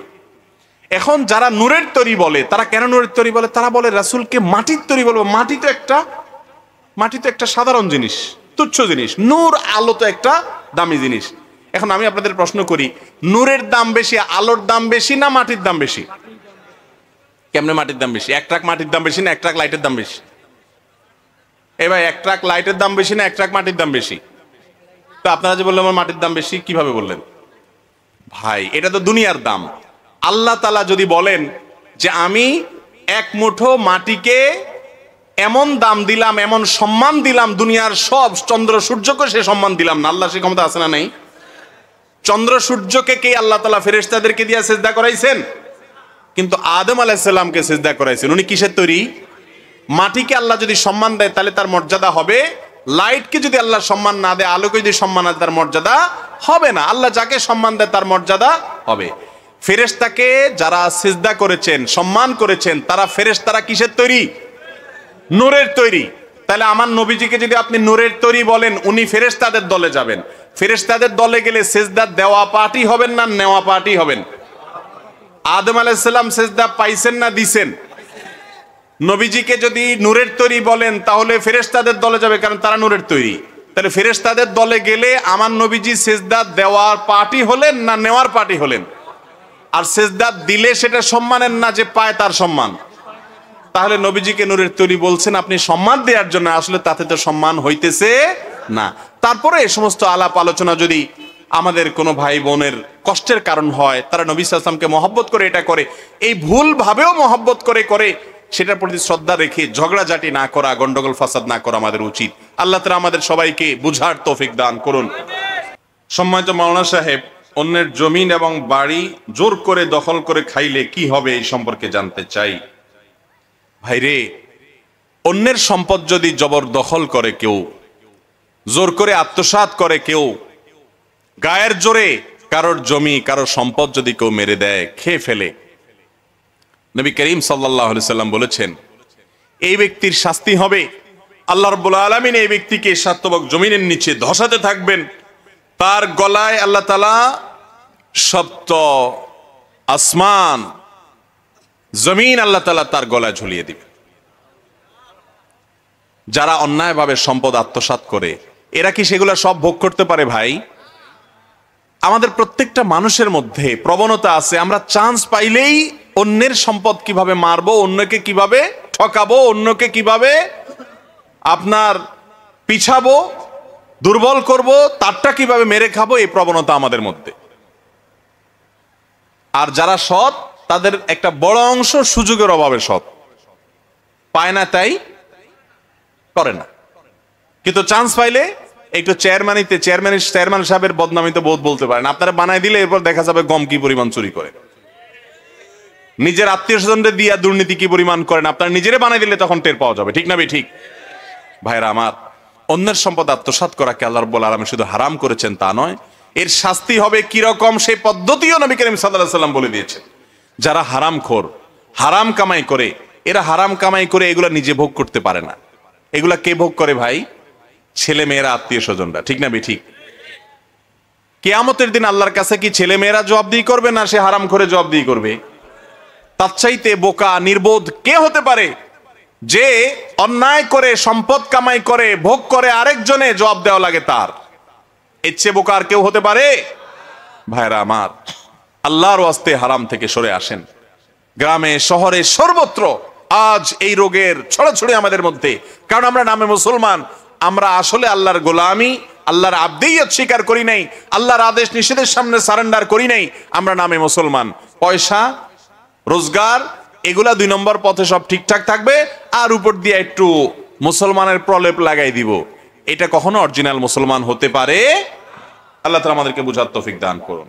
এখন যারা নূরের তৈরি বলে, তারা কেন নূরের তৈরি বলে? তারা বলে রাসূলকে মাটির তৈরি বলবো। মাটি তো একটা সাধারণ জিনিস, তুচ্ছ জিনিস। নূর, আলো তো একটা দামি জিনিস। এখন আমি আপনাদের প্রশ্ন করি, নূরের দাম বেশি, আলোর দাম বেশি, না মাটির দাম বেশি? কেমনে মাটির দাম বেশি? এক ট্রাক মাটির দাম বেশি না এক ট্রাক লাইটের দাম বেশি? এই ভাই, এক ট্রাক লাইটের দাম বেশি না এক ট্রাক মাটির দাম বেশি? তো আপনারা যে বললেন আমার মাটির দাম বেশি, কিভাবে বললেন ভাই? এটা তো দুনিয়ার দাম। আল্লাহ তাআলা যদি বলেন যে আমি এক মুঠো মাটিকে এমন দাম দিলাম, এমন সম্মান দিলাম, দুনিয়ার সব চন্দ্র সূর্যকে সে সম্মান দিলাম না, আল্লাহ সে ক্ষমতা আছে না নেই? চন্দ্র সূর্যকে কে আল্লাহ তাআলা ফেরেশতাদেরকে দিয়ে সিজদা করাইছেন? কিন্তু আদম আলাইহিস সালামকে সিজদা করাইছেন। উনি কিসের তৈরি? মাটিকে আল্লাহ যদি সম্মান দেয় তাহলে তার মর্যাদা হবে। লাইটকে যদি আল্লাহ সম্মান না দেয়, আলোকে যদি সম্মান না দেয়, তার মর্যাদা হবে না। আল্লাহ যাকে সম্মান দেয় তার মর্যাদা হবে। ফেরেশতাকে যারা সিজদা করেছেন, সম্মান করেছেন, তারা ফেরেশতারা কিসের তৈরি? নূরের তৈরি। তাহলে আমার নবীজিকে যদি আপনি নূরের তৈরি বলেন, উনি ফেরেশতাদের দলে যাবেন। ফেরেশতাদের দলে গেলে সিজদা দেওয়া পার্টি হবেন না নেওয়া পার্টি হবেন? আদম আলাইহিস সালাম সিজদা পাইছেন না দিছেন? নবীজিকে যদি নূরের তৈরি বলেন তাহলে ফেরেশতাদের দলে যাবে, কারণ তারা নূরের তৈরি। তাহলে ফেরেশতাদের দলে গেলে আমার নবীজি সিজদা দেওয়ার পার্টি হলেন না নেওয়ার পার্টি হলেন? আর সিজদা দিলে সেটা সম্মানের না, যে পায় তার সম্মান। তাহলে নবীজিকে নূরের তৈরি বলছেন আপনি সম্মান দেওয়ার জন্য, আসলে তাতে তো সম্মান হইতেছে না। তারপরে এই সমস্ত আলাপ আলোচনা যদি আমাদের কোনো ভাই বোনের কষ্টের কারণ হয়, তারা নবী সাল্লাল্লাহু আলাইহি ওয়াসাল্লামকে মহব্বত করে এটা করে, এই ভুল ভাবেও মহব্বত করে সেটার প্রতি শ্রদ্ধা রেখে ঝগড়াঝাটি না করা, গন্ডগোল ফাসাদ না করা আমাদের উচিত। আল্লাহ তাআলা আমাদের সবাইকে বুঝার তৌফিক দান করুন। সম্মানিত মাওলানা সাহেব, অন্যের জমিন এবং বাড়ি জোর করে দখল করে খাইলে কি হবে, এই সম্পর্কে জানতে চাই। ভাইরে, অন্যের সম্পদ যদি জবরদখল করে কেউ, জোর করে আত্মসাৎ করে কেউ, গায়ের জোরে কারোর জমি, কারোর সম্পদ যদি কেউ মেরে দেয়, খেয়ে ফেলে, নবী করিম সাল্লাল্লাহু আলাইহি সাল্লাম বলেছেন এই ব্যক্তির শাস্তি হবে, আল্লাহ রাব্বুল আলামিন এই ব্যক্তিকে সাতবক জমিনের নিচে ধসাতে থাকবেন। তার গলায় আল্লাহ তাআলা সপ্ত আসমান জমিন আল্লাহ তাআলা তার গলায় ঝুলিয়ে দিবেন। যারা অন্যায়ভাবে সম্পদ আত্মসাৎ করে, এরা কি সেগুলো সব ভোগ করতে পারে? ভাই, আমাদের প্রত্যেকটা মানুষের মধ্যে প্রবণতা আছে, আমরা চান্স পাইলেই অন্যের সম্পদ কিভাবে মারবো, অন্যকে কিভাবে ঠকাবো, অন্যকে কিভাবে আপনার পিছাবো, দুর্বল করব, তারটা কিভাবে মেরে খাবো, এই প্রবণতা আমাদের মধ্যে। আর যারা সৎ, তাদের একটা বড় অংশ সুযোগের অভাবে সৎ, পায় না তাই করে না। কিন্তু চান্স পাইলে একটু চেয়ারম্যান সাহেবের বদনামিতে বহুত বলতে পারেন, আপনারা বানাই দিলে এরপর দেখা যাবে গম কি পরিমাণ চুরি করে, নিজের আত্মীয় স্বজনদের দিয়া দুর্নীতি কি পরিমাণ করেন, আপনারা নিজেরে বানাই দিলে তখন টের পাওয়া যাবে। ঠিক না ঠিক? ভাইরা আমার, অন্যের সম্পদ আত্মসাৎ করাকে আল্লাহ রাব্বুল আলামিন শুধু হারাম করেছেন তা নয়, এর শাস্তি হবে কিরকম সেই পদ্ধতিও নবী করিম সাল্লাল্লাহু আলাইহি সাল্লাম বলে দিয়েছেন। যারা হারামখোর, হারাম কামাই করে, এরা হারাম কামাই করে এগুলা নিজে ভোগ করতে পারে না। এগুলা কে ভোগ করে ভাই? ছেলে মেয়েরা, আত্মীয় স্বজনরা। ঠিক না ঠিক? কিয়ামতের দিন আল্লাহর কাছে কি ছেলে মেয়েরা জবাবদিহি করবে, না সে হারাম করে জবাবদিহি করবে? তার চাইতে বোকা নির্বোধ কে হতে পারে যে অন্যায় করে সম্পদ কামাই করে ভোগ করে আরেকজনে জবাব দেওয়া লাগে তার? এর চেয়ে বোকা আর কেউ হতে পারে? ভাইরা আমার, আল্লাহর ওয়াস্তে হারাম থেকে সরে আসেন। গ্রামে শহরে সর্বত্র আজ এই রোগের ছড়াছড়ি আমাদের মধ্যে, কারণ আমরা নামে মুসলমান, আমরা আসলে আল্লাহর গোলামি, আল্লাহর আবদিয়ত স্বীকার করি নাই, আল্লাহর আদেশ নিষেধের সামনে সারেন্ডার করি নাই। আমরা নামে মুসলমান, পয়সা রোজগার এগুলা 2 নম্বর পথে সব ঠিকঠাক থাকবে, আর উপর দিয়ে একটু মুসলমানের প্রলেপ লাগাই দিব, এটা কখনো অরিজিনাল মুসলমান হতে পারে? আল্লাহ তাআলা আমাদেরকে বুঝার তৌফিক দান করুন।